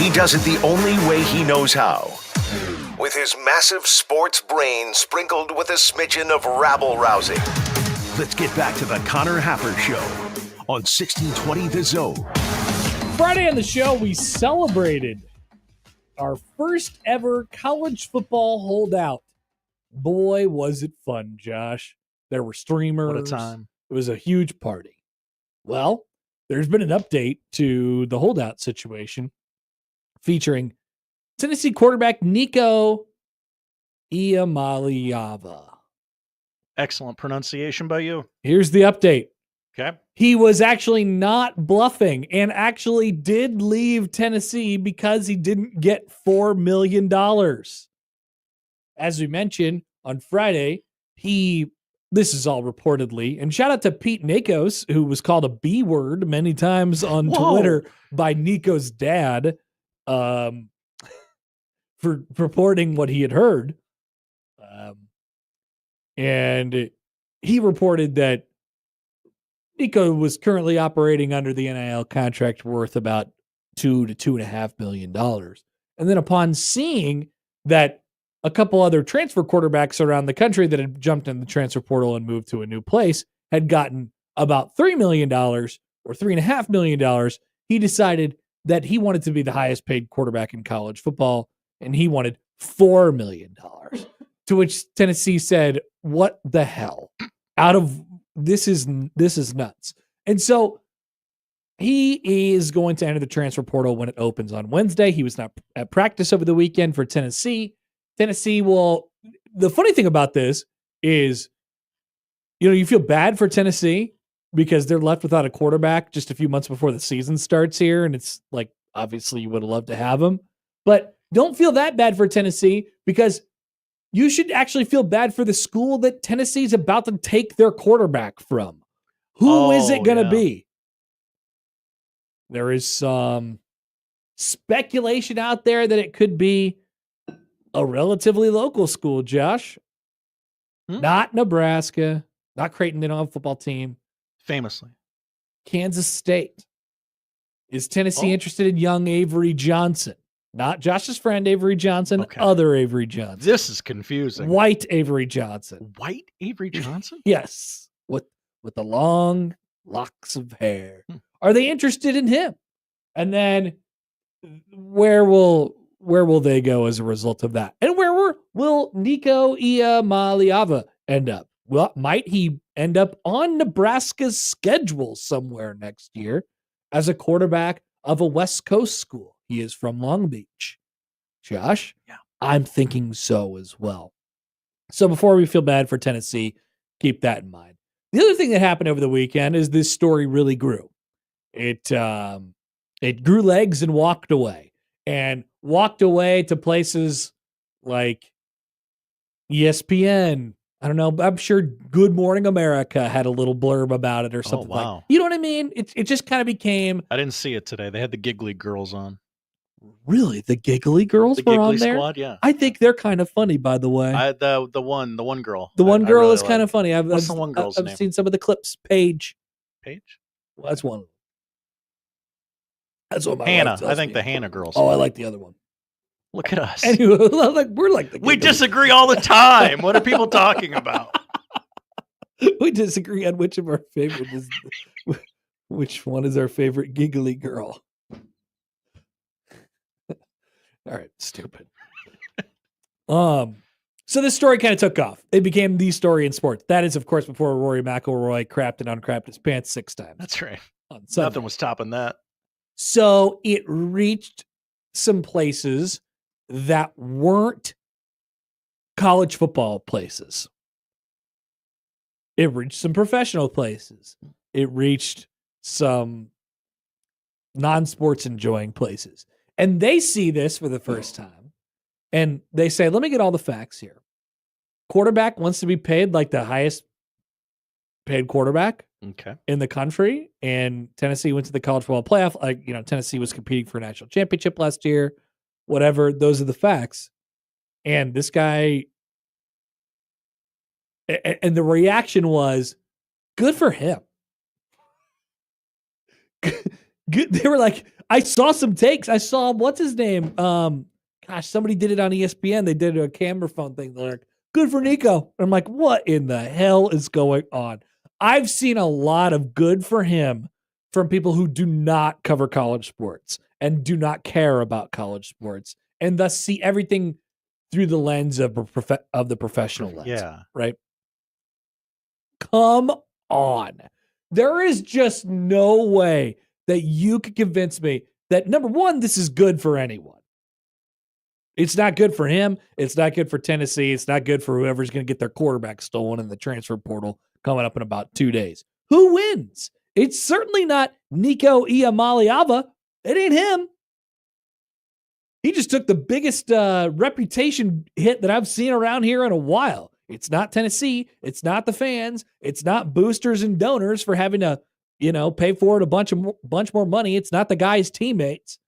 he does it the only way he knows how. With his massive sports brain sprinkled with a smidgen of rabble-rousing. Let's get back to the Connor Happer Show on 1620 The Zone. Friday on the show, we celebrated our first ever college football holdout. Boy, was it fun, Josh. There were streamers. What a time. It was a huge party. Well, there's been an update to the holdout situation featuring Tennessee quarterback Nico Iamaleava. Excellent pronunciation by you. Here's the update. Okay. He was actually not bluffing and actually did leave Tennessee because he didn't get $4 million. As we mentioned on Friday, this is all reportedly, and shout out to Pete Nakos, who was called a B word many times on Twitter by Nico's dad, for reporting what he had heard. And he reported that Nico was currently operating under the NIL contract worth about $2 to $2.5 million. And then upon seeing that a couple other transfer quarterbacks around the country that had jumped in the transfer portal and moved to a new place had gotten about $3 million or $3.5 million, he decided that he wanted to be the highest paid quarterback in college football, and he wanted $4 million. To which Tennessee said, "What the hell? This is nuts." And so he is going to enter the transfer portal when it opens on Wednesday. He was not at practice over the weekend for Tennessee. Tennessee will. The funny thing about this is, you feel bad for Tennessee because they're left without a quarterback just a few months before the season starts here. And it's like, obviously you would have loved to have him, but don't feel that bad for Tennessee, because you should actually feel bad for the school that Tennessee's about to take their quarterback from. Who is it going to be? There is some speculation out there that it could be a relatively local school, Josh. Not Nebraska, not Creighton. They don't have a football team. Famously. Kansas State. Is Tennessee interested in young Avery Johnson? Not Josh's friend Avery Johnson, other Avery Johnson. This is confusing. White Avery Johnson. White Avery Johnson? Yes. With the long locks of hair. Are they interested in him? And then where will they go as a result of that? And where will Nico Iamaleava end up? Well, might he end up on Nebraska's schedule somewhere next year as a quarterback of a West Coast school? He is from Long Beach. Josh? Yeah. I'm thinking so as well. So before we feel bad for Tennessee, keep that in mind. The other thing that happened over the weekend is this story really grew. It grew legs and walked away to places like ESPN. I don't know. I'm sure Good Morning America had a little blurb about it or something like. You know what I mean? It just kind of became. I didn't see it today. They had the Giggly Girls on. Really, the Giggly Girls were on there? Squad, yeah. I think they're kind of funny, by the way. The one girl. The one girl really is kind of funny. What's the one girl's name? I've seen some of the clips. Paige. Well, that's one. That's what my Hannah. wife tells I think me. the Hannah girls. Oh, I like the other one. Look at us. Anyway, we're like the we Giggly. disagree all the time. What are people talking about? We disagree on which of our favorite is. Which one is our favorite giggly girl? All right, stupid. So this story kind of took off. It became the story in sports. That is, of course, before Rory McIlroy crapped and uncrapped his pants 6 times. That's right. On Sunday. Nothing was topping that. So it reached some places that weren't college football places. It reached some professional places. It reached some non-sports enjoying places. And they see this for the first time. And they say, let me get all the facts here. Quarterback wants to be paid like the highest paid quarterback in the country. And Tennessee went to the college football playoff. Tennessee was competing for a national championship last year. Whatever. Those are the facts. And this guy, and the reaction was, good for him. They were like, I saw some takes. I saw, what's his name? Somebody did it on ESPN. They did a camera phone thing. They're like, good for Nico. I'm like, what in the hell is going on? I've seen a lot of good for him from people who do not cover college sports and do not care about college sports and thus see everything through the lens of the professional lens. Yeah. Right? Come on. There is just no way that you could convince me that, number one, this is good for anyone. It's not good for him. It's not good for Tennessee. It's not good for whoever's going to get their quarterback stolen in the transfer portal coming up in about 2 days. Who wins? It's certainly not Nico Iamaleava. It ain't him. He just took the biggest reputation hit that I've seen around here in a while. It's not Tennessee. It's not the fans. It's not boosters and donors for having to, pay for it a bunch more money. It's not the guy's teammates.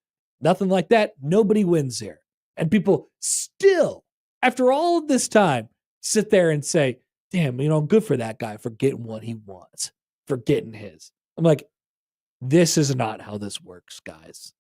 Nothing like that. Nobody wins here. And people still, after all of this time, sit there and say, damn, good for that guy for getting what he wants, for getting his. I'm like, this is not how this works, guys.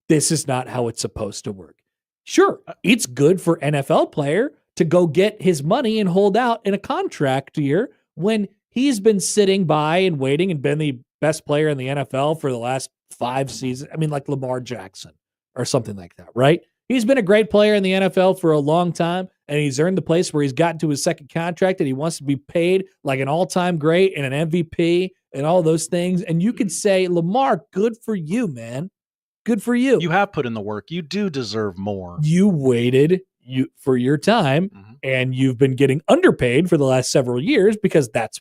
This is not how it's supposed to work. Sure, it's good for NFL player to go get his money and hold out in a contract year when he's been sitting by and waiting and been the best player in the NFL for the last 5 seasons. I mean, like Lamar Jackson or something like that, right? He's been a great player in the NFL for a long time, and he's earned the place where he's gotten to his second contract, and he wants to be paid like an all-time great and an MVP and all those things. And you could say, Lamar, good for you, man. Good for you. You have put in the work. You do deserve more. You waited for your time, and you've been getting underpaid for the last several years because that's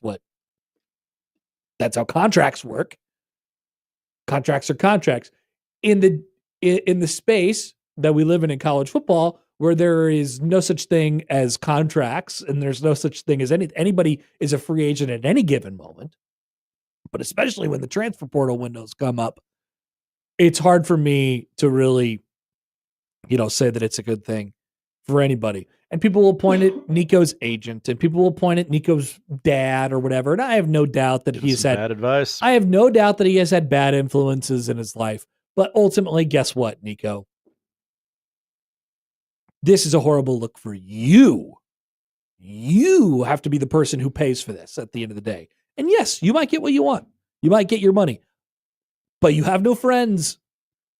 how contracts work. Contracts are contracts. In the space that we live in college football, where there is no such thing as contracts and there's no such thing as anybody is a free agent at any given moment, but especially when the transfer portal windows come up, it's hard for me to really, say that it's a good thing for anybody. And people will point at Nico's agent, and people will point at Nico's dad or whatever. And I have no doubt that he's had bad advice. I have no doubt that he has had bad influences in his life. But ultimately, guess what, Nico? This is a horrible look for you. You have to be the person who pays for this at the end of the day. And yes, you might get what you want. You might get your money. But you have no friends.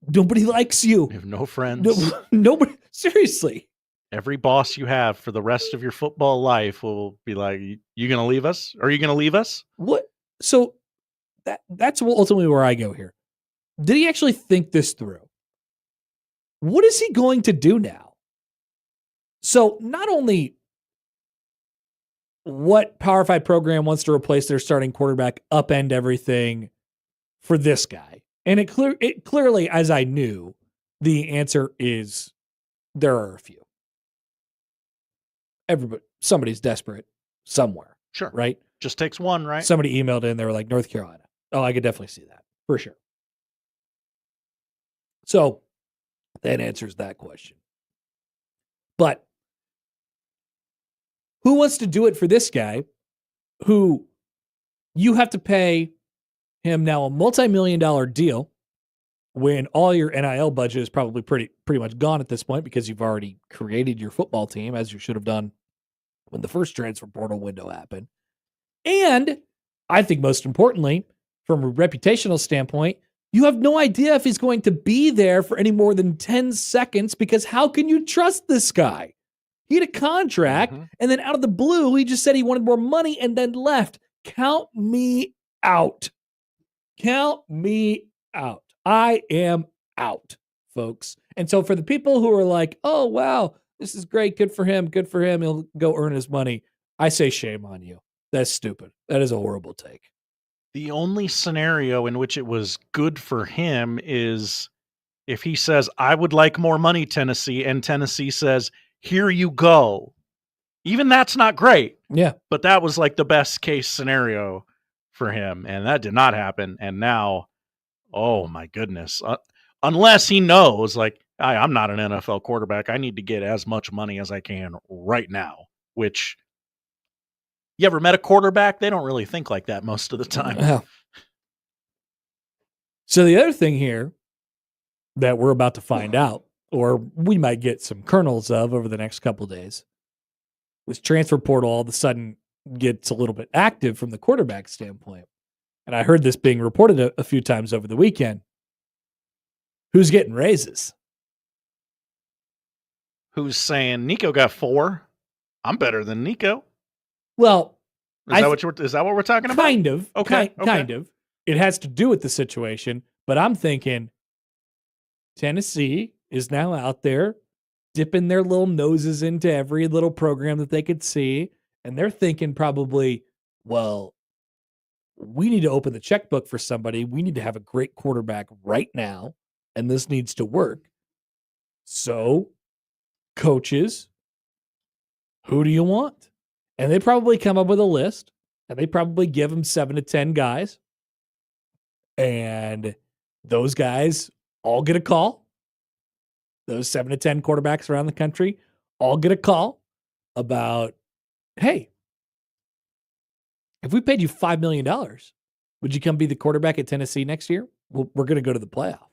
Nobody likes you. You have no friends. Nobody. Seriously. Every boss you have for the rest of your football life will be like, you going to leave us? Are you going to leave us? What? So that's ultimately where I go here. Did he actually think this through? What is he going to do now? So not only what Power 5 program wants to replace their starting quarterback, upend everything for this guy. And it clearly, as I knew, the answer is there are a few. Somebody's desperate somewhere. Sure. Right? Just takes one, right? Somebody emailed in, they were like, North Carolina. Oh, I could definitely see that for sure. So that answers that question. But who wants to do it for this guy who you have to pay him now a multi-million-dollar deal when all your NIL budget is probably pretty much gone at this point because you've already created your football team as you should have done when the first transfer portal window happened. And I think most importantly, from a reputational standpoint, you have no idea if he's going to be there for any more than 10 seconds because how can you trust this guy? He had a contract, and then out of the blue, he just said he wanted more money and then left. Count me out. Count me out. I am out, folks. And so for the people who are like, oh, wow, this is great. Good for him. Good for him. He'll go earn his money. I say shame on you. That's stupid. That is a horrible take. The only scenario in which it was good for him is if he says, I would like more money, Tennessee, and Tennessee says, here you go. Even that's not great. Yeah. But that was like the best case scenario for him. And that did not happen. And now, oh my goodness. Unless he knows, like, I'm not an NFL quarterback. I need to get as much money as I can right now, which you ever met a quarterback? They don't really think like that most of the time. Yeah. So the other thing here that we're about to find out, or we might get some kernels of over the next couple of days, this transfer portal all of a sudden gets a little bit active from the quarterback standpoint. And I heard this being reported a few times over the weekend. Who's getting raises? Who's saying Nico got 4? I'm better than Nico. Well, is that what we're talking about? Kind of. Okay. Kind of. It has to do with the situation, but I'm thinking Tennessee is now out there dipping their little noses into every little program that they could see, and they're thinking probably, well, we need to open the checkbook for somebody. We need to have a great quarterback right now, and this needs to work. So, coaches, who do you want? And they probably come up with a list, and they probably give them 7 to 10 guys. And those guys all get a call. Those 7 to 10 quarterbacks around the country all get a call about, hey, if we paid you $5 million, would you come be the quarterback at Tennessee next year? Well, we're going to go to the playoff.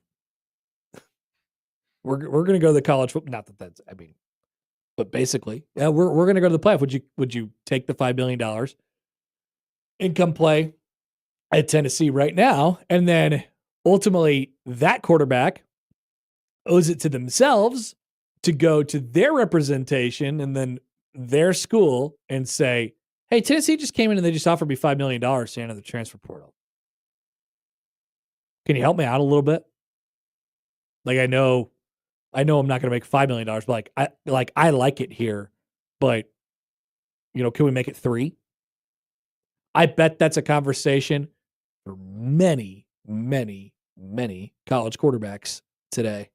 We're going to go to the college football. Not that that's, I mean, but basically, yeah, we're going to go to the playoff. Would you take the $5 million and come play at Tennessee right now? And then ultimately that quarterback owes it to themselves to go to their representation and then their school and say, hey, Tennessee just came in and they just offered me $5 million to enter the transfer portal. Can you help me out a little bit? Like, I know I'm not going to make $5 million, but I like it here, but can we make it 3? I bet that's a conversation for many, many, many college quarterbacks today.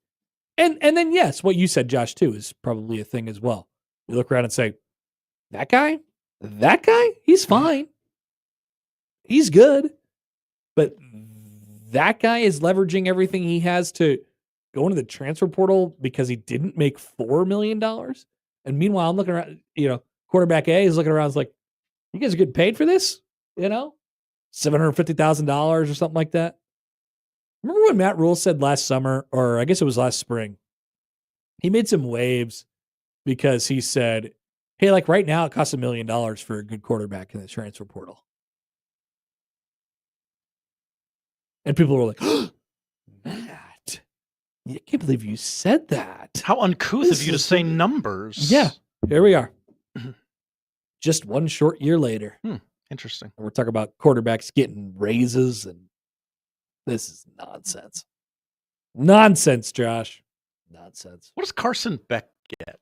And then, yes, what you said, Josh, too, is probably a thing as well. You look around and say, that guy, he's fine. He's good. But that guy is leveraging everything he has to go into the transfer portal because he didn't make $4 million. And meanwhile, I'm looking around, quarterback A is looking around, is like, you guys are getting paid for this? $750,000 or something like that. Remember what Matt Rule said last summer, or I guess it was last spring? He made some waves because he said, hey, like right now it costs $1 million for a good quarterback in the transfer portal. And people were like, oh, Matt, I can't believe you said that. How uncouth of you to say numbers. Yeah, here we are. Just one short year later. Interesting. And we're talking about quarterbacks getting raises, and this is nonsense. Nonsense, Josh. Nonsense. What does Carson Beck get?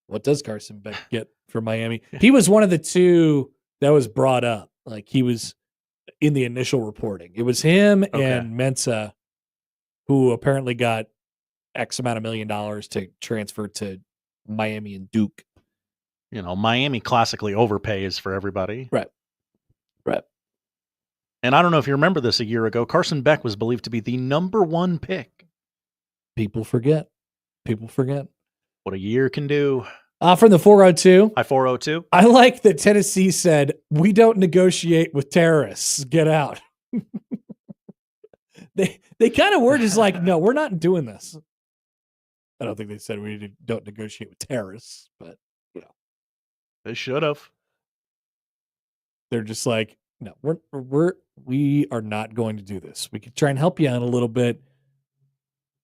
What does Carson Beck get for Miami? He was one of the 2 that was brought up. Like, he was in the initial reporting. It was him and Mensa, who apparently got X amount of $1 million to transfer to Miami and Duke. Miami classically overpays for everybody. Right. And I don't know if you remember this a year ago, Carson Beck was believed to be the number 1 pick. People forget. What a year can do. From the 402. Hi, 402. I like that Tennessee said, we don't negotiate with terrorists. Get out. They kind of were just like, no, we're not doing this. I don't think they said we don't negotiate with terrorists, but they should have. They're just like, no, we are not going to do this. We could try and help you out a little bit.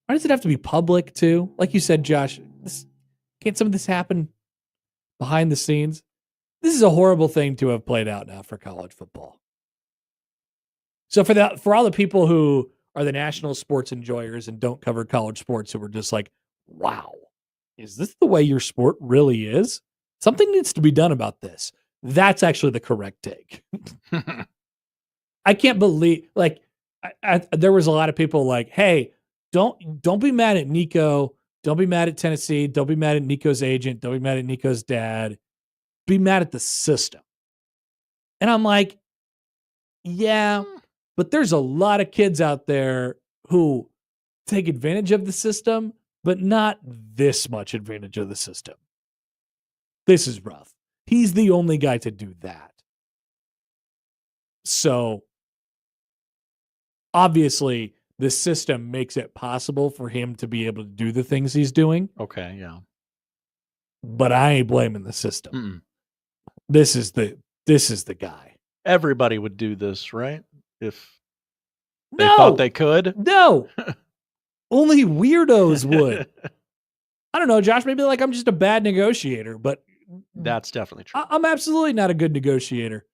Why does it have to be public too? Like you said, Josh, can't some of this happen behind the scenes? This is a horrible thing to have played out now for college football. So for all the people who are the national sports enjoyers and don't cover college sports, who were just like, wow, is this the way your sport really is? Something needs to be done about this. That's actually the correct take. I can't believe, there was a lot of people like, hey, don't be mad at Nico. Don't be mad at Tennessee. Don't be mad at Nico's agent. Don't be mad at Nico's dad. Be mad at the system. And I'm like, yeah, but there's a lot of kids out there who take advantage of the system, but not this much advantage of the system. This is rough. He's the only guy to do that. So, obviously, the system makes it possible for him to be able to do the things he's doing. Okay, yeah. But I ain't blaming the system. Mm-mm. This is the guy. Everybody would do this, right? If they thought they could. No. Only weirdos would. I don't know, Josh. Maybe like I'm just a bad negotiator, but that's definitely true. I'm absolutely not a good negotiator.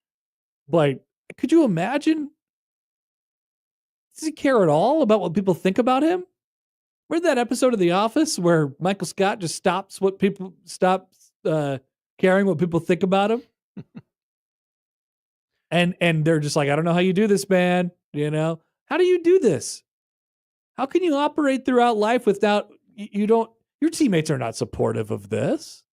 Like, could you imagine? Does he care at all about what people think about him? Remember that episode of The Office where Michael Scott just stops caring what people think about him? and they're just like, I don't know how you do this, man. You know, how do you do this? How can you operate throughout life without your teammates are not supportive of this?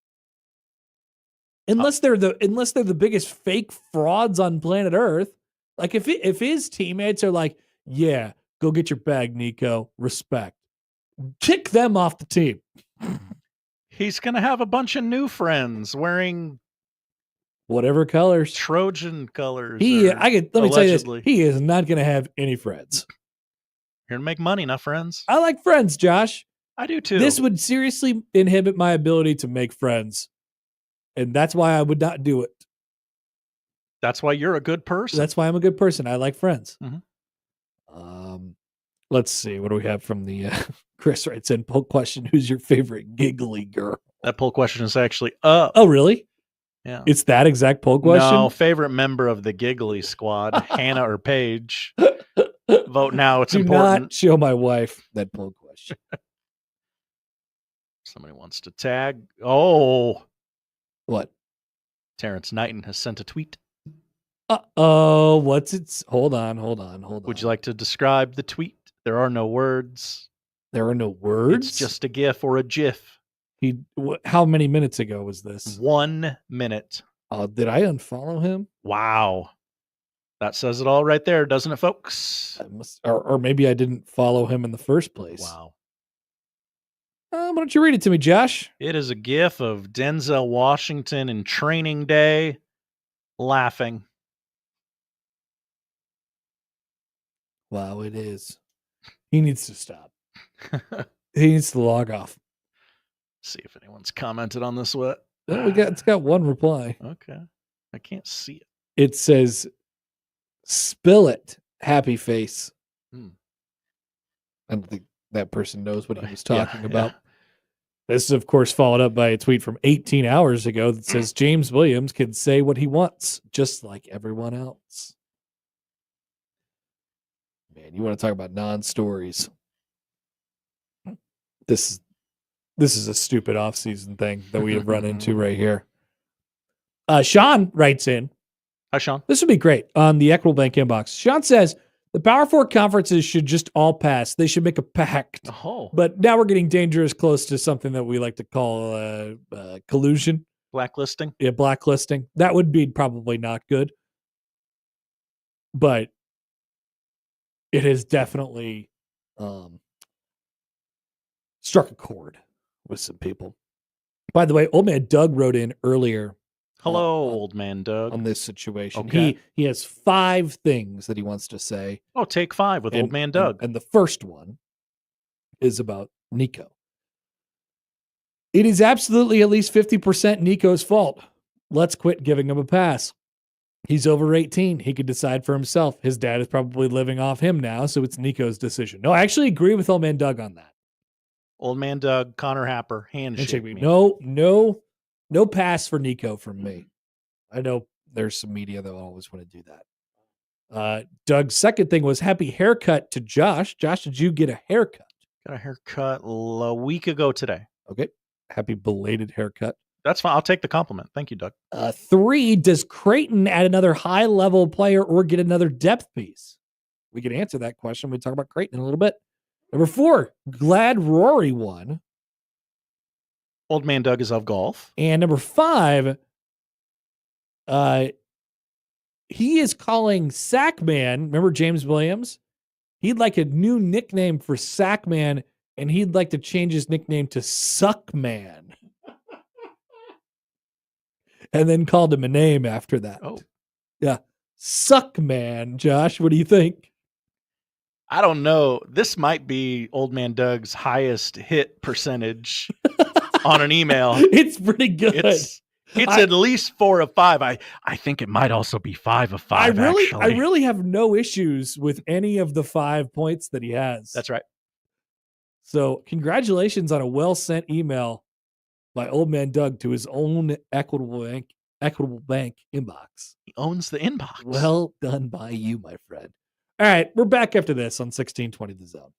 Unless they're the biggest fake frauds on planet Earth. Like if his teammates are like, yeah, go get your bag, Nico. Respect. Kick them off the team. He's gonna have a bunch of new friends wearing whatever colors, Trojan colors. Let me tell you this: he is not gonna have any friends. Here to make money, not friends. I like friends, Josh. I do too. This would seriously inhibit my ability to make friends, and that's why I would not do it. That's why you're a good person. That's why I'm a good person. I like friends. Mm-hmm. Let's see. What do we have from the Chris writes in poll question? Who's your favorite giggly girl? That poll question is actually up. Oh, really? Yeah. It's that exact poll question? No, favorite member of the giggly squad, Hannah or Paige. Vote now. It's important. Do not show my wife that poll question. Somebody wants to tag. Oh. What? Terrence Knighton has sent a tweet. Uh-oh. What's it? Hold on. Would you like to describe the tweet? There are no words. There are no words? It's just a GIF or a GIF. How many minutes ago was this? 1 minute. Did I unfollow him? Wow. That says it all right there, doesn't it, folks? Or maybe I didn't follow him in the first place. Wow. Why don't you read it to me, Josh? It is a GIF of Denzel Washington in Training Day laughing. Wow, it is. He needs to stop. He needs to log off. See if anyone's commented on this. What? Oh, it's got one reply. Okay. I can't see it. It says, "Spill it, happy face." I don't think that person knows what he was talking about. This is, of course, followed up by a tweet from 18 hours ago that says, James Williams can say what he wants, just like everyone else. Man, you want to talk about non-stories. This is a stupid off-season thing that we have run into right here. Sean writes in. Hi, Sean. This would be great on the Equitable Bank inbox. Sean says, the Power Four conferences should just all pass. They should make a pact. Oh. But now we're getting dangerous close to something that we like to call collusion. Blacklisting? Yeah, blacklisting. That would be probably not good. But it has definitely struck a chord with some people. By the way, old man Doug wrote in earlier. Hello, old man Doug. On this situation. Okay. He has 5 things that he wants to say. Oh, take 5 with old man Doug. And the first one is about Nico. It is absolutely at least 50% Nico's fault. Let's quit giving him a pass. He's over 18. He could decide for himself. His dad is probably living off him now, so it's Nico's decision. No, I actually agree with old man Doug on that. Old man Doug, Connor Happer, handshake me. No pass for Nico from me. I know there's some media that always want to do that. Doug's second thing was happy haircut to Josh. Josh, did you get a haircut? Got a haircut a week ago today. Okay. Happy belated haircut. That's fine. I'll take the compliment. Thank you, Doug. 3, does Creighton add another high-level player or get another depth piece? We can answer that question when we talk about Creighton in a little bit. Number 4, glad Rory won. Old man Doug is of golf. And number 5, he is calling Sackman, remember James Williams? He'd like a new nickname for Sackman, and he'd like to change his nickname to Suckman. And then called him a name after that. Oh. Yeah. Suckman, Josh, what do you think? I don't know. This might be Old Man Doug's highest hit percentage on an email. It's pretty good. It's at least 4 of 5. I think it might also be 5 of 5. I Actually, really have no issues with any of the 5 points that he has. That's right. So congratulations on a well sent email by Old Man Doug to his own Equitable Bank inbox. He owns the inbox. Well done by you, my friend. All right, we're back after this on 1620 The Zone.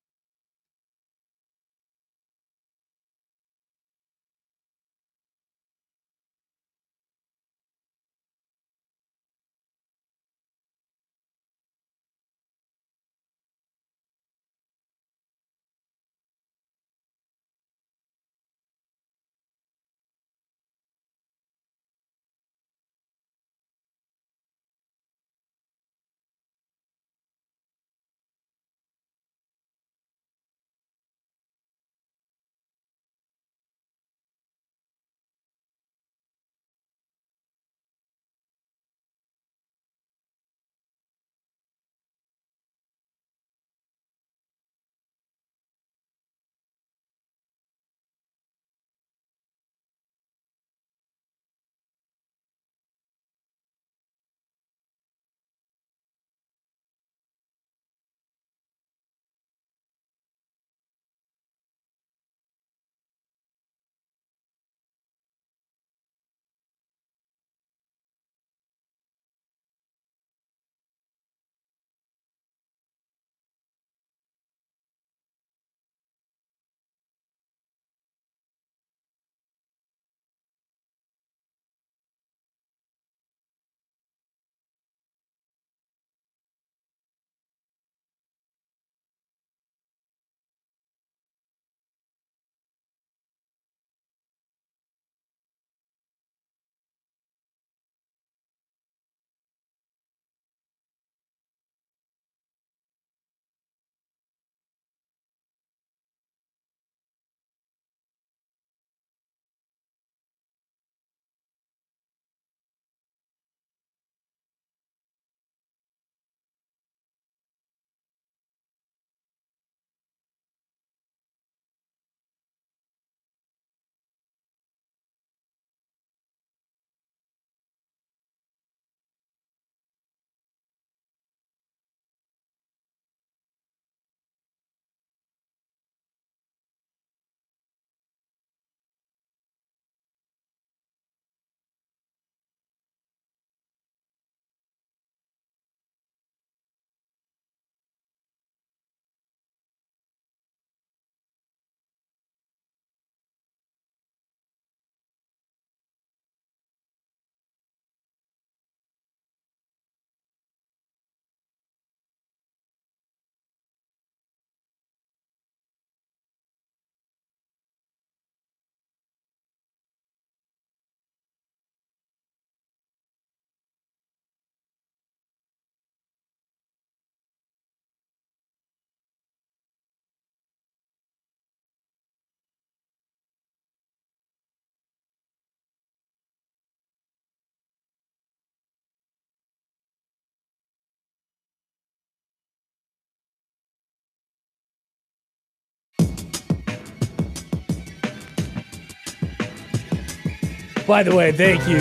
By the way, thank you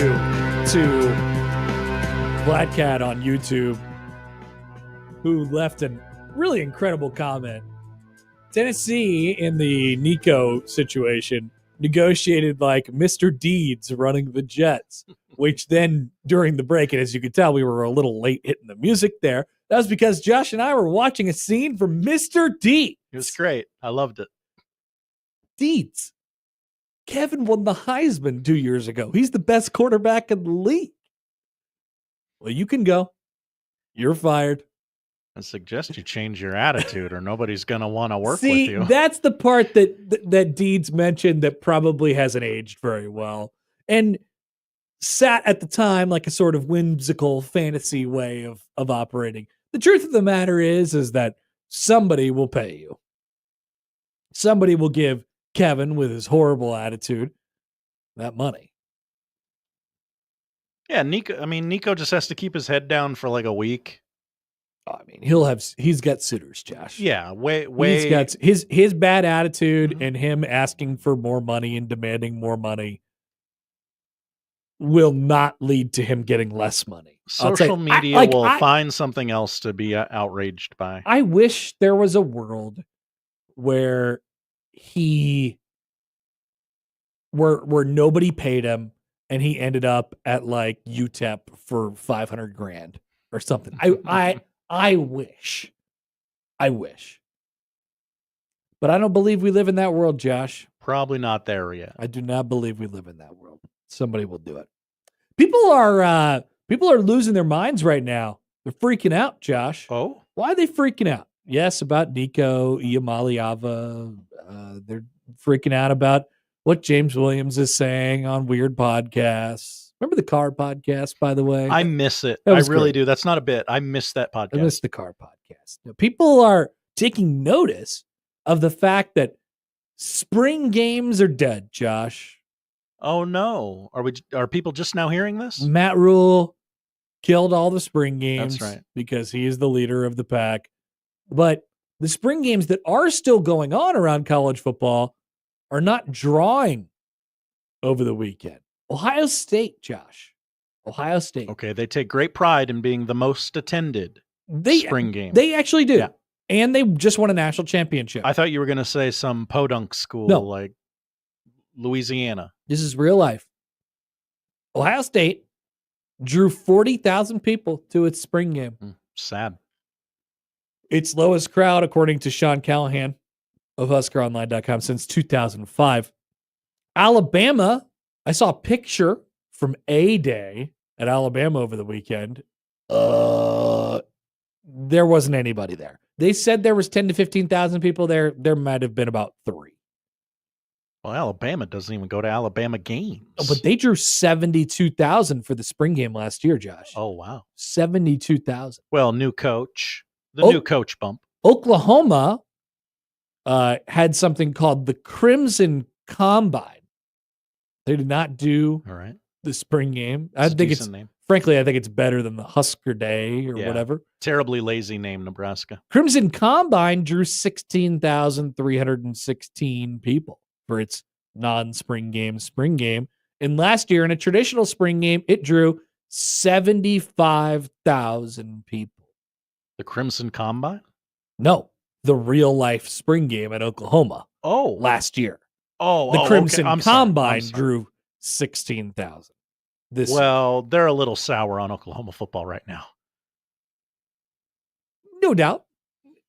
to Black Cat on YouTube, who left a really incredible comment. Tennessee, in the Nico situation, negotiated like Mr. Deeds running the Jets, which then during the break, and as you could tell, we were a little late hitting the music there. That was because Josh and I were watching a scene from Mr. Deeds. It was great. I loved it. Deeds. Kevin won the Heisman 2 years ago. He's the best quarterback in the league. Well, you can go. You're fired. I suggest you change your attitude or nobody's going to want to work See, with you. That's the part that Deeds mentioned that probably hasn't aged very well and sat at the time like a sort of whimsical fantasy way of operating. The truth of the matter is that somebody will pay you. Somebody will give Kevin, with his horrible attitude, that money. Yeah, Nico just has to keep his head down for like a week. I mean, he's got suitors, Josh. Yeah, way. He's got his bad attitude and him asking for more money and demanding more money will not lead to him getting less money. Social media will find something else to be outraged by. I wish there was a world where where nobody paid him and he ended up at like UTEP for $500,000 or something. I wish. But I don't believe we live in that world, Josh. Probably not there yet. I do not believe we live in that world. Somebody will do it. People are losing their minds right now. They're freaking out, Josh. Oh? Why are they freaking out? Yes, about Nico Iamaleava. They're freaking out about what James Williams is saying on weird podcasts. Remember the car podcast, by the way? I miss it. I really do. That's not a bit. I miss that podcast. I miss the car podcast. Now, people are taking notice of the fact that spring games are dead, Josh. Oh no. Are people just now hearing this? Matt Rule killed all the spring games. That's right. Because he is the leader of the pack. But the spring games that are still going on around college football are not drawing over the weekend. Ohio State, Josh. Ohio State. Okay, they take great pride in being the most attended spring game. They actually do. Yeah. And they just won a national championship. I thought you were going to say some podunk school like Louisiana. This is real life. Ohio State drew 40,000 people to its spring game. Sad. Its lowest crowd, according to Sean Callahan of HuskerOnline.com, since 2005. Alabama, I saw a picture from A-Day at Alabama over the weekend. There wasn't anybody there. They said there was 10 to 15,000 people there. There might have been about 3. Well, Alabama doesn't even go to Alabama games. Oh, but they drew 72,000 for the spring game last year, Josh. Oh, wow. 72,000. Well, new coach. New coach bump. Oklahoma had something called the Crimson Combine. They did not do the spring game. I think it's name. Frankly, I think it's better than the Husker Day or whatever. Terribly lazy name, Nebraska. Crimson Combine drew 16,316 people for its non-spring game spring game. And last year in a traditional spring game, it drew 75,000 people. The Crimson Combine? No, the real life spring game at Oklahoma. Oh. Last year. Oh, the Crimson Combine sorry. drew 16,000. Well, they're a little sour on Oklahoma football right now. No doubt.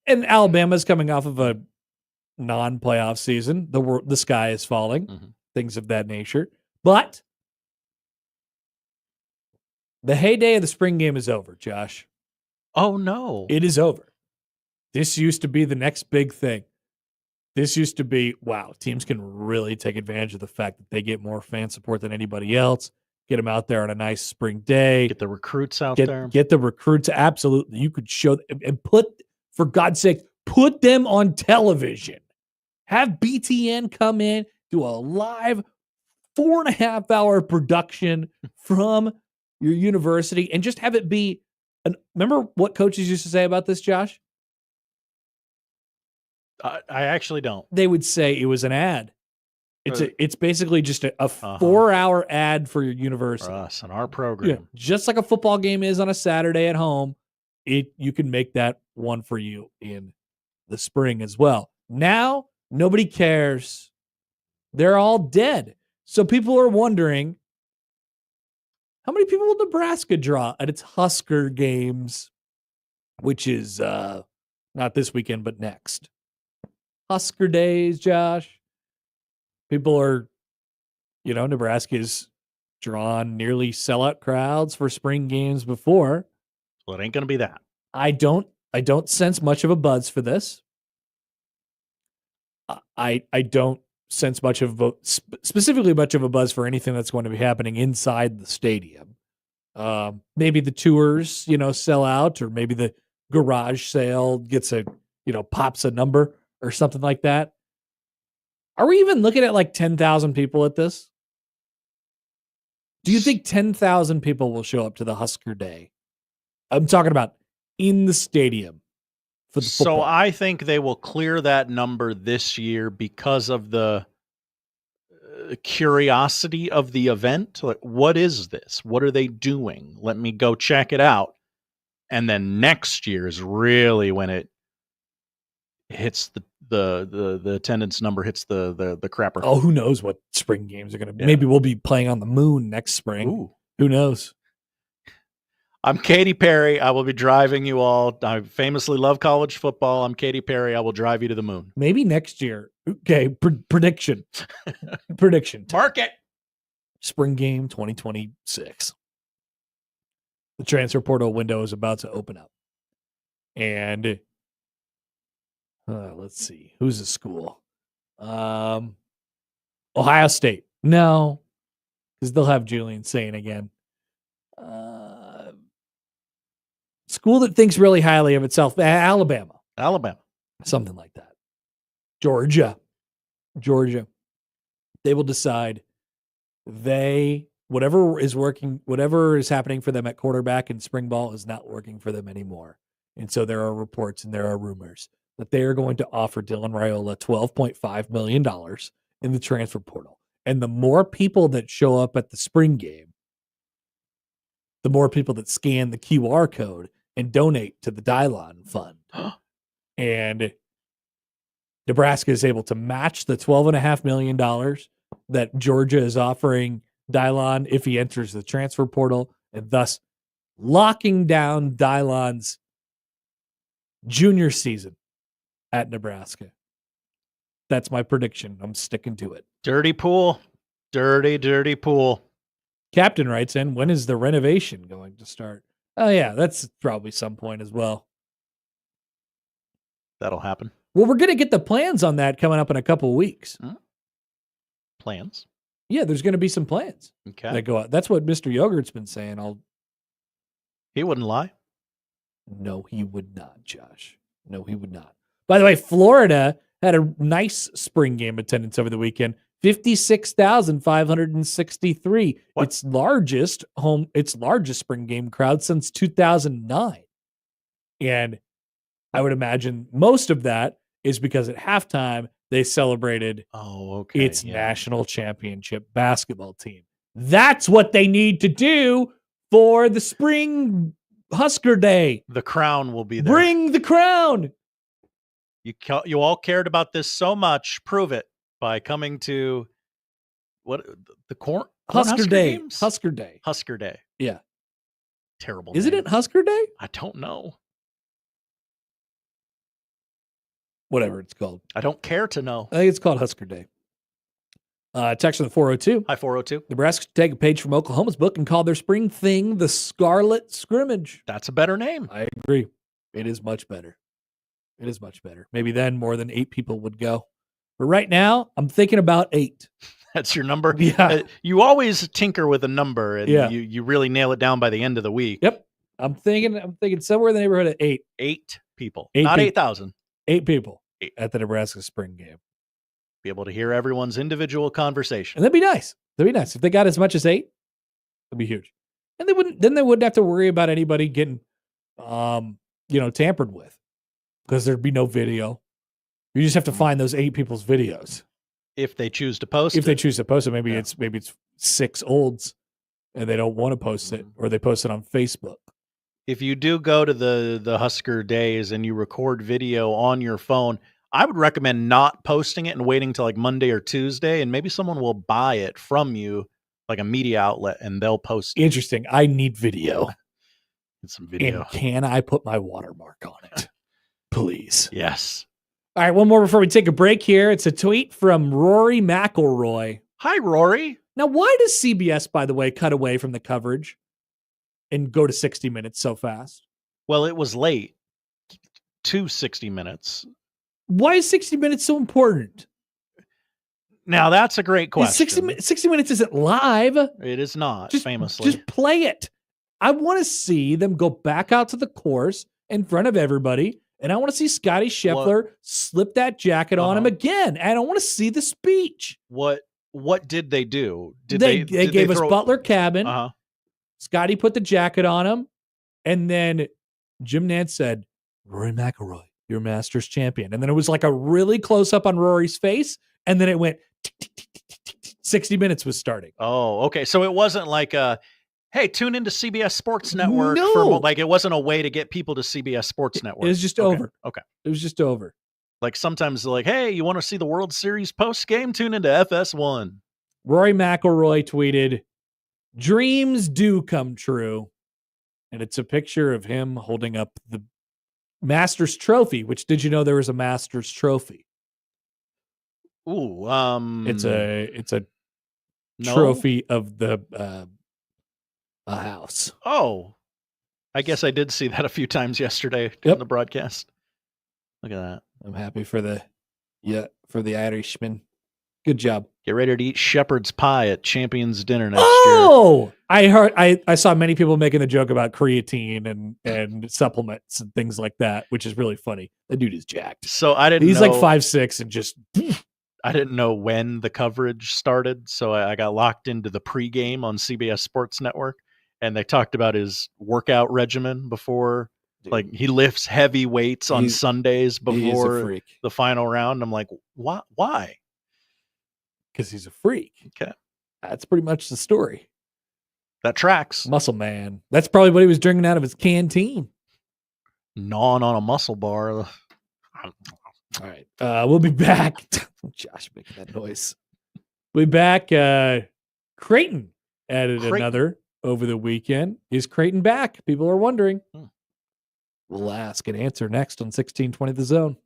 And Alabama's coming off of a non-playoff season. The sky is falling, things of that nature. But the heyday of the spring game is over, Josh. Oh, no. It is over. This used to be the next big thing. This used to be, wow, teams can really take advantage of the fact that they get more fan support than anybody else. Get them out there on a nice spring day. Get the recruits out there. Get the recruits. Absolutely. You could show and for God's sake, put them on television. Have BTN come in, do a live 4.5-hour production from your university and just have it be. Remember what coaches used to say about this, Josh? I actually don't. They would say it was an ad. It's basically just a 4-hour ad for your university. For us and our program. Yeah, just like a football game is on a Saturday at home, you can make that one for you in the spring as well. Now, nobody cares. They're all dead. So people are wondering, how many people will Nebraska draw at its Husker games, which is not this weekend, but next. Husker days, Josh. People are, Nebraska's drawn nearly sellout crowds for spring games before. Well, it ain't going to be that. I don't sense much of a buzz for this. I don't sense specifically much of a buzz for anything that's going to be happening inside the stadium. Maybe the tours, sell out, or maybe the garage sale gets pops a number or something like that. Are we even looking at like 10,000 people at this? Do you think 10,000 people will show up to the Husker Day? I'm talking about in the stadium for the football. So I think they will clear that number this year because of the curiosity of the event. Like, what is this? What are they doing? Let me go check it out. And then next year is really when it hits the attendance number hits the crapper. Oh, who knows what spring games are going to be? Maybe we'll be playing on the moon next spring. Ooh. Who knows? I'm Katy Perry. I will be driving you all. I famously love college football. I'm Katy Perry. I will drive you to the moon. Maybe next year. Okay, prediction. Prediction. Mark it. Spring game 2026. The transfer portal window is about to open up. And let's see. Who's the school? Ohio State. No, because they'll have Julian saying again. School that thinks really highly of itself. Alabama. Something like that. Georgia. They will decide whatever is happening for them at quarterback in spring ball is not working for them anymore. And so there are reports and there are rumors that they are going to offer Dylan Raiola $12.5 million in the transfer portal. And the more people that show up at the spring game, the more people that scan the QR code and donate to the Dylon Fund. And Nebraska is able to match the $12.5 million that Georgia is offering Dylon if he enters the transfer portal, and thus locking down Dylon's junior season at Nebraska. That's my prediction. I'm sticking to it. Dirty pool. Dirty pool. Captain writes in, when is the renovation going to start? Oh, yeah, that's probably some point as well. That'll happen. Well, we're going to get the plans on that coming up in a couple of weeks. Plans? Yeah, there's going to be some plans that go out. That's what Mr. Yogurt's been saying. He wouldn't lie. No, he would not, Josh. No, he would not. By the way, Florida had a nice spring game attendance over the weekend. 56,563. Its largest spring game crowd since 2009. And I would imagine most of that is because at halftime they celebrated its national championship basketball team. That's what they need to do for the spring Husker Day. The crown will be there. Bring the crown. You all cared about this so much. Prove it by coming to Husker Day. Games? Husker Day. Husker Day. Yeah. Terrible. Isn't it Husker Day? I don't know. Whatever it's called. I don't care to know. I think it's called Husker Day. Text on the 402. Hi, 402. Nebraska should take a page from Oklahoma's book and call their spring thing the Scarlet Scrimmage. That's a better name. I agree. It is much better. It is much better. Maybe then more than 8 people would go. But right now, I'm thinking about 8. That's your number? Yeah. You always tinker with a number, and you really nail it down by the end of the week. Yep. I'm thinking somewhere in the neighborhood of 8. 8 people. Not 8,000. 8 people at the Nebraska spring game. Be able to hear everyone's individual conversation. And that'd be nice. That'd be nice. If they got as much as 8, that'd be huge. And they wouldn't have to worry about anybody getting tampered with. Because there'd be no video. You just have to find those 8 people's videos. If they choose to post If they choose to post it, maybe it's 6 olds and they don't want to post it, or they post it on Facebook. If you do go to the Husker Days and you record video on your phone, I would recommend not posting it and waiting till like Monday or Tuesday, and maybe someone will buy it from you, like a media outlet, and they'll post it. Interesting. I need video. Get some video. And can I put my watermark on it? Please. Yes. All right, one more before we take a break here. It's a tweet from Rory McIlroy. Hi, Rory. Now, why does CBS, by the way, cut away from the coverage and go to 60 minutes so fast? Well, it was late to 60 minutes. Why is 60 minutes so important? Now, that's a great question. 60 minutes isn't live. It is not, famously. Just play it. I want to see them go back out to the course in front of everybody, and I want to see Scotty Scheffler slip that jacket on him again, and I want to see the speech. What did they do? They gave us Butler Cabin. Uh-huh. Scotty put the jacket on him, and then Jim Nantz said, Rory McIlroy, your Masters champion. And then it was like a really close up on Rory's face. And then it went 60 minutes was starting. Oh, okay. So it wasn't like hey, tune into CBS Sports Network. No. Like it wasn't a way to get people to CBS Sports Network. It was just Okay. over. Okay. It was just over. Like sometimes like, hey, you want to see the World Series post game? Tune into FS1. Rory McIlroy tweeted, dreams do come true. And it's a picture of him holding up the Masters trophy, which did you know there was a Masters trophy? Ooh, It's a no? trophy of the a house. Oh, I guess I did see that a few times yesterday in the broadcast. Look at that. I'm happy for the Irishman. Good job. Get ready to eat shepherd's pie at Champions Dinner next year. Oh, I saw many people making the joke about creatine and supplements and things like that, which is really funny. The dude is jacked. So I didn't. He's know, like 5'6" and just. I didn't know when the coverage started, so I got locked into the pregame on CBS Sports Network, and they talked about his workout regimen before. Dude. Like he lifts heavy weights on Sundays before the final round. I'm like, why? Because he's a freak. Okay. That's pretty much the story. That tracks. Muscle man. That's probably what he was drinking out of his canteen. Gnawing on a muscle bar. All right. We'll be back. Josh making that noise. We'll be back. Creighton added another over the weekend. Is Creighton back? People are wondering. We'll ask and answer next on 1620 The Zone.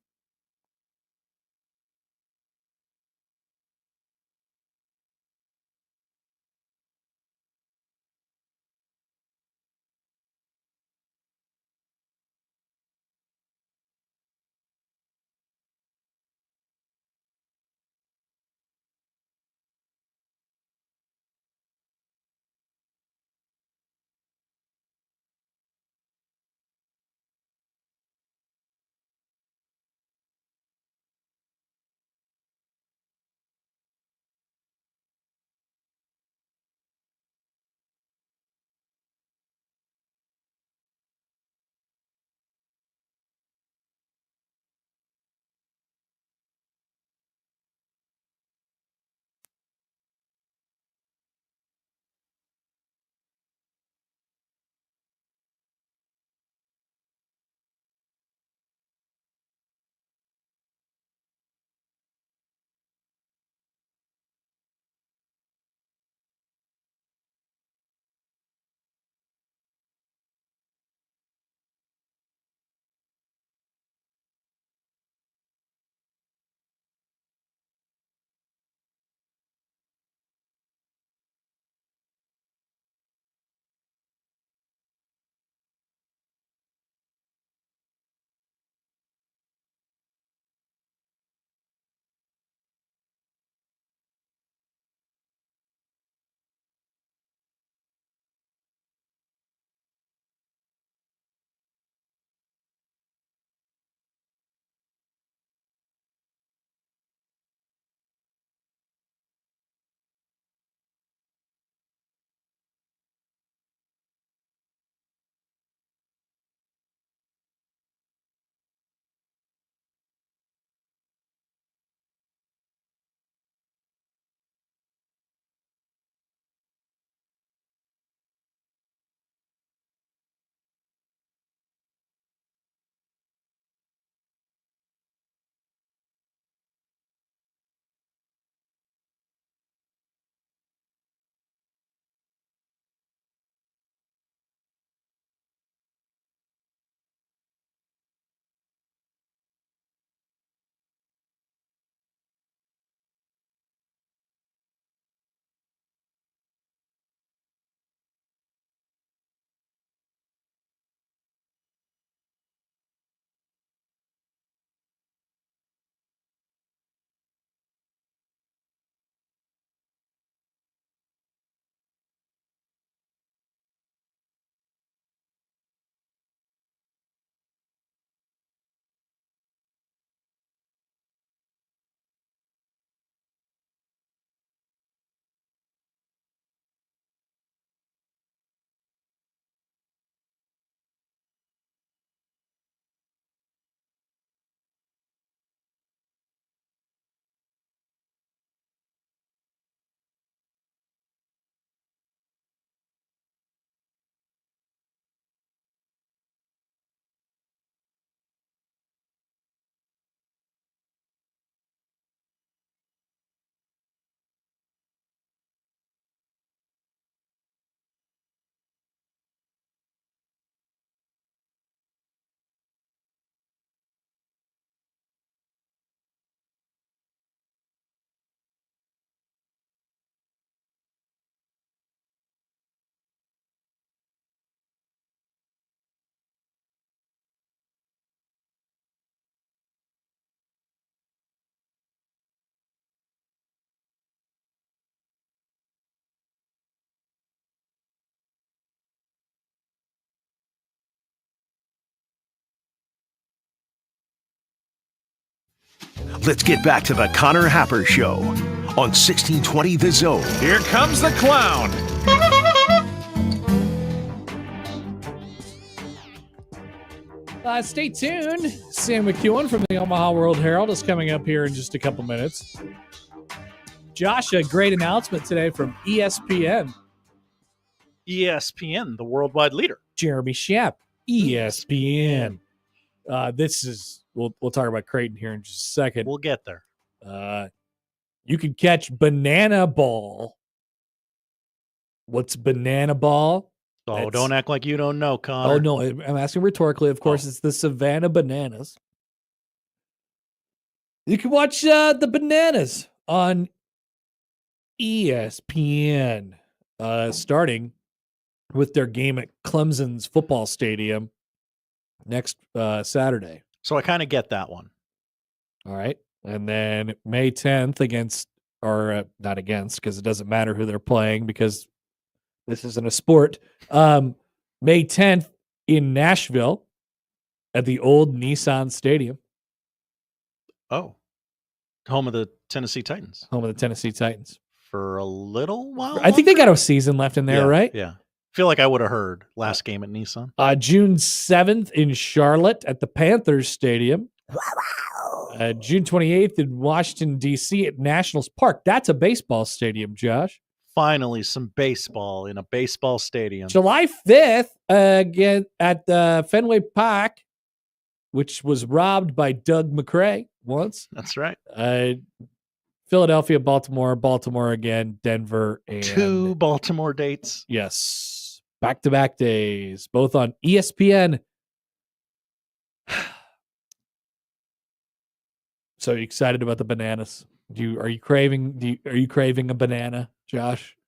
Let's get back to the Connor Happer Show on 1620 The Zone. Here comes the clown. Stay tuned. Sam McKewon from the Omaha World Herald is coming up here in just a couple minutes. Josh, a great announcement today from ESPN. ESPN, the worldwide leader. Jeremy Schaap, ESPN. This is we'll talk about Creighton here in just a second. We'll get there. You can catch Banana Ball. What's Banana Ball? Oh, don't act like you don't know, Connor. Oh, no, I'm asking rhetorically. Of course, it's the Savannah Bananas. You can watch the Bananas on ESPN, starting with their game at Clemson's football stadium next Saturday. So I kind of get that one. All right. And then May 10th not against, because it doesn't matter who they're playing because this isn't a sport. May 10th in Nashville at the old Nissan Stadium. Oh, home of the Tennessee Titans. Home of the Tennessee Titans. For a little while? I think they got a season left in there, right? Yeah. Feel like I would have heard last game at Nissan. June 7th in Charlotte at the Panthers Stadium. June 28th in Washington, D.C. at Nationals Park. That's a baseball stadium, Josh. Finally, some baseball in a baseball stadium. July 5th, again at Fenway Park, which was robbed by Doug McRae once. That's right. Philadelphia, Baltimore again, Denver. And 2 Baltimore dates. Yes. Back-to-back days, both on ESPN. So you excited about the bananas? Are you craving a banana, Josh?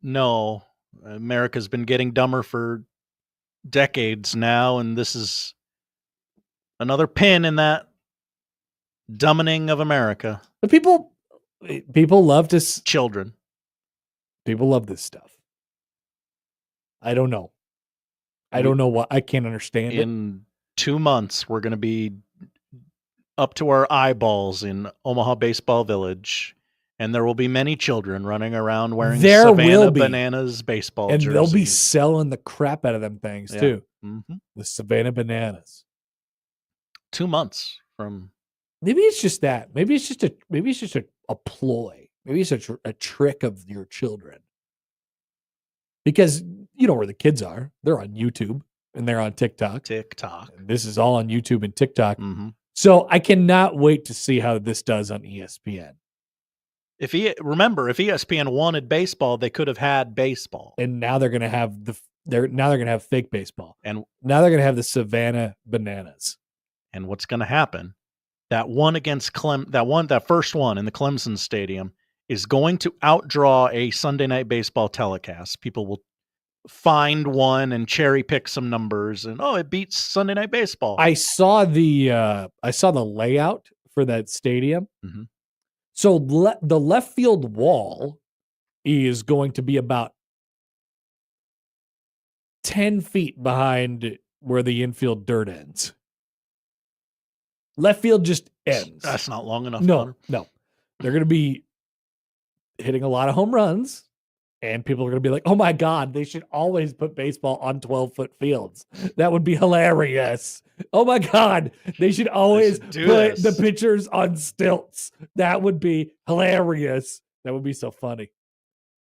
No. America's been getting dumber for decades now, and this is another pin in that dumbing of America. But people love this. Children. People love this stuff. I don't know. I don't know what. I can't understand it. In 2 months, we're going to be up to our eyeballs in Omaha Baseball Village, and there will be many children running around wearing Savannah Bananas baseball jerseys. And they'll be selling the crap out of them things, too. Mm-hmm. The Savannah Bananas. 2 months from... Maybe it's just that. Maybe it's just a ploy. Maybe it's a trick of your children. Because you know where the kids are. They're on YouTube and they're on TikTok. And this is all on YouTube and TikTok. Mm-hmm. So I cannot wait to see how this does on ESPN. If ESPN wanted baseball, they could have had baseball. And now they're going to have they're going to have fake baseball. And now they're going to have the Savannah Bananas. And what's going to happen? That one against that first one in the Clemson Stadium is going to outdraw a Sunday Night Baseball telecast. People will find one and cherry pick some numbers, and it beats Sunday Night Baseball. I saw the layout for that stadium. Mm-hmm. So the left field wall is going to be about 10 feet behind where the infield dirt ends. Left field just ends. That's not long enough. No. They're going to be hitting a lot of home runs, and people are going to be like, oh my God, they should always put baseball on 12-foot fields. That would be hilarious. Oh my God, they should always put the pitchers on stilts. That would be hilarious. That would be so funny.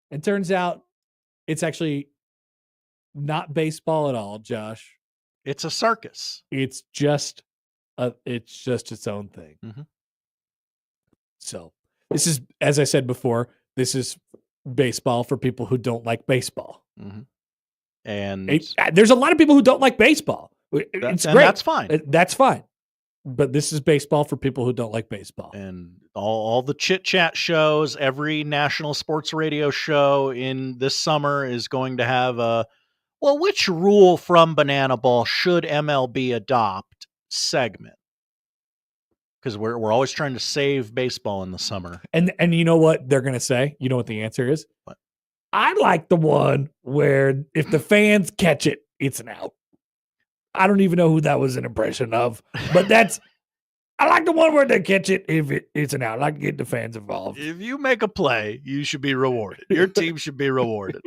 And turns out it's actually not baseball at all, Josh. It's a circus. It's just its own thing. Mm-hmm. So this is, as I said before, this is baseball for people who don't like baseball. Mm-hmm. And there's a lot of people who don't like baseball. It's great. That's fine. That's fine. But this is baseball for people who don't like baseball. And all the chit chat shows, every national sports radio show in this summer is going to have which rule from Banana Ball should MLB adopt segment? Because we're always trying to save baseball in the summer. And you know what they're going to say? You know what the answer is? What? I like the one where if the fans catch it, it's an out. I don't even know who that was an impression of, but that's I like the one where they catch it if it's an out. I like to get the fans involved. If you make a play, you should be rewarded. Your team should be rewarded.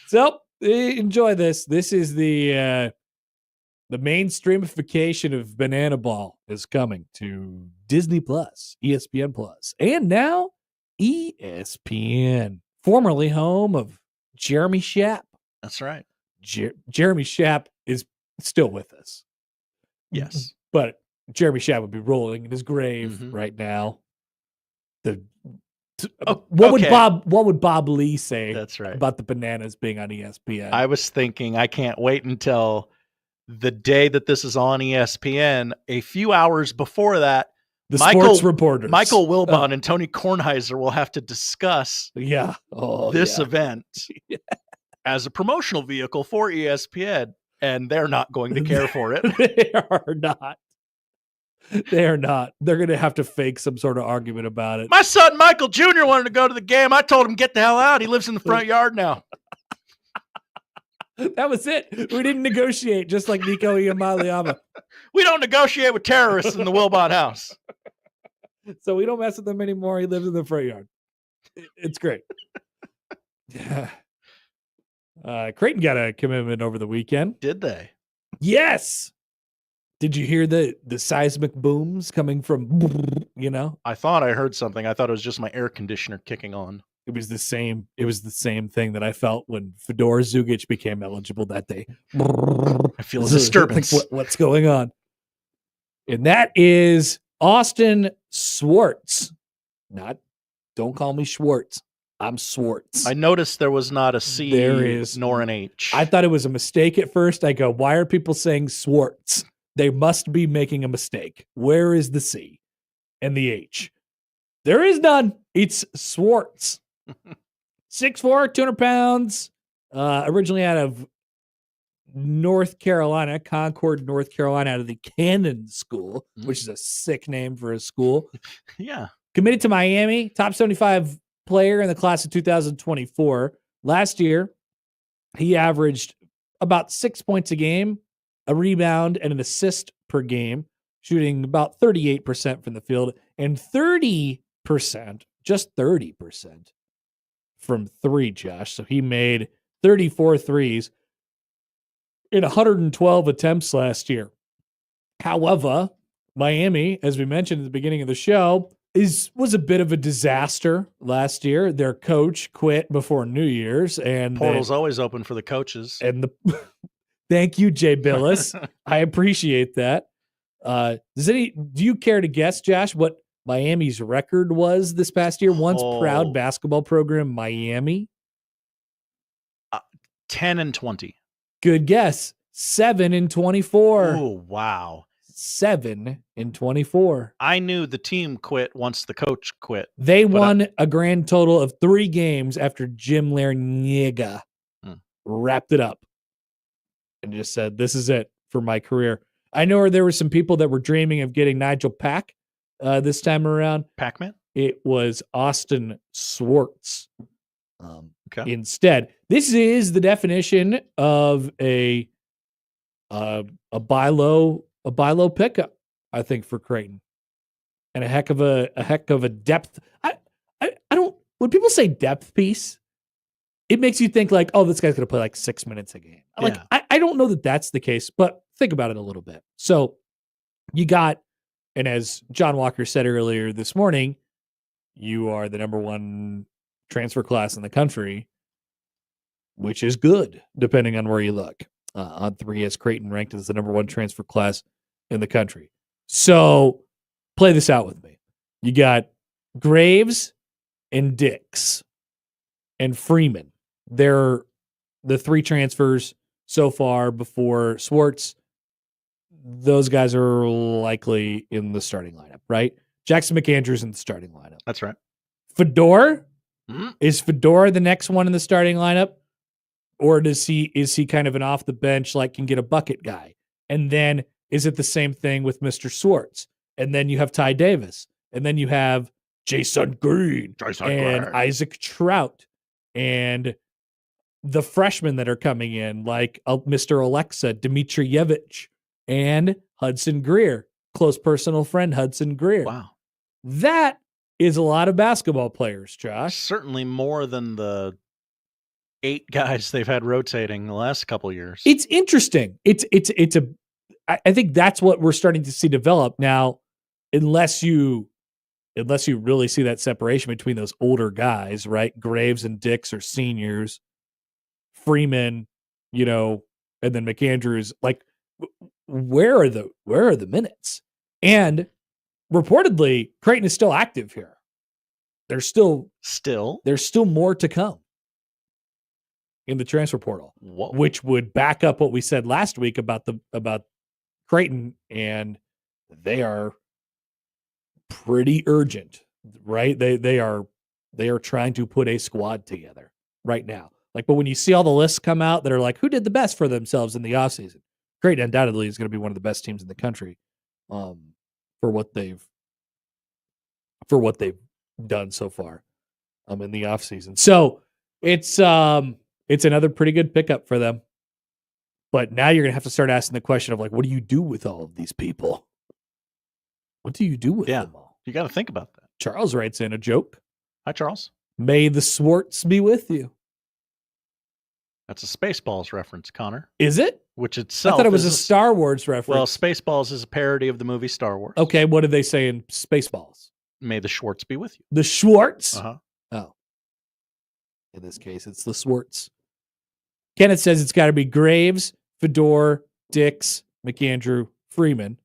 So enjoy this. This is the mainstreamification of Banana Ball is coming to Disney Plus, ESPN Plus, and now ESPN, formerly home of Jeremy Schaap. That's right. Jeremy Schaap is still with us. Yes. But Jeremy Schaap would be rolling in his grave right now. What would Bob Lee say That's right. about the Bananas being on ESPN? I was thinking I can't wait until the day that this is on ESPN. A few hours before that, sports reporters, Michael Wilbon and Tony Kornheiser will have to discuss this event as a promotional vehicle for ESPN, and they're not going to care for it. They are not. They are not. They're going to have to fake some sort of argument about it. My son Michael Jr. wanted to go to the game. I told him, get the hell out. He lives in the front yard now. That was it. We didn't negotiate, just like Nico Iamaleava. We don't negotiate with terrorists in the Wilbon house. So we don't mess with them anymore. He lives in the front yard. It's great. Creighton got a commitment over the weekend. Did they? Yes. Did you hear the seismic booms coming from, I thought I heard something. I thought it was just my air conditioner kicking on. It was the same thing that I felt when Fedor Zugic became eligible that day. I feel a disturbance. Like, what's going on? And that is Austin Swartz. Don't call me Schwartz. I'm Swartz. I noticed there was not a C nor an H. I thought it was a mistake at first. I go, why are people saying Swartz? They must be making a mistake. Where is the C and the H? There is none. It's Swartz. 6'4", 200 pounds. Originally out of North Carolina, Concord, North Carolina, out of the Cannon School, which is a sick name for a school. Yeah. Committed to Miami, top 75 player in the class of 2024. Last year, he averaged about 6 points a game, a rebound, and an assist per game, shooting about 38% from the field and 30%, just 30% from three, Josh. So he made 34 threes in 112 attempts last year. However, Miami, as we mentioned at the beginning of the show, was a bit of a disaster last year. Their coach quit before New Year's, and portal's always open for the coaches. And thank you, Jay Billis. I appreciate that. Do you care to guess, Josh, what Miami's record was this past year? Once proud basketball program, Miami. 10-20. Good guess. 7-24. Oh, wow. 7-24. I knew the team quit once the coach quit. They won a grand total of 3 games after Jim Larniega wrapped it up and just said, this is it for my career. I know there were some people that were dreaming of getting Nigel Pack this time around. Pac-Man? It was Austin Swartz. Instead, this is the definition of a buy low pickup, I think, for Creighton, and a heck of a depth. I don't. When people say depth piece, it makes you think like, oh, this guy's going to play like 6 minutes a game. Like, I don't know that that's the case, but think about it a little bit. So you got, and as John Walker said earlier this morning, you are the number 1 transfer class in the country, which is good, depending on where you look. On 3 as Creighton ranked as the number 1 transfer class in the country. So play this out with me. You got Graves and Dix and Freeman. They're the 3 transfers so far before Swartz. Those guys are likely in the starting lineup, right? Jackson McAndrews in the starting lineup. That's right. Fedor? Is Fedor the next one in the starting lineup? Or is he kind of an off the bench, like can get a bucket guy? And then is it the same thing with Mr. Swartz? And then you have Ty Davis. And then you have Jason Green and Isaac Trout and the freshmen that are coming in, like Mr. Alexa Dmitrievich and Hudson Greer. close personal friend, Hudson Greer. Wow. That is a lot of basketball players, Josh. Certainly more than the 8 guys they've had rotating the last couple years. It's interesting. I think that's what we're starting to see develop now, unless you really see that separation between those older guys, right? Graves and Dix are seniors. Freeman, and then McAndrews. Like, where are the minutes? And reportedly, Creighton is still active here. There's still more to come in the transfer portal, which would back up what we said last week about Creighton, and they are pretty urgent, right? They are trying to put a squad together right now. Like, but when you see all the lists come out that are like, who did the best for themselves in the offseason? Creighton undoubtedly is going to be one of the best teams in the country for what they've done so far in the offseason. So it's another pretty good pickup for them. But now you're going to have to start asking the question of, like, what do you do with all of these people? What do you do with them all? You got to think about that. Charles writes in a joke. Hi, Charles. May the Swartz be with you. That's a Spaceballs reference, Connor. Is it? Which itself I thought it was a Star Wars reference. Well, Spaceballs is a parody of the movie Star Wars. Okay, what did they say in Spaceballs? May the Schwartz be with you. The Schwartz? Uh-huh. Oh. In this case, it's the Swartz. Kenneth says it's got to be Graves, Fedor, Dix, McAndrew, Freeman.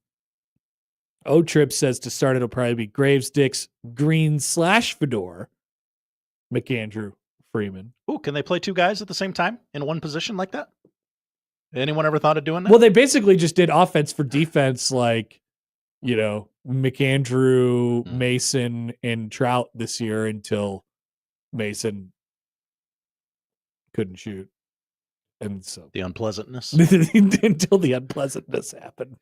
O-Trip says to start it'll probably be Graves, Dix, Green/Fedor, McAndrew, Freeman. Ooh, can they play 2 guys at the same time in one position like that? Anyone ever thought of doing that? Well, they basically just did offense for defense, like, McAndrew, Mason, and Trout this year until Mason couldn't shoot. And so the unpleasantness until the unpleasantness happened.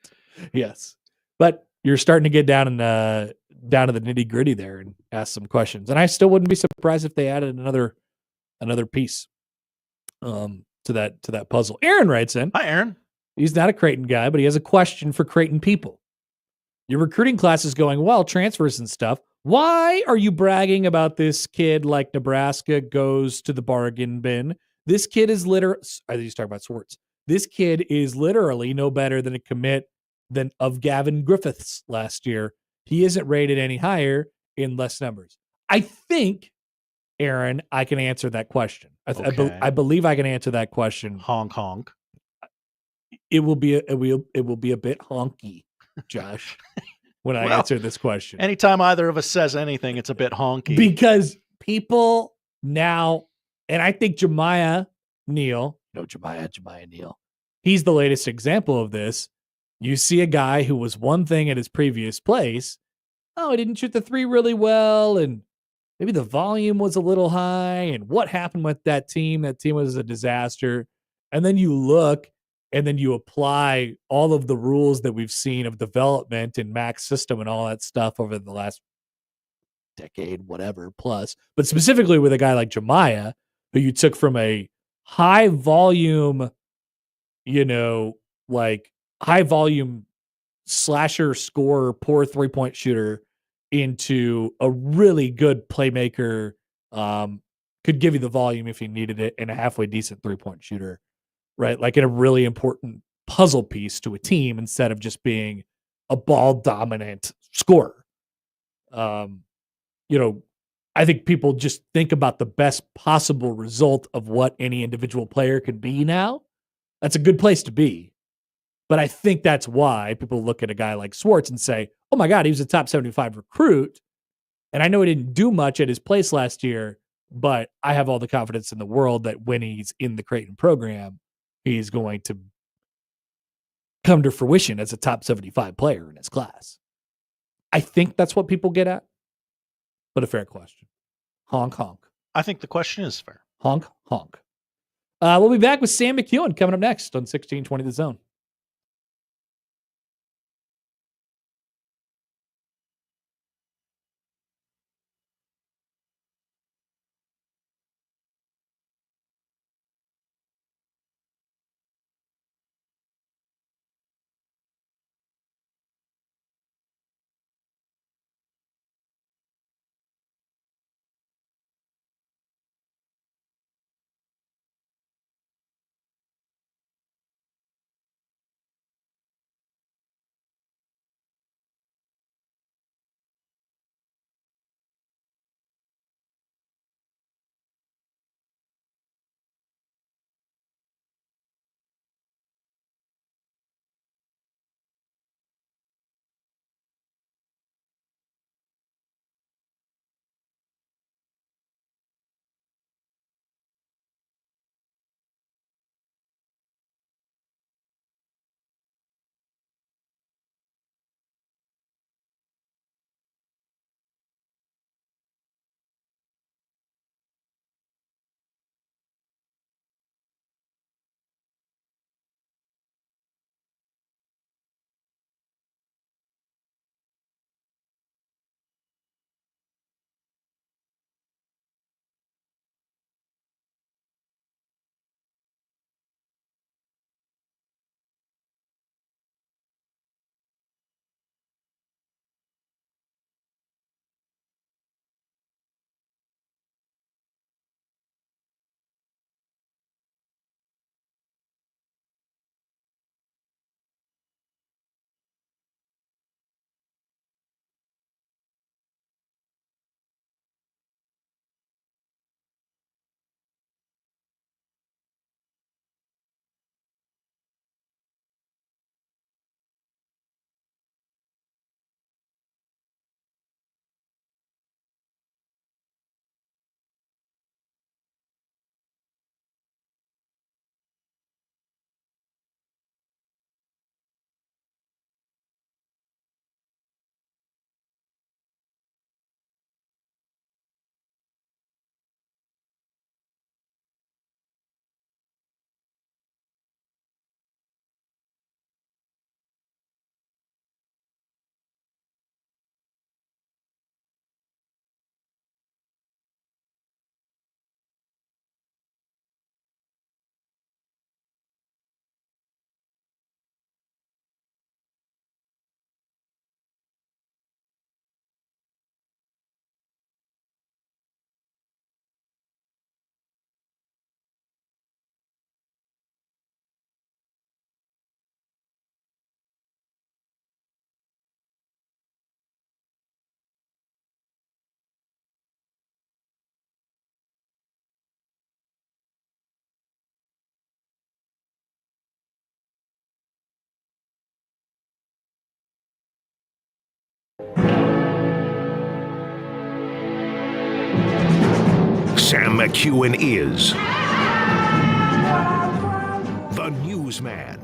Yes. But you're starting to get down to the nitty gritty there and ask some questions. And I still wouldn't be surprised if they added another piece to that puzzle. Aaron writes in. Hi, Aaron. He's not a Creighton guy, but he has a question for Creighton people. Your recruiting class is going well, transfers and stuff. Why are you bragging about this kid like Nebraska goes to the bargain bin? This kid is literally, I think he's talking about Swartz. This kid is literally no better than a commit of Gavin Griffiths last year. He isn't rated any higher in less numbers. I think, Aaron, I can answer that question. I believe I can answer that question. Honk honk. It will be a bit honky, Josh, when I answer this question. Anytime either of us says anything, it's a bit honky. Because people now, and I think Jemiah Neal, he's the latest example of this. You see a guy who was one thing at his previous place. Oh, he didn't shoot the 3 really well, and maybe the volume was a little high, and what happened with that team? That team was a disaster. And then you look, and then you apply all of the rules that we've seen of development and Mac's system and all that stuff over the last decade, whatever, plus. But specifically with a guy like Jemiah, who you took from a high volume, high volume slasher scorer, poor 3-point shooter into a really good playmaker, could give you the volume if you needed it, and a halfway decent 3-point shooter, right? Like in a really important puzzle piece to a team instead of just being a ball dominant scorer. I think people just think about the best possible result of what any individual player can be now. That's a good place to be. But I think that's why people look at a guy like Swartz and say, oh my God, he was a top 75 recruit. And I know he didn't do much at his place last year, but I have all the confidence in the world that when he's in the Creighton program, he's going to come to fruition as a top 75 player in his class. I think that's what people get at. But a fair question. Honk, honk. I think the question is fair. Honk, honk. We'll be back with Sam McKewon coming up next on 1620 The Zone. Sam McKewon is the newsman.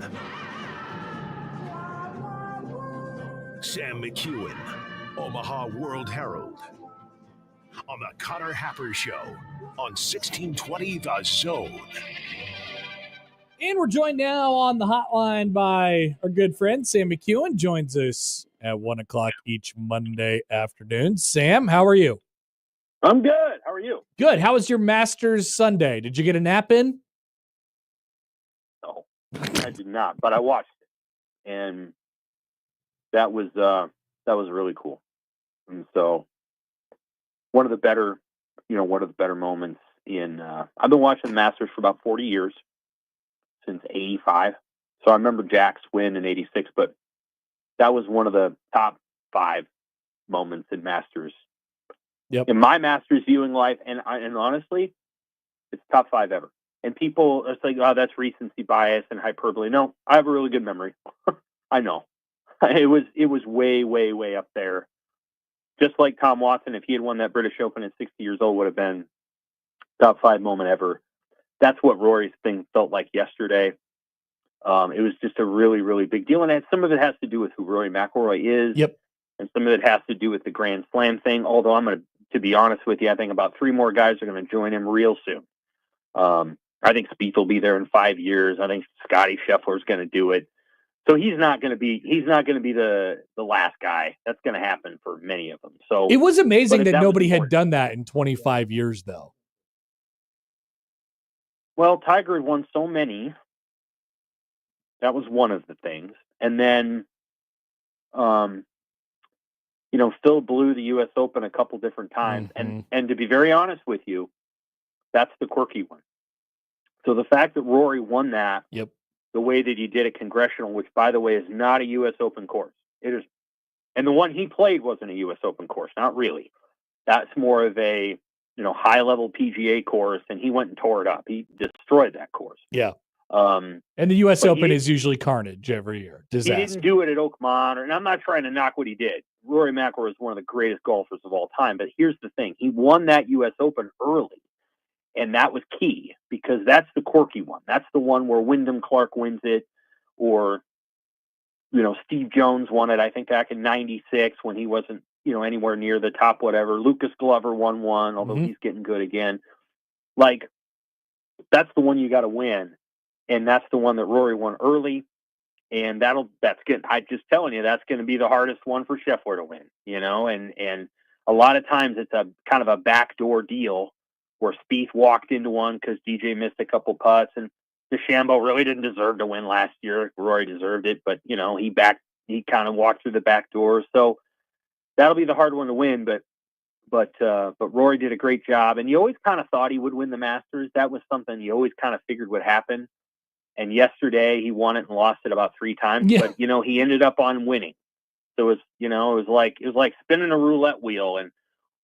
Sam McKewon, Omaha World Herald. On the Connor Happer Show on 1620 The Zone. And we're joined now on the hotline by our good friend Sam McKewon. Joins us at 1 o'clock each Monday afternoon. Sam, how are you? I'm good. How are you? Good. How was your Masters Sunday? Did you get a nap in? No, I did not, but I watched it, and that was really cool. And so one of the better moments in. I've been watching the Masters for about 40 years. Since 85. So I remember Jack's win in 86, but that was one of the top 5 moments in Masters. Yep. In my Masters viewing life, and honestly, it's top 5 ever. And people, it's like, oh, that's recency bias and hyperbole. No, I have a really good memory. I know. It was way, way, way up there. Just like Tom Watson, if he had won that British Open at 60 years old, would have been top 5 moment ever. That's what Rory's thing felt like yesterday. It was just a really, really big deal. And some of it has to do with who Rory McIlroy is. Yep. And some of it has to do with the Grand Slam thing. Although to be honest with you, I think about 3 more guys are going to join him real soon. I think Spieth will be there in 5 years. I think Scotty Scheffler's going to do it. So he's not going to be the last guy. That's going to happen for many of them. So it was amazing that nobody had done that in 25 years, though. Well, Tiger had won so many. That was one of the things. And then, Phil blew the U.S. Open a couple different times. Mm-hmm. And to be very honest with you, that's the quirky one. So the fact that Rory won that the way that he did at Congressional, which, by the way, is not a U.S. Open course. It is, and the one he played wasn't a U.S. Open course. Not really. That's more of a high-level PGA course, and he went and tore it up. He destroyed that course. Yeah. And the U.S. Open is usually carnage every year. Disaster. He didn't do it at Oakmont, and I'm not trying to knock what he did. Rory McIlroy is one of the greatest golfers of all time, but here's the thing. He won that U.S. Open early, and that was key because that's the quirky one. That's the one where Wyndham Clark wins it, or, Steve Jones won it, I think, back in 96 when he wasn't, anywhere near the top whatever. Lucas Glover won one, although he's getting good again. Like, that's the one you got to win, and that's the one that Rory won early, and I'm just telling you, that's going to be the hardest one for Scheffler to win, and a lot of times it's a kind of a backdoor deal where Spieth walked into one because DJ missed a couple putts, and DeChambeau really didn't deserve to win last year. Rory deserved it, but he kind of walked through the back door. So that'll be the hard one to win, but Rory did a great job, and you always kind of thought he would win the Masters. That was something you always kind of figured would happen. And yesterday he won it and lost it about 3 times, but he ended up on winning. So it was like spinning a roulette wheel, and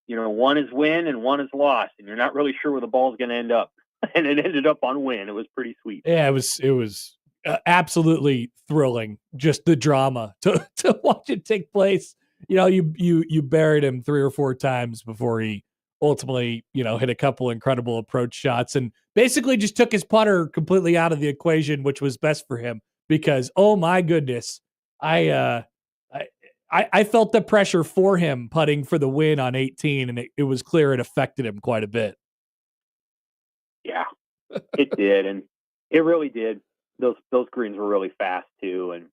one is win and one is loss, and you're not really sure where the ball's going to end up. And it ended up on win. It was pretty sweet. Yeah, it was absolutely thrilling. Just the drama to watch it take place. You buried him 3 or 4 times before he ultimately, hit a couple incredible approach shots and basically just took his putter completely out of the equation, which was best for him because, oh my goodness, I felt the pressure for him putting for the win on 18, and it was clear it affected him quite a bit. Yeah, it did, and it really did. Those greens were really fast too, and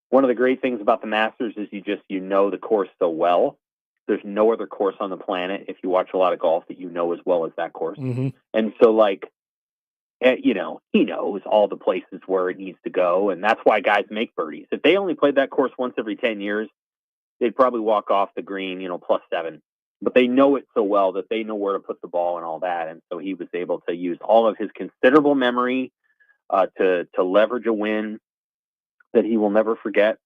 one of the great things about the Masters is you know the course so well. There's no other course on the planet, if you watch a lot of golf, that as well as that course. Mm-hmm. And so, he knows all the places where it needs to go, and that's why guys make birdies. If they only played that course once every 10 years, they'd probably walk off the green, +7. But they know it so well that they know where to put the ball and all that. And so he was able to use all of his considerable memory to leverage a win that he will never forget.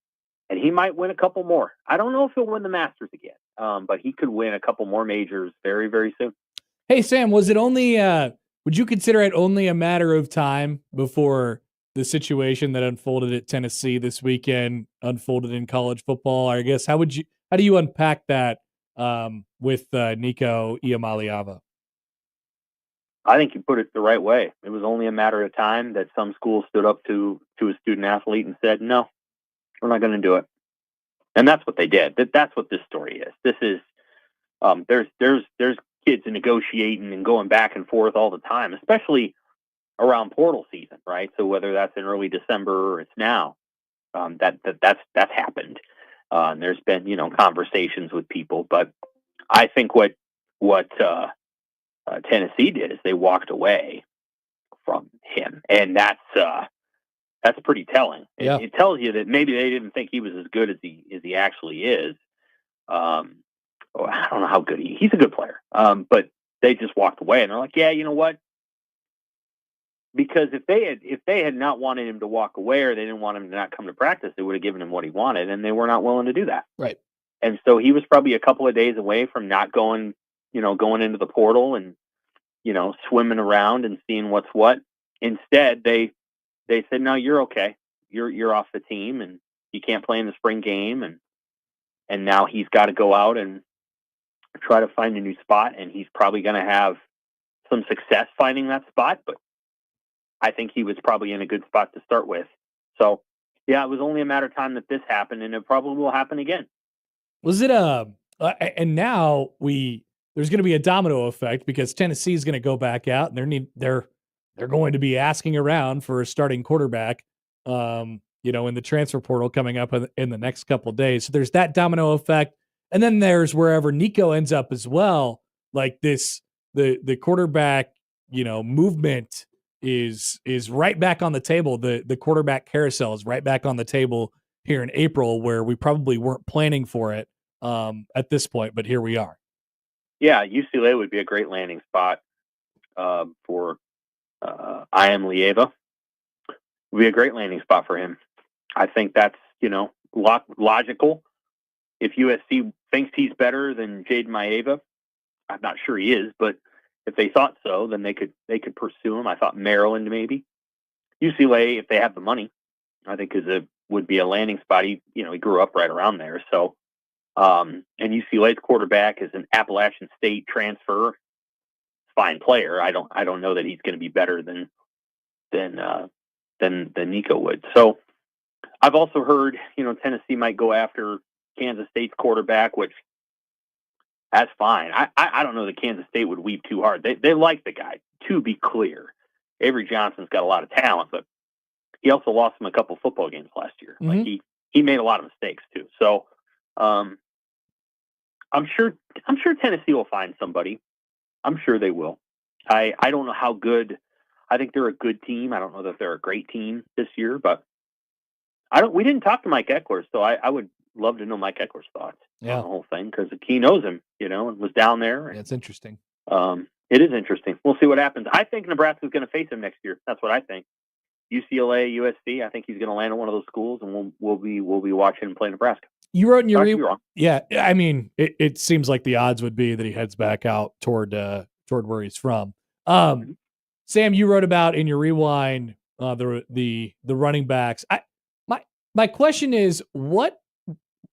And he might win a couple more. I don't know if he'll win the Masters again, but he could win a couple more majors very, very soon. Hey, Sam, was it only, would you consider it only a matter of time before the situation that unfolded at Tennessee this weekend unfolded in college football? I guess, how do you unpack that with Nico Iamaleava? I think you put it the right way. It was only a matter of time that some schools stood up to a student athlete and said, no, we're not going to do it. And that's what they did. That's what this story is. This is, there's kids negotiating and going back and forth all the time, especially around portal season, right? So whether that's in early December or it's now, that's happened. And there's been, conversations with people, but I think what Tennessee did is they walked away from him, and that's pretty telling. It tells you that maybe they didn't think he was as good as he actually is. I don't know how good he's a good player, but they just walked away, and they're like, yeah, you know what? Because if they had not wanted him to walk away, or they didn't want him to not come to practice, they would have given him what he wanted, and they were not willing to do that. Right. And so he was probably a couple of days away from not going into the portal and, swimming around and seeing what's what. Instead, they said, no, you're okay. You're off the team, and you can't play in the spring game. And now he's got to go out and try to find a new spot. And he's probably going to have some success finding that spot, but I think he was probably in a good spot to start with. So yeah, it was only a matter of time that this happened, and it probably will happen again. Was it and now there's going to be a domino effect because Tennessee is going to go back out, and they're going to be asking around for a starting quarterback, in the transfer portal coming up in the next couple of days. So there's that domino effect, and then there's wherever Nico ends up as well. Like this, the quarterback, movement is right back on the table. The quarterback carousel is right back on the table here in April, where we probably weren't planning for it at this point, but here we are. Yeah, UCLA would be a great landing spot for Iamaleava. Would be a great landing spot for him. I think that's logical. If USC thinks he's better than Jaden Maeva, I'm not sure he is, but if they thought so, then they could pursue him. I thought Maryland maybe. UCLA, if they have the money, I think would be a landing spot. He grew up right around there. So, and UCLA's quarterback is an Appalachian State transfer, fine player. I don't know that he's going to be better than Nico would. So I've also heard, Tennessee might go after Kansas State's quarterback, which that's fine. I don't know that Kansas State would weep too hard. They like the guy, to be clear. Avery Johnson's got a lot of talent, but he also lost him a couple football games last year. Mm-hmm. Like he made a lot of mistakes too. So I'm sure Tennessee will find somebody. I'm sure they will. I don't know how good. I think they're a good team. I don't know that they're a great team this year, but we didn't talk to Mike Eckler, so I would love to know Mike Eckler's thoughts on the whole thing, because he knows him, and was down there. Yeah, it's interesting. It is interesting. We'll see what happens. I think Nebraska's going to face him next year. That's what I think. UCLA, USC. I think he's going to land at one of those schools, and we'll be watching him play Nebraska. You wrote in your yeah. I mean, it seems like the odds would be that he heads back out toward where he's from. Sam, you wrote about in your rewind the running backs. My question is, what,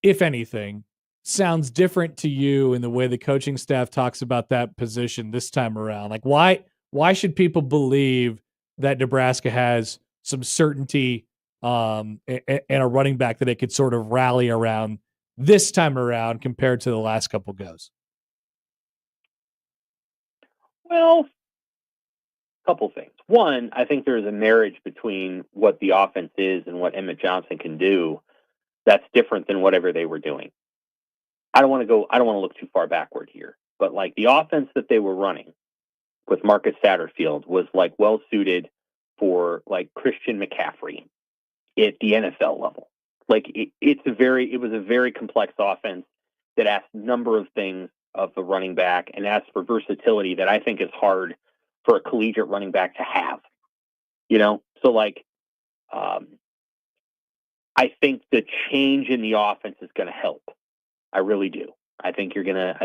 if anything, sounds different to you in the way the coaching staff talks about that position this time around? Like, why should people believe that Nebraska has some certainty and a running back that it could sort of rally around this time around compared to the last couple goes? Well, a couple things. One, I think there's a marriage between what the offense is and what Emmett Johnson can do that's different than whatever they were doing. I don't want to look too far backward here, but like the offense that they were running with Marcus Satterfield was like well suited for like Christian McCaffrey at the NFL level. Like it was a very complex offense that asked a number of things of the running back and asked for versatility that I think is hard for a collegiate running back to have. So like I think the change in the offense is going to help. I really do. I think you're gonna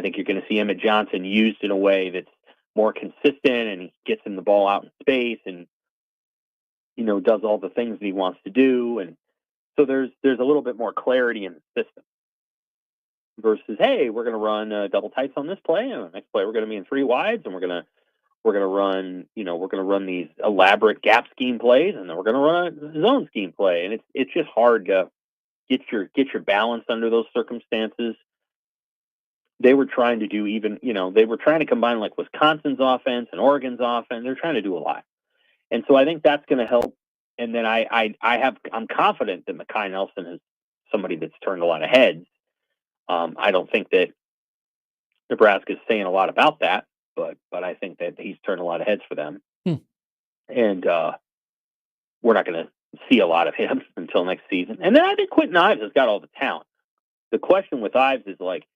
see Emmett Johnson used in a way that's more consistent, and he gets him the ball out in space, and does all the things that he wants to do, and so there's a little bit more clarity in the system. versus, hey, we're going to run double tights on this play, and the next play we're going to be in 3 wides, and we're going to run these elaborate gap scheme plays, and then we're going to run a zone scheme play, and it's just hard to get your balance under those circumstances. They were trying to do they were trying to combine like Wisconsin's offense and Oregon's offense. They're trying to do a lot, and so I think that's going to help. And then I'm confident that Mekhi Nelson is somebody that's turned a lot of heads. I don't think that Nebraska is saying a lot about that, but I think that he's turned a lot of heads for them. And we're not going to see a lot of him until next season. And then I think Quentin Ives has got all the talent. The question with Ives is like,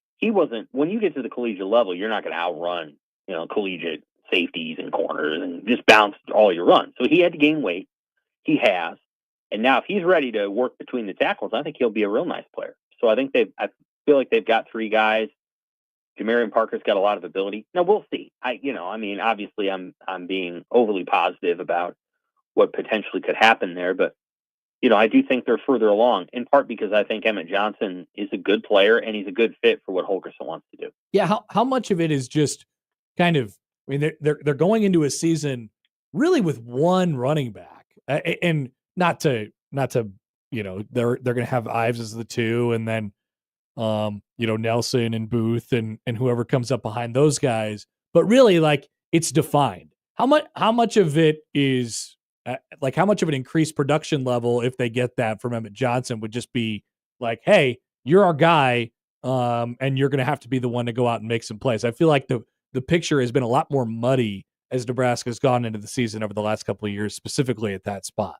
when you get to the collegiate level, you're not going to outrun, collegiate safeties and corners and just bounce all your runs. So he had to gain weight. He has. And now if he's ready to work between the tackles, I think he'll be a real nice player. So I feel like they've got 3 guys. Jamarian Parker's got a lot of ability. Now we'll see. Obviously I'm being overly positive about what potentially could happen there, but I do think they're further along, in part because I think Emmett Johnson is a good player and he's a good fit for what Holgorsen wants to do. Yeah, how much of it is just kind of, they're going into a season really with one running back, and not to they're going to have Ives as the 2, and then Nelson and Booth and whoever comes up behind those guys, but really like it's defined. How much of it is how much of an increased production level, if they get that from Emmett Johnson, would just be like, hey, you're our guy, and you're going to have to be the one to go out and make some plays. I feel like the picture has been a lot more muddy as Nebraska's gone into the season over the last couple of years, specifically at that spot.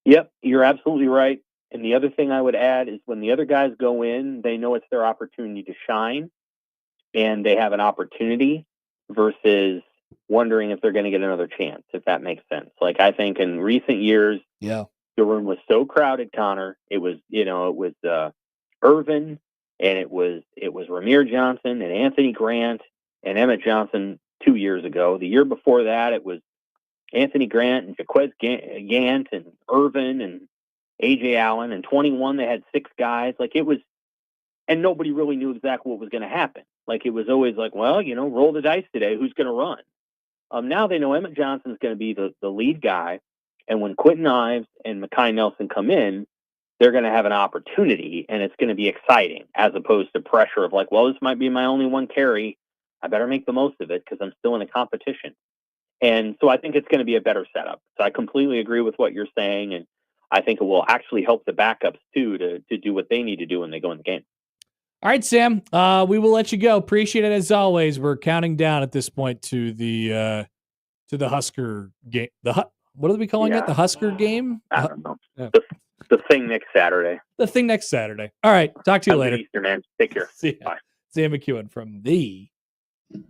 Yep, you're absolutely right. And the other thing I would add is when the other guys go in, they know it's their opportunity to shine, and they have an opportunity versus wondering if they're going to get another chance, if that makes sense. Like I think in recent years, the room was so crowded, Connor. It was Irvin, and it was Ramir Johnson and Anthony Grant and Emmett Johnson 2 years ago. The year before that, it was Anthony Grant and Jaquez Gant and Irvin and AJ Allen. And 21, they had 6 guys. Like it was, and nobody really knew exactly what was going to happen. Like it was always like, well, roll the dice today. Who's going to run? Now they know Emmett Johnson's going to be the lead guy. And when Quentin Ives and Mekhi Nelson come in, they're going to have an opportunity, and it's going to be exciting as opposed to pressure of like, well, this might be my only one carry. I better make the most of it because I'm still in a competition. And so I think it's going to be a better setup. So I completely agree with what you're saying. And I think it will actually help the backups too to do what they need to do when they go in the game. All right, Sam, we will let you go. Appreciate it as always. We're counting down at this point to the Husker game. What are we calling it? The Husker game? I don't know. The thing next Saturday. The thing next Saturday. All right. Talk to you later. Easter, man. Take care. Bye. Sam McKewon from the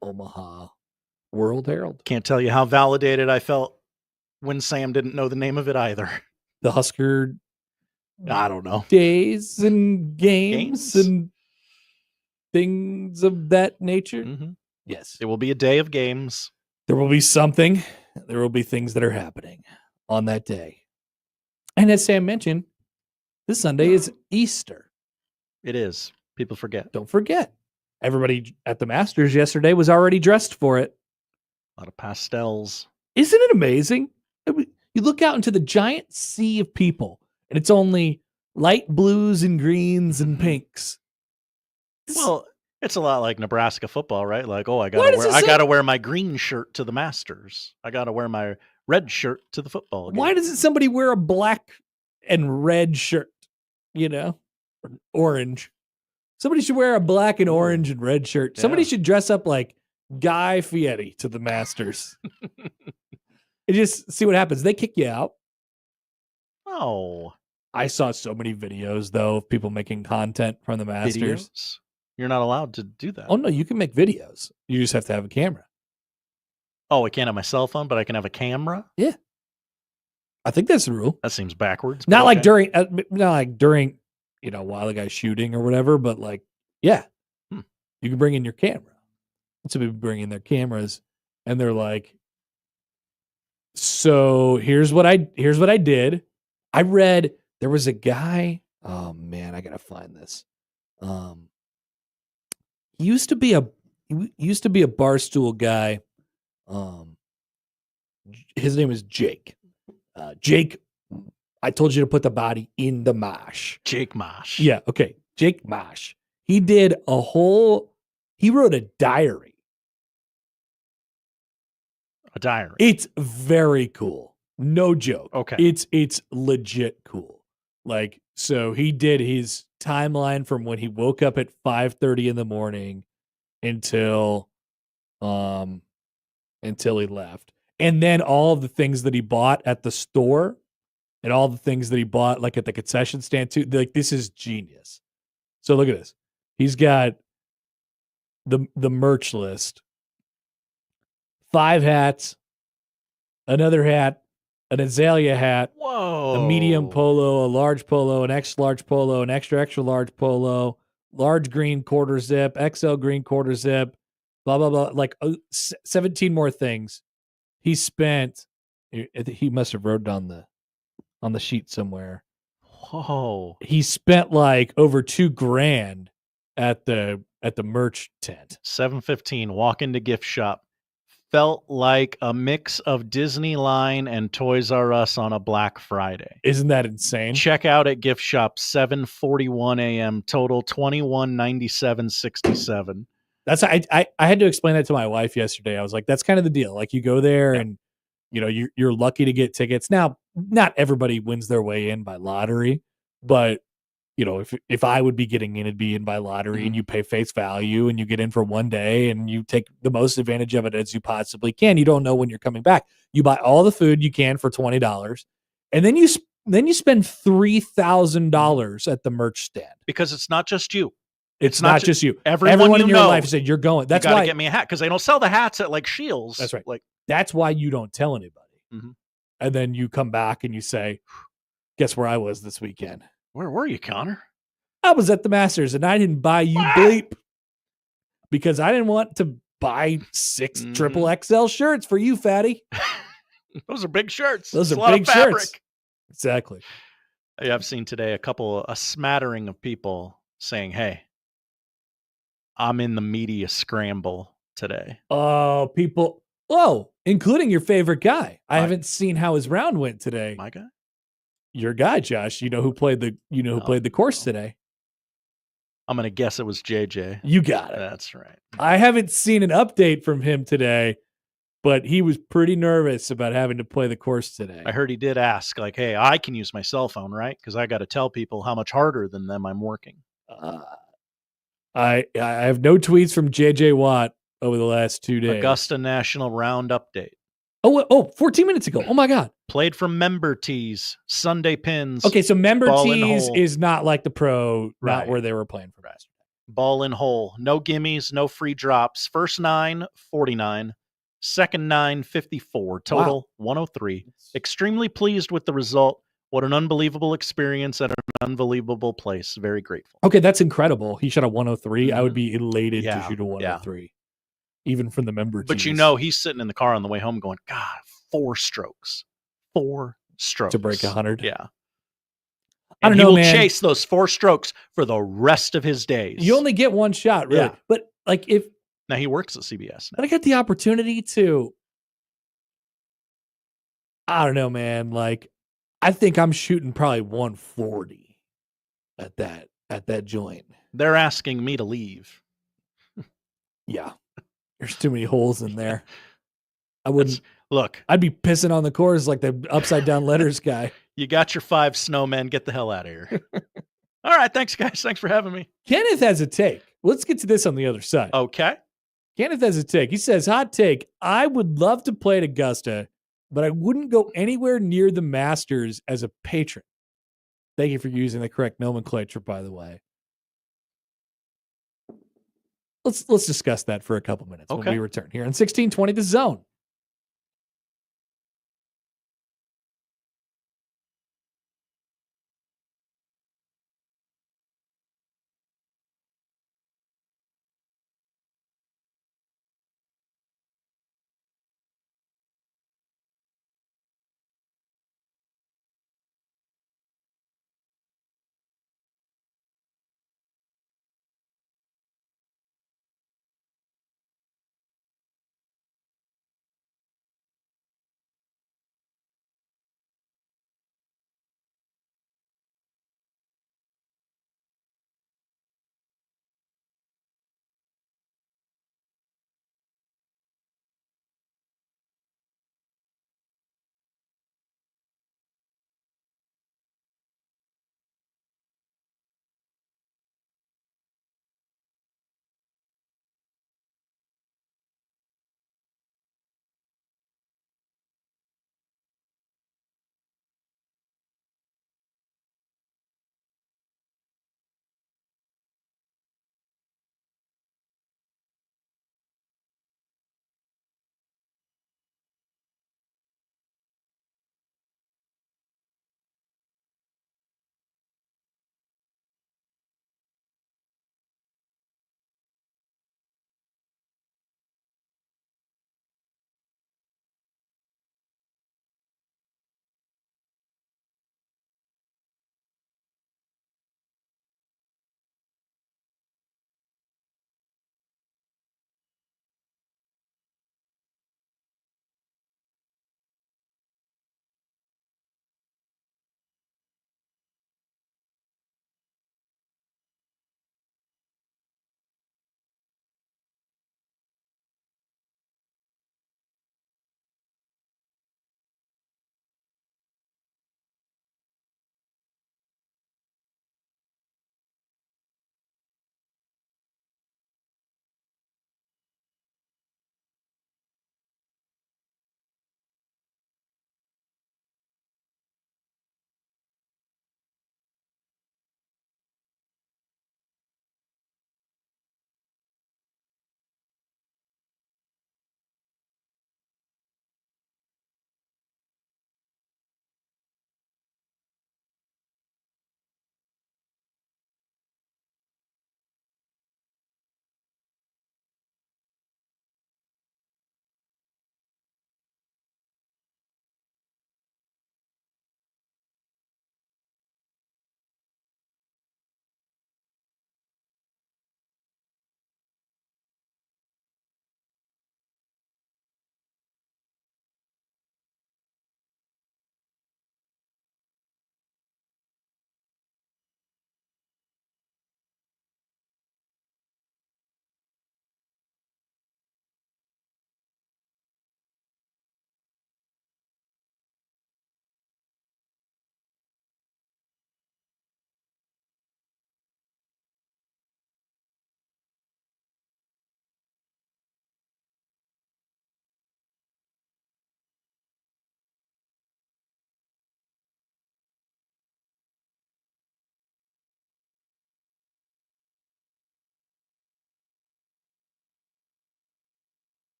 Omaha World Herald. Can't tell you how validated I felt when Sam didn't know the name of it either. The Husker, I don't know, days and games and things of that nature. Mm-hmm. Yes. It will be a day of games. There will be something. There will be things that are happening on that day. And as Sam mentioned, this Sunday is Easter. It is. People forget. Don't forget. Everybody at the Masters yesterday was already dressed for it. A lot of pastels. Isn't it amazing? You look out into the giant sea of people, and it's only light blues and greens and pinks. Well, it's a lot like Nebraska football, right? Like, oh, I gotta wear my green shirt to the Masters. I gotta wear my red shirt to the football game. Why doesn't somebody wear a black and red shirt? Or orange. Somebody should wear a black and orange and red shirt. Yeah. Somebody should dress up like Guy Fieri to the Masters. And just see what happens. They kick you out. Oh. I saw so many videos, though, of people making content from the Masters. Videos? You're not allowed to do that. Oh, no, you can make videos. You just have to have a camera. Oh, I can't have my cell phone, but I can have a camera? Yeah. I think that's the rule. That seems backwards. Not like during, while the guy's shooting or whatever, but like, yeah. You can bring in your camera. Some people bring in their cameras, and they're like, so here's what I did. I read there was a guy. Oh man, I gotta find this. He used to be a Barstool guy. His name is Jake. Jake, I told you to put the body in the mosh. Jake Mosh. Yeah, okay. Jake Mosh. He wrote a diary. A diary. It's very cool. No joke. Okay. It's legit cool. Like, so he did his timeline from when he woke up at 5:30 in the morning until he left. And then all of the things that he bought at the store and all the things that he bought like at the concession stand too. Like, this is genius. So look at this. He's got the merch list. 5 hats, another hat, an azalea hat, Whoa. a medium polo, a large polo, an extra large polo, an extra large polo, large green quarter zip, XL green quarter zip, blah, blah, blah. Like 17 more things. He must have wrote it on the sheet somewhere. Whoa. He spent like over $2,000 at the merch tent. 7:15, walk into gift shop. Felt like a mix of Disney Line and Toys R Us on a Black Friday. Isn't that insane? Check out at gift shop 7:41 a.m. Total $21.97.67. That's I had to explain that to my wife yesterday. I was like, that's kind of the deal. Like, you go there and you're lucky to get tickets. Now, not everybody wins their way in by lottery, but if I would be getting in, it'd be in by lottery, and you pay face value and you get in for one day and you take the most advantage of it as you possibly can. You don't know when you're coming back. You buy all the food you can for $20, and then you spend $3,000 at the merch stand, because it's not just you. It's not just you. Everyone in your life said you're going. That's you gotta why get me a hat, because they don't sell the hats at like Shields. That's right. Like, that's why you don't tell anybody. Mhm. And then you come back and you say, "Guess where I was this weekend? Where were you, Connor? I was at the Masters, and I didn't buy you bleep because I didn't want to buy 6 triple XL shirts for you, fatty. Those are big shirts. Those It's are a lot big of fabric. shirts. Exactly. I've seen today a smattering of people saying, "Hey, I'm in the media scramble today." Oh, people. Oh, including your favorite guy. I haven't seen how his round went today. My guy? Your guy, Josh. You know who played the course today. I'm going to guess it was JJ. You got it. That's right. I haven't seen an update from him today, but he was pretty nervous about having to play the course today. I heard he did ask, like, "Hey, I can use my cell phone, right? Because I got to tell people how much harder than them I'm working." I have no tweets from JJ Watt over the last 2 days. Augusta National Round update. 14 minutes ago. Oh my God. Played from member tees, Sunday pins. Okay, so member ball in tees hole. is not like the pro, Right. not where they were playing for yesterday. Ball in hole. No gimmies, no free drops. First 9, 49. Second 9, 54. Total 103. Extremely pleased with the result. What an unbelievable experience at an unbelievable place. Very grateful. Okay, that's incredible. He shot a 103. I would be elated to Yeah, shoot a 103. Even from the member But tees. he's sitting in the car on the way home going, "God, 4 strokes. 4 strokes. To break 100. Yeah. I don't And know, he will man. chase those 4 strokes for the rest of his days. You only get one shot, really. Yeah. But like Now he works at CBS now. but I got the opportunity to, I don't know, man. Like, I think I'm shooting probably 140 at that joint. They're asking me to leave. Yeah. There's too many holes in there. I wouldn't look. I'd be pissing on the course like the upside down letters guy. You got your 5 snowmen. Get the hell out of here. All right. Thanks, guys. Thanks for having me. Kenneth has a take. Let's get to this on the other side. Okay. Kenneth has a take. He says, hot take. I would love to play at Augusta, but I wouldn't go anywhere near the Masters as a patron. Thank you for using the correct nomenclature, by the way. Let's discuss that for a couple minutes when we return here on 1620 The Zone.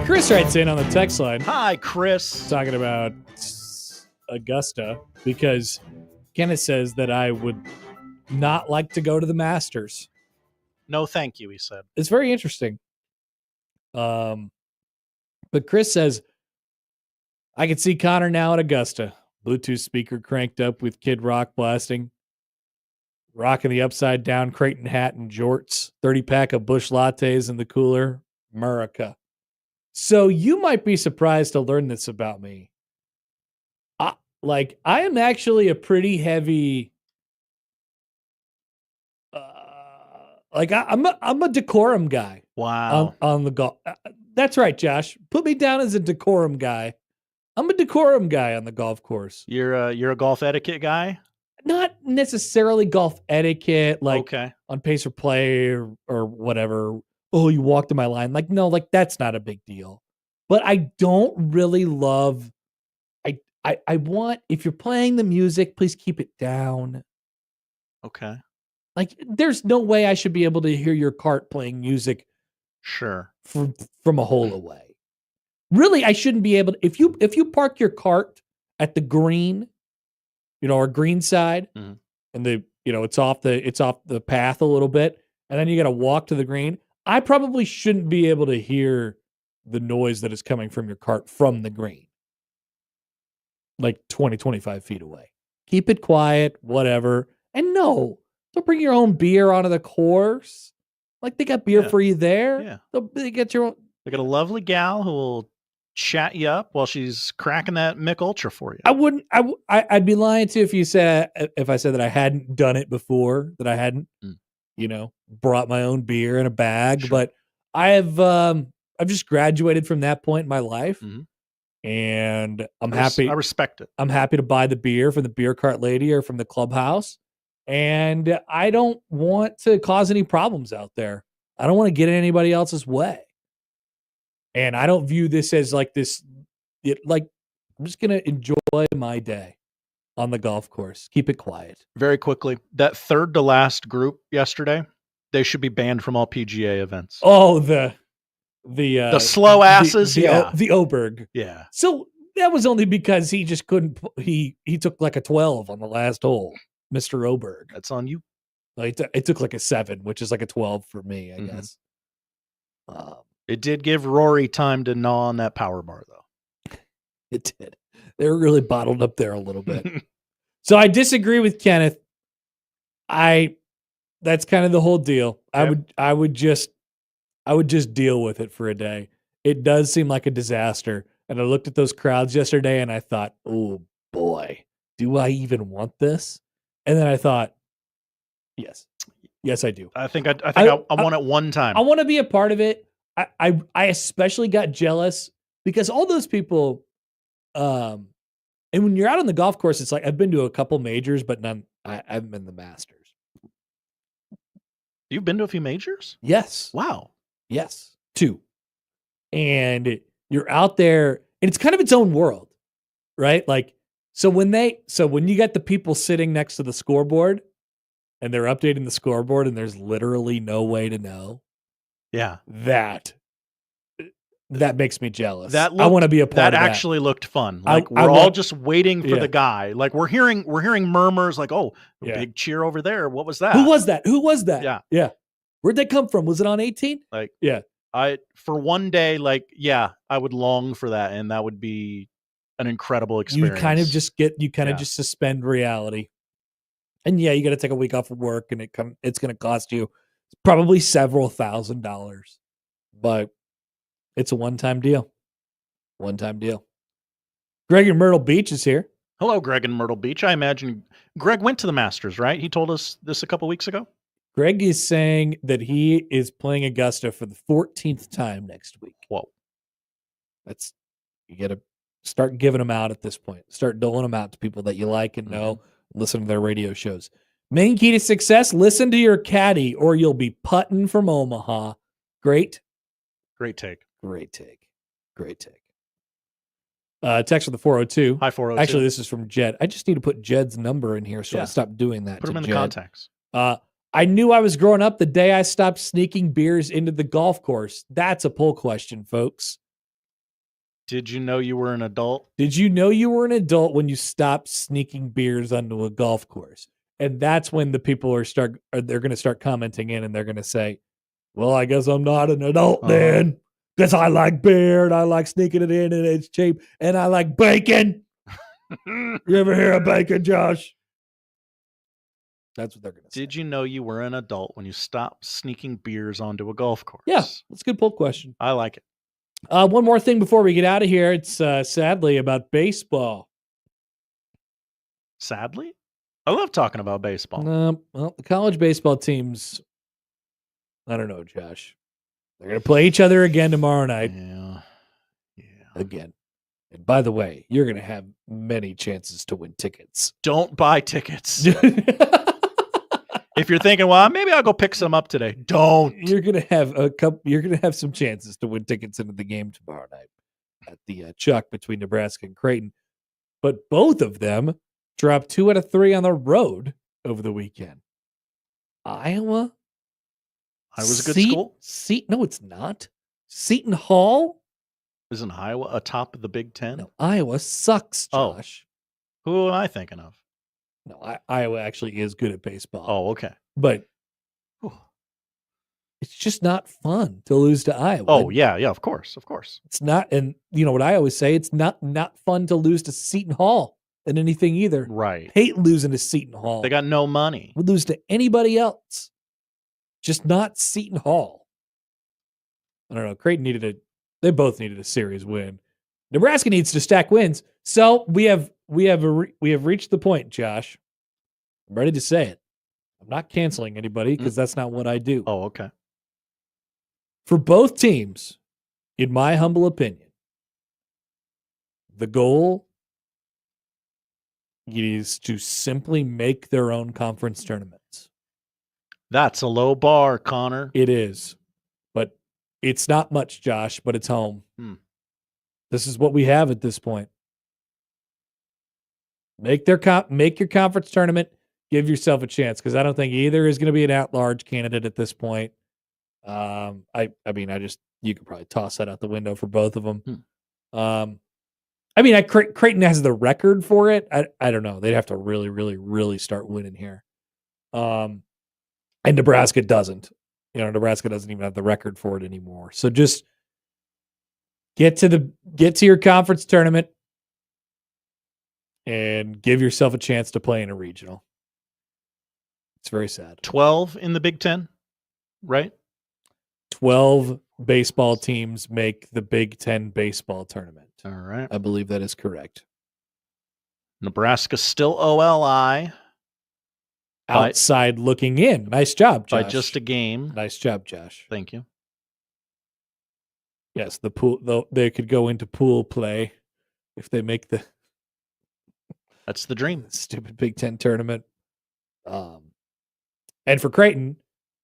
Chris writes in on the text line. Hi, Chris. Talking about Augusta because Kenneth says that I would not like to go to the Masters. No, thank you, he said. It's very interesting. But Chris says, I can see Connor now at Augusta. Bluetooth speaker cranked up with Kid Rock blasting. Rocking the upside down Creighton hat and jorts. 30-pack of Busch lattes in the cooler. Murica. So you might be surprised to learn this about me. I am actually a pretty heavy... I'm a decorum guy. Wow. On the golf. That's right, Josh. Put me down as a decorum guy. I'm a decorum guy on the golf course. You're a golf etiquette guy? Not necessarily golf etiquette, like okay. on pace or play or whatever. Oh, you walked in my line. Like, no, like that's not a big deal. But I don't really love. I want, if you're playing the music, please keep it down. Okay. Like, there's no way I should be able to hear your cart playing music. Sure. From a hole away. Really, I shouldn't be able to. If you park your cart at the green, or green side, and it's off the path a little bit, and then you got to walk to the green. I probably shouldn't be able to hear the noise that is coming from your cart from the green, like 20, 25 feet away. Keep it quiet, whatever. And no, don't bring your own beer onto the course. Like, they got beer for you there. Yeah. They get your own. They got a lovely gal who will chat you up while she's cracking that Mick Ultra for you. I wouldn't. I'd be lying to you if I said that I hadn't done it before. That I hadn't, brought my own beer in a bag. Sure. But I've just graduated from that point in my life, and I'm happy. I respect it. I'm happy to buy the beer from the beer cart lady or from the clubhouse, and I don't want to cause any problems out there. I don't want to get in anybody else's way. And I don't view this as like this, I'm just going to enjoy my day on the golf course. Keep it quiet. Very quickly, that third to last group yesterday, they should be banned from all PGA events. Oh, the slow asses. The Oberg. Yeah. So that was only because he just couldn't, he took like a 12 on the last hole, Mr. Oberg. That's on you. It took like a 7, which is like a 12 for me, I guess. It did give Rory time to gnaw on that power bar, though. It did. They were really bottled up there a little bit. So I disagree with Kenneth. That's kind of the whole deal. Yep. I would just deal with it for a day. It does seem like a disaster. And I looked at those crowds yesterday and I thought, oh boy, do I even want this? And then I thought, yes, I do. I think I want it one time. I want to be a part of it. I especially got jealous because all those people, and when you're out on the golf course, it's like I've been to a couple majors, but none. I haven't been the Masters. You've been to a few majors? Yes. Wow. Yes, 2. And you're out there, and it's kind of its own world, right? Like, so when you got the people sitting next to the scoreboard, and they're updating the scoreboard, and there's literally no way to know. Yeah. That makes me jealous. I want to be a part of that. That actually looked fun. Like we're all just waiting for the guy. Like we're hearing murmurs like, oh, big cheer over there. What was that? Who was that? Yeah. Yeah. Where'd they come from? Was it on 18? Like, yeah. For one day, I would long for that. And that would be an incredible experience. You kind of just suspend reality. And you got to take a week off of work and it's going to cost you probably several $1,000s, but it's a one-time deal. Greg in Myrtle Beach is here. Hello, Greg in Myrtle Beach. I imagine Greg went to the Masters, right? He told us this a couple weeks ago. Greg is saying that he is playing Augusta for the 14th time next week. Whoa. You got to start giving them out at this point. Start doling them out to people that you like and know, listen to their radio shows. Main key to success, listen to your caddy or you'll be putting from Omaha. Great take. Text from the 402. Hi, 402. Actually, this is from Jed. I just need to put Jed's number in here, so I'll stop doing that. Put him in Jed. the contacts. I knew I was growing up the day I stopped sneaking beers into the golf course. That's a poll question, folks. Did you know you were an adult? Did you know you were an adult when you stopped sneaking beers onto a golf course? And that's when the people they're going to start commenting in, and they're going to say, well, I guess I'm not an adult then, because I like beer and I like sneaking it in and it's cheap and I like bacon. You ever hear of bacon, Josh? That's what they're going to say. Did you know you were an adult when you stopped sneaking beers onto a golf course? Yeah, that's a good poll question. I like it. One more thing before we get out of here. It's sadly about baseball. Sadly? I love talking about baseball. Well, the college baseball teams, I don't know, Josh. They're going to play each other again tomorrow night. Yeah. Again. And by the way, you're going to have many chances to win tickets. Don't buy tickets. If you're thinking, well, maybe I'll go pick some up today. Don't. You're going to have You're going to have some chances to win tickets into the game tomorrow night at the Chuck between Nebraska and Creighton. But both of them dropped 2 out of 3 on the road over the weekend. Iowa. Iowa's a good school. No, it's not. Seton Hall. Isn't Iowa atop of the Big Ten? No, Iowa sucks, Josh. Who am I thinking of? No, Iowa actually is good at baseball. Oh, okay. But it's just not fun to lose to Iowa. Oh, yeah, of course. It's not, and you know what I always say, it's not fun to lose to Seton Hall in anything either. Right. Hate losing to Seton Hall. They got no money. Would lose to anybody else. Just not Seton Hall. I don't know. Creighton they both needed a series win. Nebraska needs to stack wins. So we have reached the point, Josh. I'm ready to say it. I'm not canceling anybody because that's not what I do. Oh, okay. For both teams, in my humble opinion, the goal is to simply make their own conference tournaments. That's a low bar, Connor. It is. But it's not much, Josh, but it's home. This is what we have at this point. Make your conference tournament. Give yourself a chance, because I don't think either is going to be an at-large candidate at this point. You could probably toss that out the window for both of them. Creighton has the record for it. I don't know. They'd have to really, really, really start winning here. And Nebraska doesn't. Nebraska doesn't even have the record for it anymore. So just get to your conference tournament and give yourself a chance to play in a regional. It's very sad. 12 in the Big Ten, right? 12 baseball teams make the Big Ten baseball tournament. All right. I believe that is correct. Nebraska still OLI. Outside looking in. Nice job, Josh. By just a game. Nice job, Josh. Thank you. Yes, the pool. They could go into pool play if they make the. That's the dream. Stupid Big Ten tournament. And for Creighton,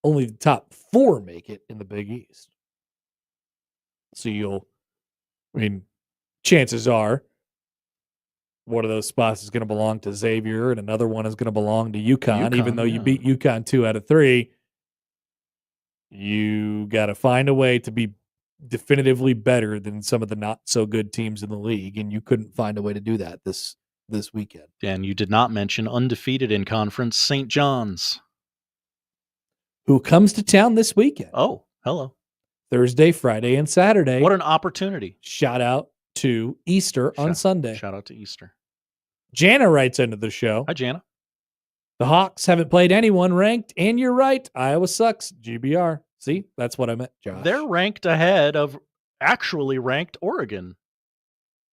only the top 4 make it in the Big East. So chances are one of those spots is going to belong to Xavier and another one is going to belong to UConn. Even though you beat UConn 2 out of 3, you got to find a way to be definitively better than some of the not so good teams in the league. And you couldn't find a way to do that this weekend. And you did not mention undefeated in conference St. John's, who comes to town this weekend. Oh, hello. Thursday, Friday, and Saturday. What an opportunity. Shout out to Easter on Sunday. Shout out to Easter. Jana writes into the show. Hi, Jana. The Hawks haven't played anyone ranked, and you're right. Iowa sucks. GBR. See, that's what I meant, Josh. They're ranked ahead of actually ranked Oregon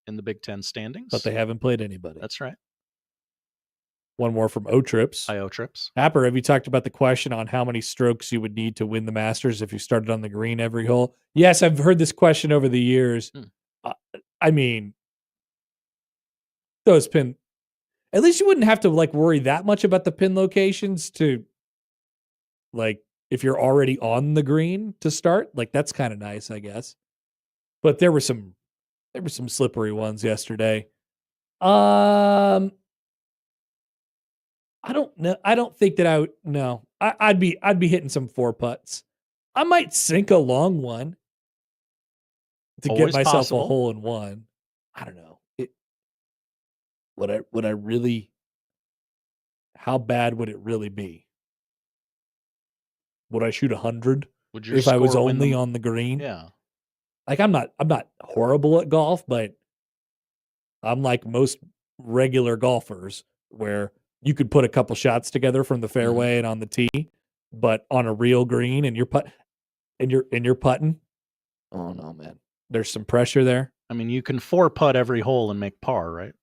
in the Big Ten standings. But they haven't played anybody. That's right. One more from O-Trips. Hi, O-Trips. Happer, have you talked about the question on how many strokes you would need to win the Masters if you started on the green every hole? Yes, I've heard this question over the years. Those pin... At least you wouldn't have to worry that much about the pin locations to if you're already on the green to start. That's kind of nice, I guess. But there were some slippery ones yesterday. I don't know. I don't think that I would. No, I'd be hitting some 4 putts. I might sink a long one to Always get myself possible. a hole in one. I don't know. Would I really? How bad would it really be? Would I shoot 100 Would your if I was score win only the- on the green? Yeah. Like I'm not horrible at golf, but I'm like most regular golfers where you could put a couple shots together from the fairway and on the tee, but on a real green and you're putting. Oh no, man. There's some pressure there. I mean, you can 4-putt every hole and make par, right?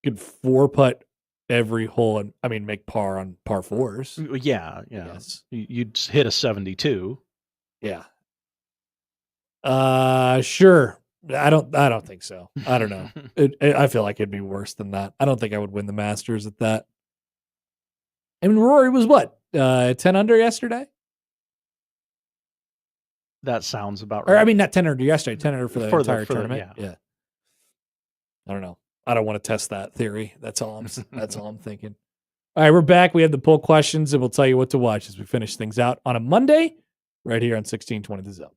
You could 4-putt every hole and make par on par 4s. Yeah. Yes. You'd hit a 72. Yeah. Sure. I don't think so. I don't know. I feel like it'd be worse than that. I don't think I would win the Masters at that. I mean, Rory was what? 10 under yesterday? That sounds about right. Or I mean, not 10 under yesterday, 10 under for the entire tournament. yeah. I don't know. I don't want to test that theory. That's all I'm thinking. All right, we're back. We have the poll questions, and we'll tell you what to watch as we finish things out on a Monday right here on 1620 The Zone.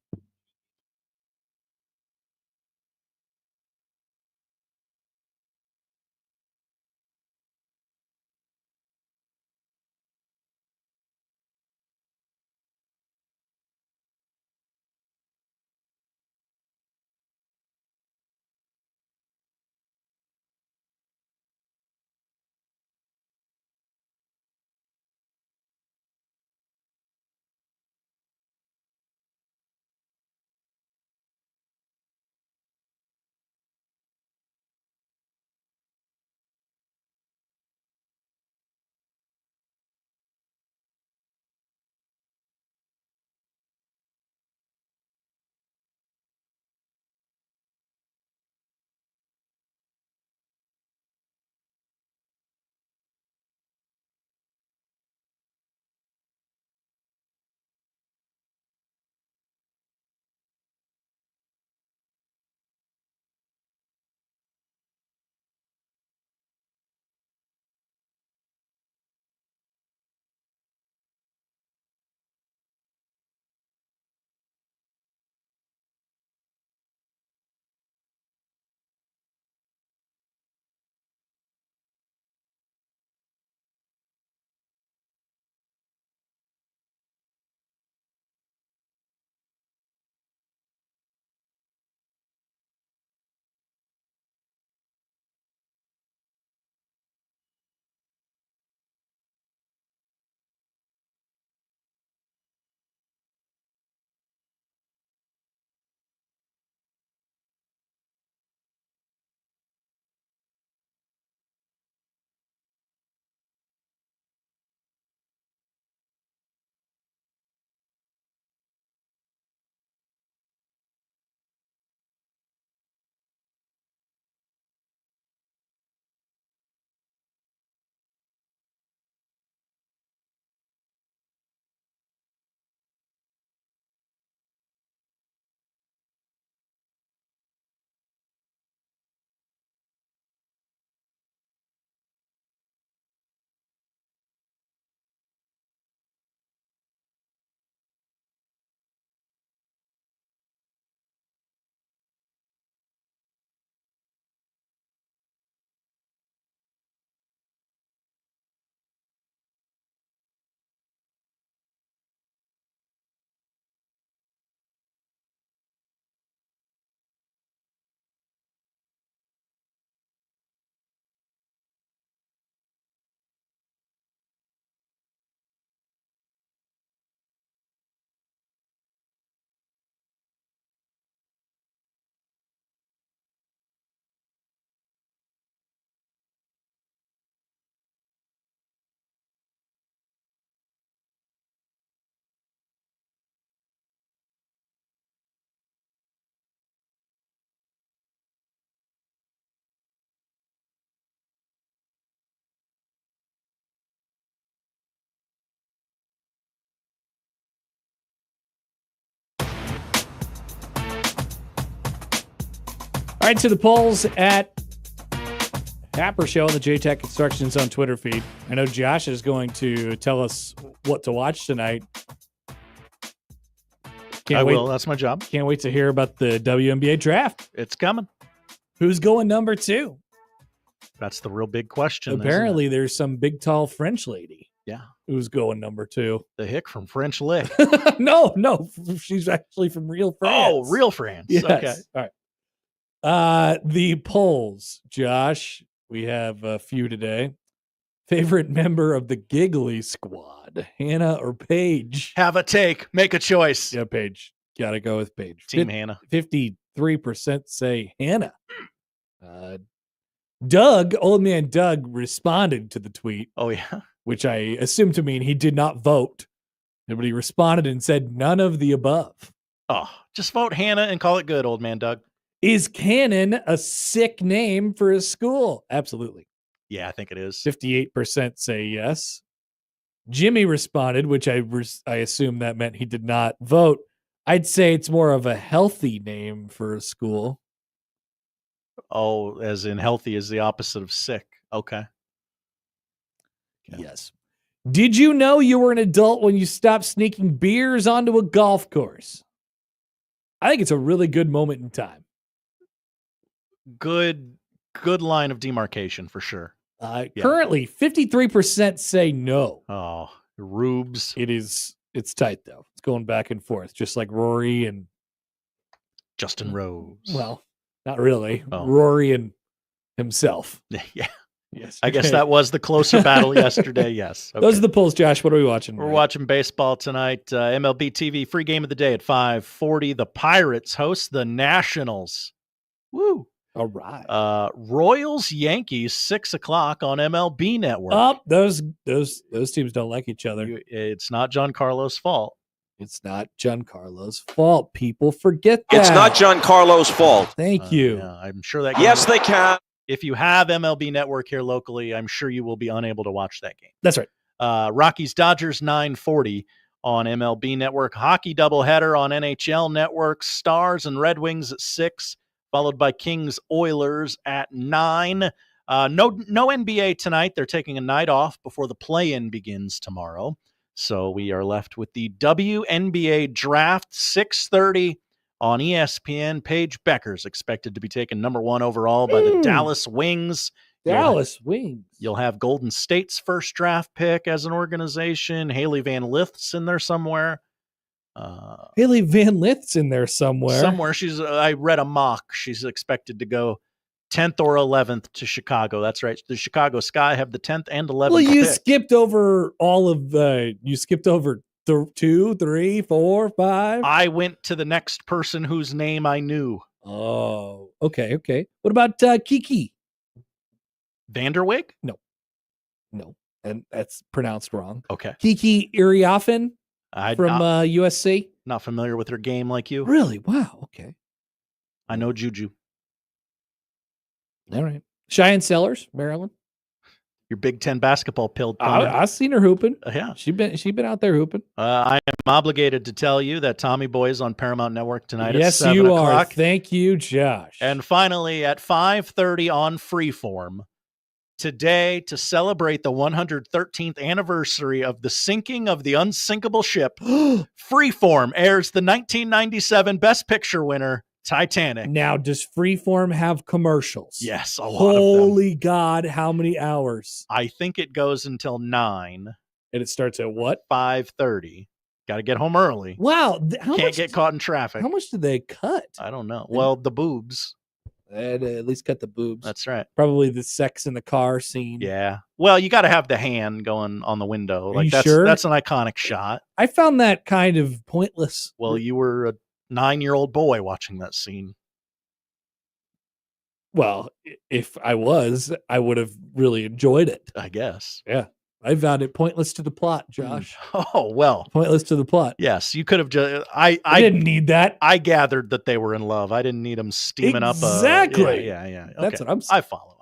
All right, to the polls at Happer Show on the JTech Construction Zone Twitter feed. I know Josh is going to tell us what to watch tonight. I will. That's my job. Can't wait to hear about the WNBA draft. It's coming. Who's going number 2? That's the real big question. Apparently, there's some big, tall French lady. Yeah. Who's going number 2? The hick from French Lick. No. She's actually from real France. Oh, real France. Yes. Okay. All right. The polls, Josh. We have a few today. Favorite member of the Giggly Squad, Hannah or Paige? Have a take. Make a choice. Yeah, Paige. Got to go with Paige. Team Hannah. 53% say Hannah. Doug, old man Doug, responded to the tweet. Oh, yeah. Which I assume to mean he did not vote. But he responded and said none of the above. Oh, just vote Hannah and call it good, old man Doug. Is Cannon a sick name for a school? Absolutely. Yeah, I think it is. 58% say yes. Jimmy responded, which I assume that meant he did not vote. I'd say it's more of a healthy name for a school. Oh, as in healthy is the opposite of sick. Okay. Yes. Did you know you were an adult when you stopped sneaking beers onto a golf course? I think it's a really good moment in time. Good line of demarcation for sure. Currently, 53% say no. Oh, rubes. It's tight though. It's going back and forth, just like Rory and Justin Rose. Well, not really. Oh. Rory and himself. Yeah. Yes. I guess that was the closer battle yesterday. Yes. Okay. Those are the polls, Josh. What are we watching? We're watching baseball tonight. MLB TV free game of the day at 5:40. The Pirates host the Nationals. Woo. All right. Royals Yankees 6:00 on MLB Network. Oh, those teams don't like each other. It's not Giancarlo's fault. It's not Giancarlo's fault. People forget that. It's not Giancarlo's fault. Thank you. Yeah, I'm sure that. Yes, they can. If you have MLB Network here locally, I'm sure you will be unable to watch that game. That's right. Rockies Dodgers 9:40 on MLB Network. Hockey doubleheader on NHL Network. Stars and Red Wings at 6, followed by Kings Oilers at 9. No NBA tonight. They're taking a night off before the play-in begins tomorrow. So we are left with the WNBA draft, 6:30 on ESPN. Paige Becker's expected to be taken number 1 overall by the Dallas Wings. Wings. You'll have Golden State's first draft pick as an organization. Haley Van Lith's in there somewhere. Haley Van Lith's in there somewhere. Somewhere. I read a mock. She's expected to go 10th or 11th to Chicago. That's right. The Chicago Sky have the 10th and 11th Well, you pick. skipped over you skipped over 2, 3, 4, 5. I went to the next person whose name I knew. Oh, okay. What about Kiki? Vanderweg? No. And that's pronounced wrong. Okay. Kiki Iriafen from not, USC? Not familiar with her game like you. Really? Wow. Okay. I know Juju. All right. Cheyenne Sellers, Maryland. Your Big Ten basketball pill. I've seen her hooping. Yeah. She been out there hooping. I am obligated to tell you that Tommy Boy is on Paramount Network tonight at 7 you o'clock. are. Thank you, Josh. And finally, at 5:30 on Freeform, today, to celebrate the 113th anniversary of the sinking of the unsinkable ship, Freeform airs the 1997 Best Picture winner, Titanic. Now, does Freeform have commercials? Yes, a lot of them. Holy God, how many hours? I think it goes until 9. And it starts at what? 5:30. Got to get home early. Wow. Can't get caught in traffic. How much did they cut? I don't know. Well, the boobs. They'd at least cut the boobs. That's right. Probably the sex in the car scene. Yeah. Well, you got to have the hand going on the window. Are you that's sure? That's an iconic shot. I found that kind of pointless. Well, you were a 9-year-old boy watching that scene. Well, if I was, I would have really enjoyed it. I guess. Yeah. I found it pointless to the plot, Josh. Oh, well. Pointless to the plot. Yes, you could have just... I didn't need that. I gathered that they were in love. I didn't need them steaming up. Exactly. Yeah. Okay. That's what I'm saying. I follow.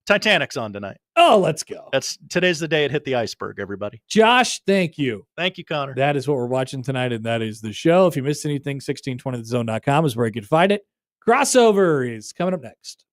Titanic's on tonight. Oh, let's go. Today's the day it hit the iceberg, everybody. Josh, thank you. Thank you, Connor. That is what we're watching tonight, and that is the show. If you missed anything, 1620thezone.com is where you can find it. Crossover is coming up next.